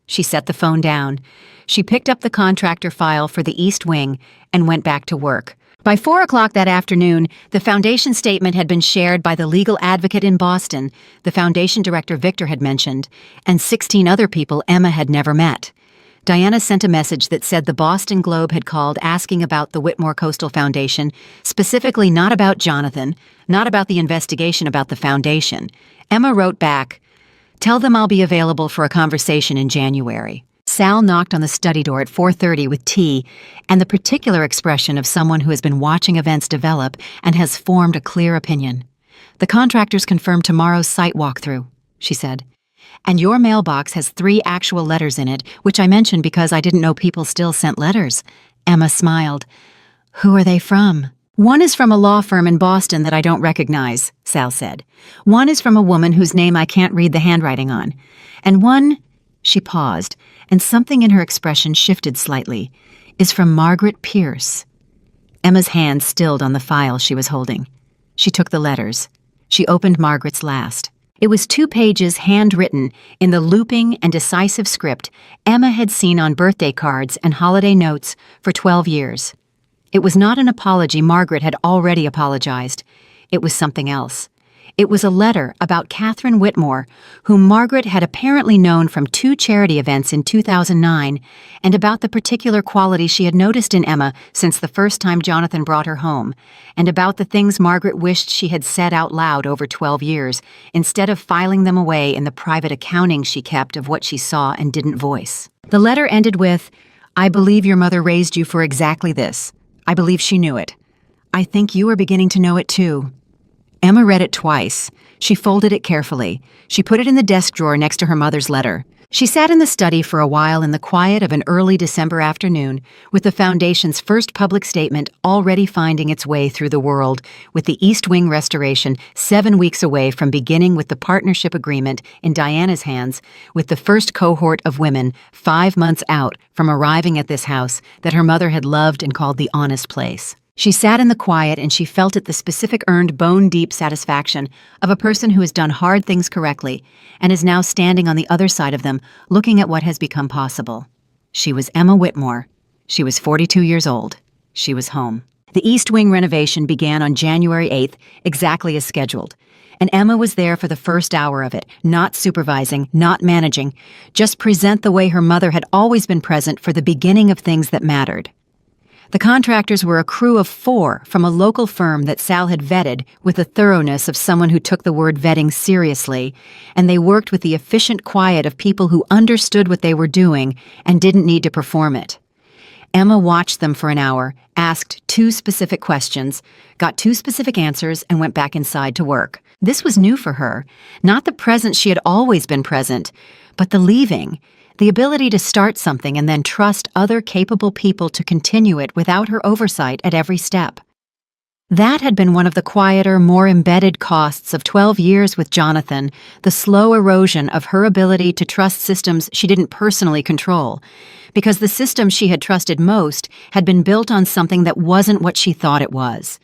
She set the phone down. She picked up the contractor file for the East Wing and went back to work. By 4 o'clock that afternoon, the Foundation statement had been shared by the legal advocate in Boston, the Foundation director Victor had mentioned, and 16 other people Emma had never met. Diana sent a message that said the Boston Globe had called asking about the Whitmore Coastal Foundation, specifically not about Jonathan, not about the investigation about the Foundation. Emma wrote back, "Tell them I'll be available for a conversation in January." Sal knocked on the study door at 4:30 with tea and the particular expression of someone who has been watching events develop and has formed a clear opinion. "The contractors confirmed tomorrow's site walkthrough," she said. "And your mailbox has 3 actual letters in it, which I mentioned because I didn't know people still sent letters." Emma smiled. "Who are they from?" "One is from a law firm in Boston that I don't recognize," Sal said. "One is from a woman whose name I can't read the handwriting on. And one," she paused, and something in her expression shifted slightly, "is from Margaret Pierce." Emma's hand stilled on the file she was holding. She took the letters. She opened Margaret's last. It was 2 pages handwritten in the looping and decisive script Emma had seen on birthday cards and holiday notes for 12 years. It was not an apology. Margaret had already apologized. It was something else. It was a letter about Catherine Whitmore, whom Margaret had apparently known from 2 charity events in 2009, and about the particular qualities she had noticed in Emma since the first time Jonathan brought her home, and about the things Margaret wished she had said out loud over 12 years, instead of filing them away in the private accounting she kept of what she saw and didn't voice. The letter ended with, "I believe your mother raised you for exactly this. I believe she knew it. I think you are beginning to know it too." Emma read it twice. She folded it carefully. She put it in the desk drawer next to her mother's letter. She sat in the study for a while in the quiet of an early December afternoon, with the Foundation's first public statement already finding its way through the world, with the East Wing restoration 7 weeks away from beginning, with the partnership agreement in Diana's hands, with the first cohort of women 5 months out from arriving at this house that her mother had loved and called the honest place. She sat in the quiet and she felt it, the specific earned bone-deep satisfaction of a person who has done hard things correctly and is now standing on the other side of them, looking at what has become possible. She was Emma Whitmore. She was 42 years old. She was home. The East Wing renovation began on January 8th, exactly as scheduled. And Emma was there for the first hour of it, not supervising, not managing, just present the way her mother had always been present for the beginning of things that mattered. The contractors were a crew of 4 from a local firm that Sal had vetted with the thoroughness of someone who took the word vetting seriously, and they worked with the efficient quiet of people who understood what they were doing and didn't need to perform it. Emma watched them for an hour, asked 2 specific questions, got 2 specific answers, and went back inside to work. This was new for her, not the presence she had always been present, but the leaving. The ability to start something and then trust other capable people to continue it without her oversight at every step. That had been one of the quieter, more embedded costs of 12 years with Jonathan, the slow erosion of her ability to trust systems she didn't personally control, because the system she had trusted most had been built on something that wasn't what she thought it was.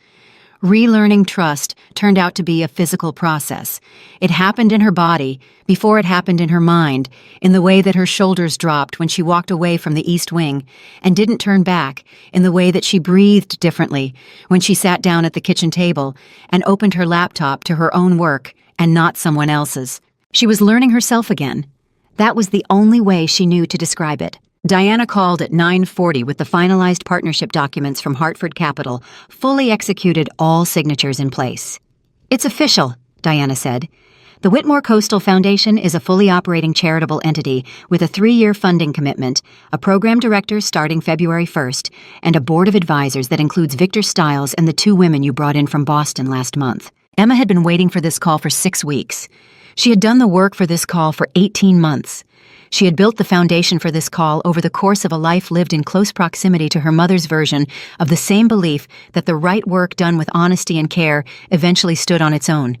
Relearning trust turned out to be a physical process. It happened in her body before it happened in her mind, in the way that her shoulders dropped when she walked away from the East Wing and didn't turn back, in the way that she breathed differently when she sat down at the kitchen table and opened her laptop to her own work and not someone else's. She was learning herself again. That was the only way she knew to describe it. Diana called at 9:40 with the finalized partnership documents from Hartford Capital, fully executed, all signatures in place. "It's official," Diana said. "The Whitmore Coastal Foundation is a fully operating charitable entity with a 3-year funding commitment, a program director starting February 1st, and a board of advisors that includes Victor Stiles and the 2 women you brought in from Boston last month." Emma had been waiting for this call for 6 weeks. She had done the work for this call for 18 months. She had built the foundation for this call over the course of a life lived in close proximity to her mother's version of the same belief that the right work done with honesty and care eventually stood on its own.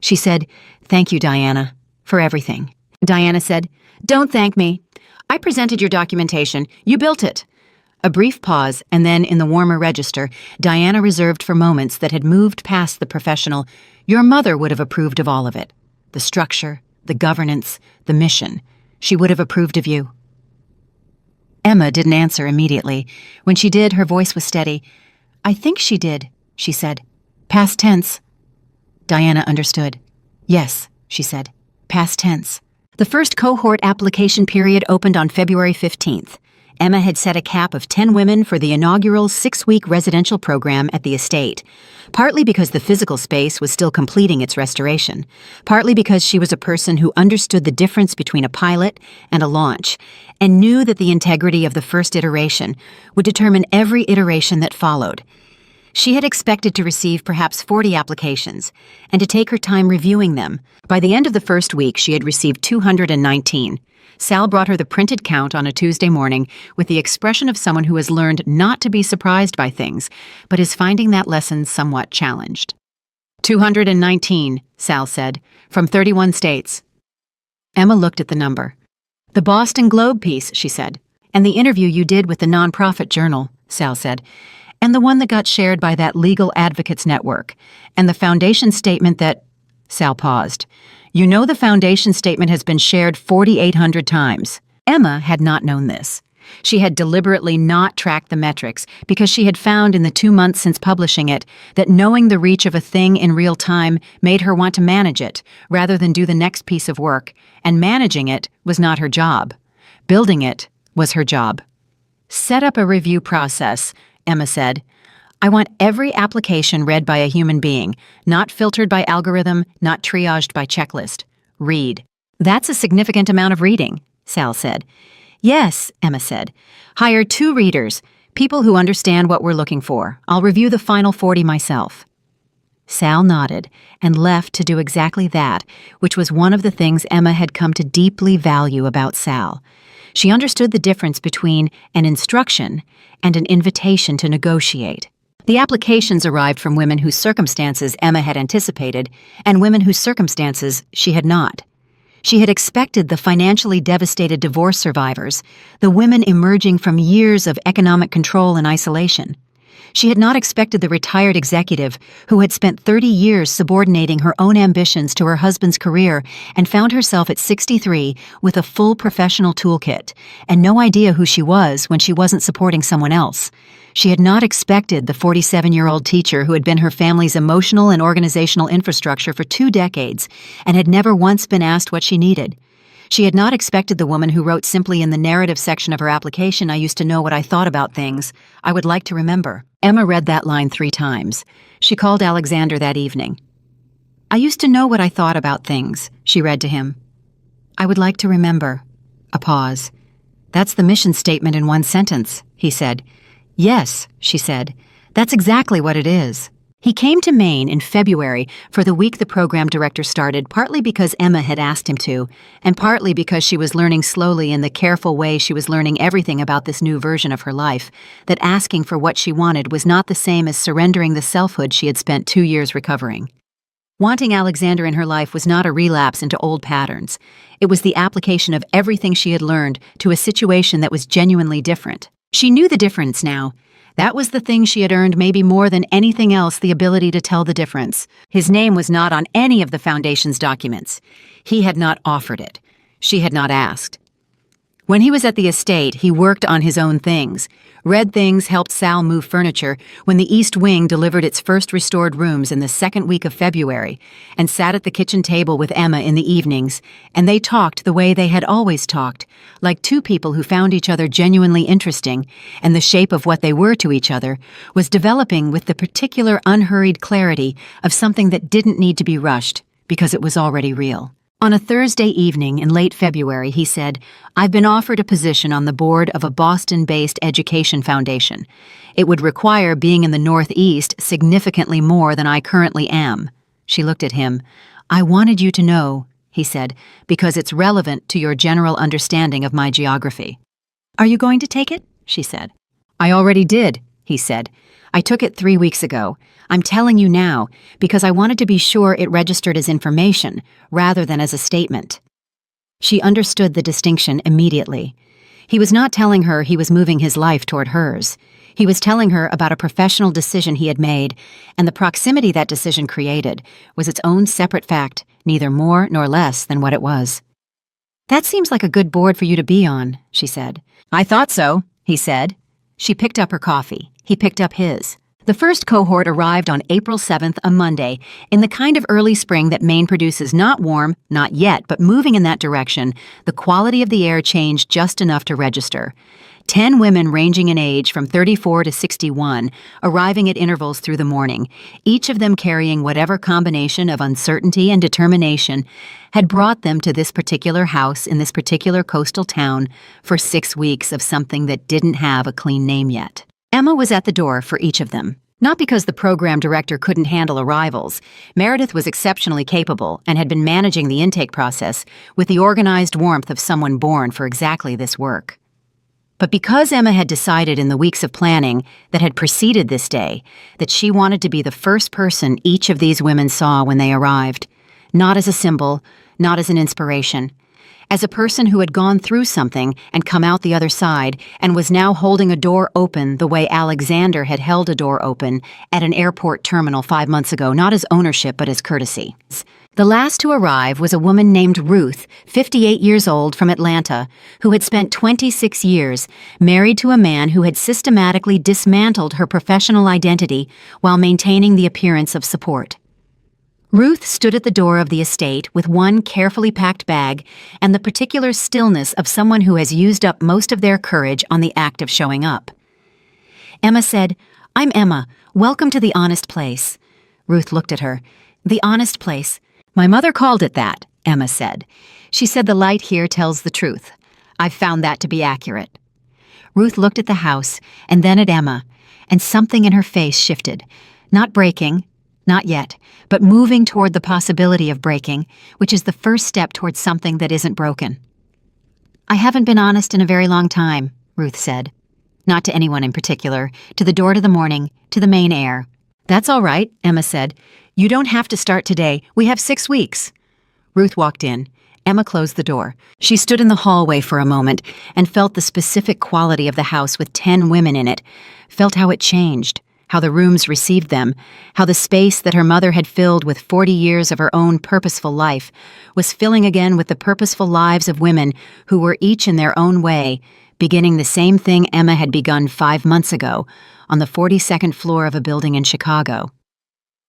She said, "Thank you, Diana, for everything." Diana said, "Don't thank me. I presented your documentation. You built it." A brief pause, and then in the warmer register, Diana reserved for moments that had moved past the professional. "Your mother would have approved of all of it. The structure, the governance, the mission. She would have approved of you." Emma didn't answer immediately. When she did, her voice was steady. "I think she did," she said. "Past tense." Diana understood. "Yes," she said. "Past tense." The first cohort application period opened on February 15th. Emma had set a cap of 10 women for the inaugural 6-week residential program at the estate, partly because the physical space was still completing its restoration, partly because she was a person who understood the difference between a pilot and a launch, and knew that the integrity of the first iteration would determine every iteration that followed. She had expected to receive perhaps 40 applications, and to take her time reviewing them. By the end of the first week, she had received 219. Sal brought her the printed count on a Tuesday morning with the expression of someone who has learned not to be surprised by things, but is finding that lesson somewhat challenged. 219, Sal said, from 31 states. Emma looked at the number. "The Boston Globe piece," she said, "and the interview you did with the nonprofit journal," Sal said, "and the one that got shared by that Legal Advocates Network, and the foundation statement that—" Sal paused. "You know the foundation statement has been shared 4,800 times. Emma had not known this. She had deliberately not tracked the metrics because she had found in the 2 months since publishing it that knowing the reach of a thing in real time made her want to manage it rather than do the next piece of work, and managing it was not her job. Building it was her job. "Set up a review process," Emma said. "I want every application read by a human being, not filtered by algorithm, not triaged by checklist. Read." "That's a significant amount of reading," Sal said. "Yes," Emma said. "Hire 2 readers, people who understand what we're looking for. I'll review the final 40 myself." Sal nodded and left to do exactly that, which was one of the things Emma had come to deeply value about Sal. She understood the difference between an instruction and an invitation to negotiate. The applications arrived from women whose circumstances Emma had anticipated and women whose circumstances she had not. She had expected the financially devastated divorce survivors, the women emerging from years of economic control and isolation. She had not expected the retired executive who had spent 30 years subordinating her own ambitions to her husband's career and found herself at 63 with a full professional toolkit and no idea who she was when she wasn't supporting someone else. She had not expected the 47-year-old teacher who had been her family's emotional and organizational infrastructure for 2 decades and had never once been asked what she needed. She had not expected the woman who wrote simply in the narrative section of her application, "I used to know what I thought about things. I would like to remember." Emma read that line 3 times. She called Alexander that evening. "I used to know what I thought about things," she read to him. "I would like to remember." A pause. "That's the mission statement in 1 sentence," he said. "Yes," she said. "That's exactly what it is." He came to Maine in February for the week the program director started, partly because Emma had asked him to, and partly because she was learning slowly in the careful way she was learning everything about this new version of her life, that asking for what she wanted was not the same as surrendering the selfhood she had spent 2 years recovering. Wanting Alexander in her life was not a relapse into old patterns. It was the application of everything she had learned to a situation that was genuinely different. She knew the difference now. That was the thing she had earned maybe more than anything else, the ability to tell the difference. His name was not on any of the foundation's documents. He had not offered it. She had not asked. When he was at the estate, he worked on his own things. Red Things helped Sal move furniture when the East Wing delivered its first restored rooms in the second week of February, and sat at the kitchen table with Emma in the evenings, and they talked the way they had always talked, like two people who found each other genuinely interesting, and the shape of what they were to each other was developing with the particular unhurried clarity of something that didn't need to be rushed, because it was already real. On a Thursday evening in late February, he said, "I've been offered a position on the board of a Boston-based education foundation. It would require being in the Northeast significantly more than I currently am." She looked at him. "I wanted you to know," he said, "because it's relevant to your general understanding of my geography." "Are you going to take it?" she said. "I already did," he said. "I took it 3 weeks ago. I'm telling you now because I wanted to be sure it registered as information rather than as a statement." She understood the distinction immediately. He was not telling her he was moving his life toward hers. He was telling her about a professional decision he had made, and the proximity that decision created was its own separate fact, neither more nor less than what it was. "That seems like a good board for you to be on," she said. "I thought so," he said. She picked up her coffee. He picked up his. The first cohort arrived on April 7th, a Monday, in the kind of early spring that Maine produces, not warm, not yet, but moving in that direction. The quality of the air changed just enough to register. 10 women ranging in age from 34 to 61, arriving at intervals through the morning, each of them carrying whatever combination of uncertainty and determination had brought them to this particular house in this particular coastal town for 6 weeks of something that didn't have a clean name yet. Emma was at the door for each of them. Not because the program director couldn't handle arrivals. Meredith was exceptionally capable and had been managing the intake process with the organized warmth of someone born for exactly this work. But because Emma had decided in the weeks of planning that had preceded this day that she wanted to be the first person each of these women saw when they arrived, not as a symbol, not as an inspiration, as a person who had gone through something and come out the other side and was now holding a door open the way Alexander had held a door open at an airport terminal 5 months ago, not as ownership but as courtesy. The last to arrive was a woman named Ruth, 58 years old, from Atlanta, who had spent 26 years married to a man who had systematically dismantled her professional identity while maintaining the appearance of support. Ruth stood at the door of the estate with one carefully packed bag and the particular stillness of someone who has used up most of their courage on the act of showing up. Emma said, "I'm Emma. Welcome to the honest place." Ruth looked at her. "The honest place. My mother called it that," Emma said. "She said the light here tells the truth. I've found that to be accurate." Ruth looked at the house and then at Emma, and something in her face shifted. Not breaking. Not yet, but moving toward the possibility of breaking, which is the first step toward something that isn't broken. "I haven't been honest in a very long time," Ruth said. Not to anyone in particular, to the door to the morning, to the Maine air. "That's all right," Emma said. "You don't have to start today. We have 6 weeks." Ruth walked in. Emma closed the door. She stood in the hallway for a moment and felt the specific quality of the house with 10 women in it, felt how it changed. How the rooms received them, how the space that her mother had filled with 40 years of her own purposeful life was filling again with the purposeful lives of women who were each in their own way, beginning the same thing Emma had begun 5 months ago on the 42nd floor of a building in Chicago.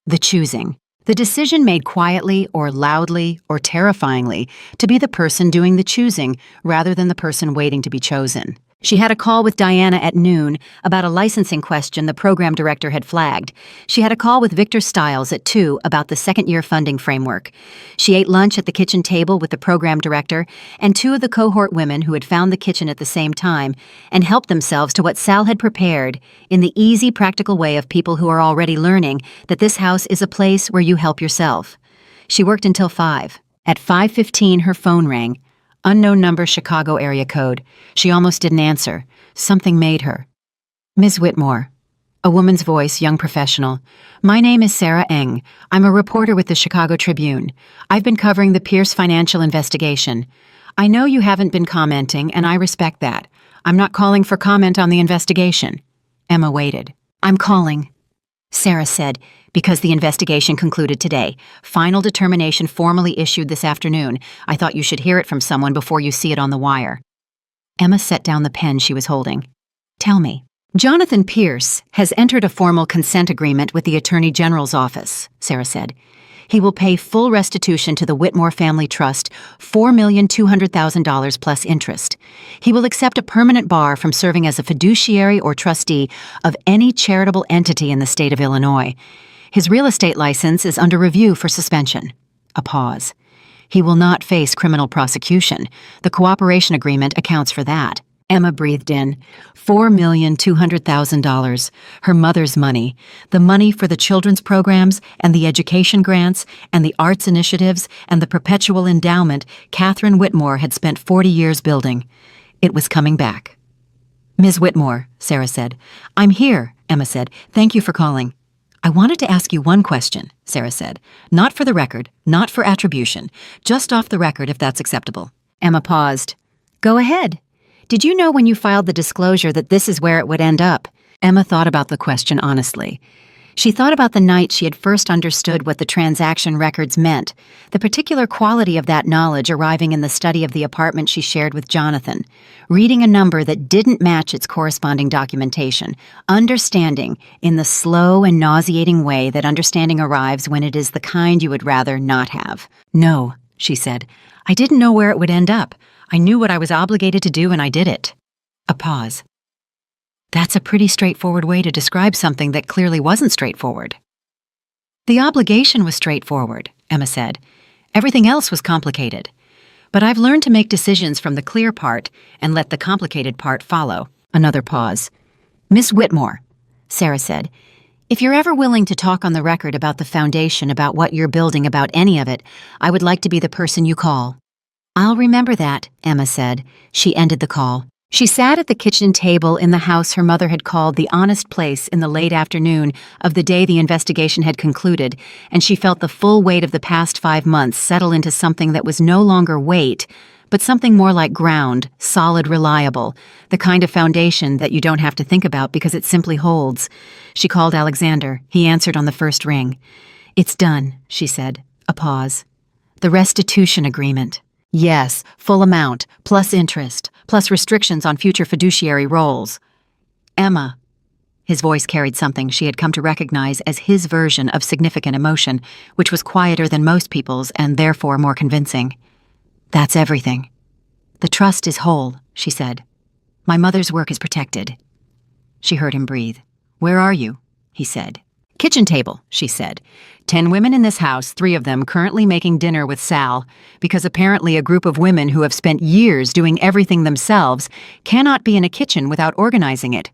The choosing. The decision made quietly or loudly or terrifyingly to be the person doing the choosing rather than the person waiting to be chosen. She had a call with Diana at noon about a licensing question the program director had flagged. She had a call with Victor Stiles at 2 about the second-year funding framework. She ate lunch at the kitchen table with the program director and 2 of the cohort women who had found the kitchen at the same time and helped themselves to what Sal had prepared in the easy, practical way of people who are already learning that this house is a place where you help yourself. She worked until 5. At 5:15, her phone rang. Unknown number, Chicago area code. She almost didn't answer. Something made her. "Ms. Whitmore." A woman's voice, young professional. "My name is Sarah Eng. I'm a reporter with the Chicago Tribune. I've been covering the Pierce financial investigation. I know you haven't been commenting, and I respect that. I'm not calling for comment on the investigation." Emma waited. "I'm calling," Sarah said, "because the investigation concluded today. Final determination formally issued this afternoon. I thought you should hear it from someone before you see it on the wire." Emma set down the pen she was holding. Tell me. Jonathan Pierce has entered a formal consent agreement with the Attorney General's office, Sarah said. He will pay full restitution to the Whitmore Family Trust, $4,200,000 plus interest. He will accept a permanent bar from serving as a fiduciary or trustee of any charitable entity in the state of Illinois. His real estate license is under review for suspension. A pause. He will not face criminal prosecution. The cooperation agreement accounts for that. Emma breathed in. $4,200,000. Her mother's money. The money for the children's programs and the education grants and the arts initiatives and the perpetual endowment Catherine Whitmore had spent 40 years building. It was coming back. Ms. Whitmore, Sarah said. I'm here, Emma said. Thank you for calling. I wanted to ask you one question, Sarah said. Not for the record, not for attribution. Just off the record, if that's acceptable. Emma paused. Go ahead. Did you know when you filed the disclosure that this is where it would end up? Emma thought about the question honestly. She thought about the night she had first understood what the transaction records meant, the particular quality of that knowledge arriving in the study of the apartment she shared with Jonathan, reading a number that didn't match its corresponding documentation, understanding in the slow and nauseating way that understanding arrives when it is the kind you would rather not have. No, she said. I didn't know where it would end up. I knew what I was obligated to do and I did it. A pause. That's a pretty straightforward way to describe something that clearly wasn't straightforward. The obligation was straightforward, Emma said. Everything else was complicated. But I've learned to make decisions from the clear part and let the complicated part follow. Another pause. Miss Whitmore, Sarah said, if you're ever willing to talk on the record about the foundation, about what you're building, about any of it, I would like to be the person you call. I'll remember that, Emma said. She ended the call. She sat at the kitchen table in the house her mother had called the honest place in the late afternoon of the day the investigation had concluded, and she felt the full weight of the past 5 months settle into something that was no longer weight, but something more like ground, solid, reliable, the kind of foundation that you don't have to think about because it simply holds. She called Alexander. He answered on the first ring. It's done, she said. A pause. The restitution agreement. Yes, full amount, plus interest, plus restrictions on future fiduciary roles. Emma. His voice carried something she had come to recognize as his version of significant emotion, which was quieter than most people's and therefore more convincing. That's everything. The trust is whole, she said. My mother's work is protected. She heard him breathe. Where are you? He said. Kitchen table, she said. 10 women in this house, 3 of them currently making dinner with Sal, because apparently a group of women who have spent years doing everything themselves cannot be in a kitchen without organizing it.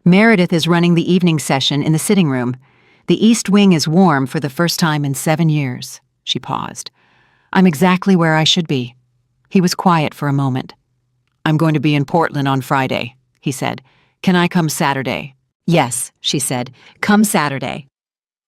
Meredith is running the evening session in the sitting room. The East Wing is warm for the first time in 7 years. She paused. I'm exactly where I should be. He was quiet for a moment. I'm going to be in Portland on Friday, he said. Can I come Saturday? Yes, she said. Come Saturday.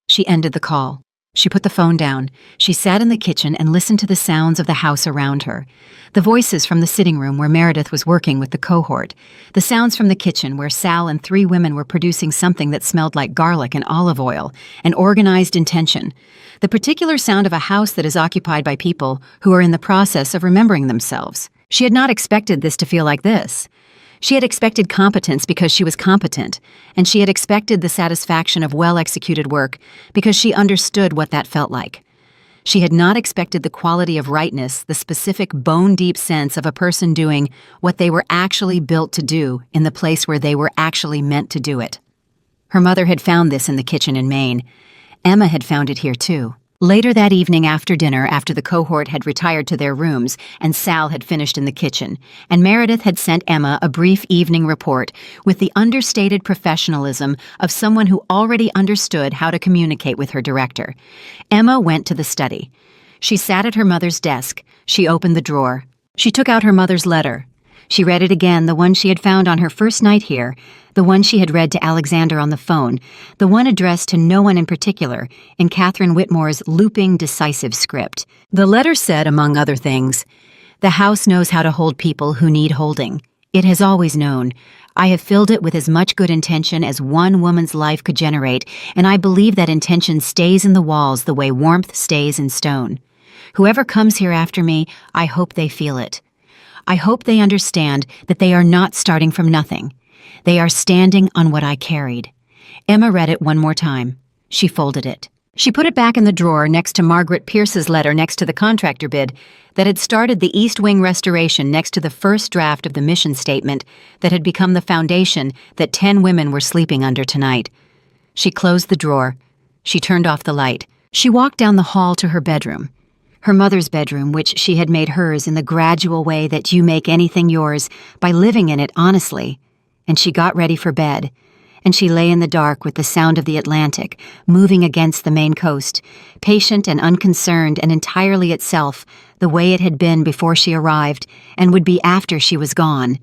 She ended the call. She put the phone down. She sat in the kitchen and listened to the sounds of the house around her. The voices from the sitting room where Meredith was working with the cohort. The sounds from the kitchen where Sal and 3 women were producing something that smelled like garlic and olive oil, an organized intention. The particular sound of a house that is occupied by people who are in the process of remembering themselves. She had not expected this to feel like this. She had expected competence because she was competent, and she had expected the satisfaction of well-executed work because she understood what that felt like. She had not expected the quality of rightness, the specific bone-deep sense of a person doing what they were actually built to do in the place where they were actually meant to do it. Her mother had found this in the kitchen in Maine. Emma had found it here too. Later that evening after dinner, after the cohort had retired to their rooms and Sal had finished in the kitchen, and Meredith had sent Emma a brief evening report with the understated professionalism of someone who already understood how to communicate with her director, Emma went to the study. She sat at her mother's desk. She opened the drawer. She took out her mother's letter. She read it again, the one she had found on her first night here, the one she had read to Alexander on the phone, the one addressed to no one in particular, in Catherine Whitmore's looping, decisive script. The letter said, among other things, "The house knows how to hold people who need holding. It has always known. I have filled it with as much good intention as one woman's life could generate, and I believe that intention stays in the walls the way warmth stays in stone. Whoever comes here after me, I hope they feel it. I hope they understand that they are not starting from nothing. They are standing on what I carried." Emma read it one more time. She folded it. She put it back in the drawer next to Margaret Pierce's letter next to the contractor bid that had started the East Wing restoration next to the first draft of the mission statement that had become the foundation that 10 women were sleeping under tonight. She closed the drawer. She turned off the light. She walked down the hall to her bedroom. Her mother's bedroom, which she had made hers in the gradual way that you make anything yours by living in it honestly. And she got ready for bed. And she lay in the dark with the sound of the Atlantic moving against the Maine coast, patient and unconcerned and entirely itself, the way it had been before she arrived and would be after she was gone.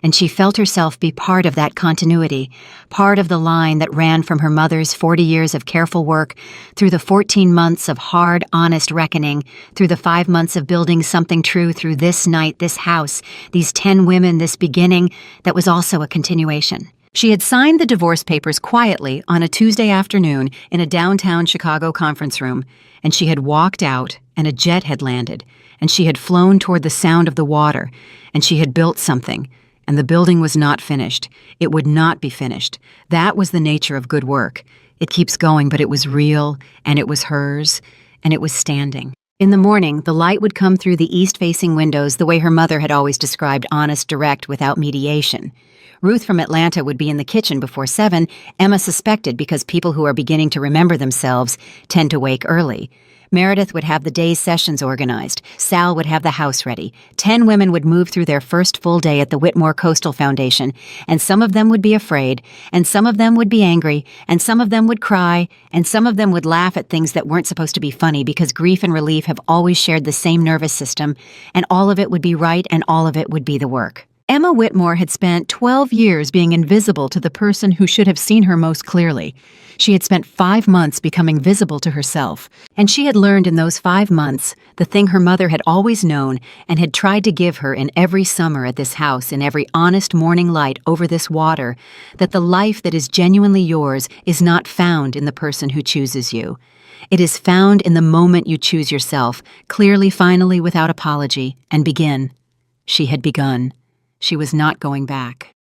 And she felt herself be part of that continuity, part of the line that ran from her mother's 40 years of careful work, through the 14 months of hard, honest reckoning, through the 5 months of building something true, through this night, this house, these 10 women, this beginning that was also a continuation. She had signed the divorce papers quietly on a Tuesday afternoon in a downtown Chicago conference room, and she had walked out, and a jet had landed, and she had flown toward the sound of the water, and she had built something, and the building was not finished. It would not be finished. That was the nature of good work. It keeps going, but it was real, and it was hers, and it was standing. In the morning, the light would come through the east-facing windows the way her mother had always described honest, direct, without mediation. Ruth from Atlanta would be in the kitchen before 7, Emma suspected because people who are beginning to remember themselves tend to wake early. Meredith would have the day's sessions organized. Sal would have the house ready. 10 women would move through their first full day at the Whitmore Coastal Foundation, and some of them would be afraid, and some of them would be angry, and some of them would cry, and some of them would laugh at things that weren't supposed to be funny because grief and relief have always shared the same nervous system, and all of it would be right and all of it would be the work. Emma Whitmore had spent 12 years being invisible to the person who should have seen her most clearly. She had spent 5 months becoming visible to herself, and she had learned in those 5 months the thing her mother had always known and had tried to give her in every summer at this house, in every honest morning light over this water, that the life that is genuinely yours is not found in the person who chooses you. It is found in the moment you choose yourself, clearly, finally, without apology, and begin. She had begun. She was not going back.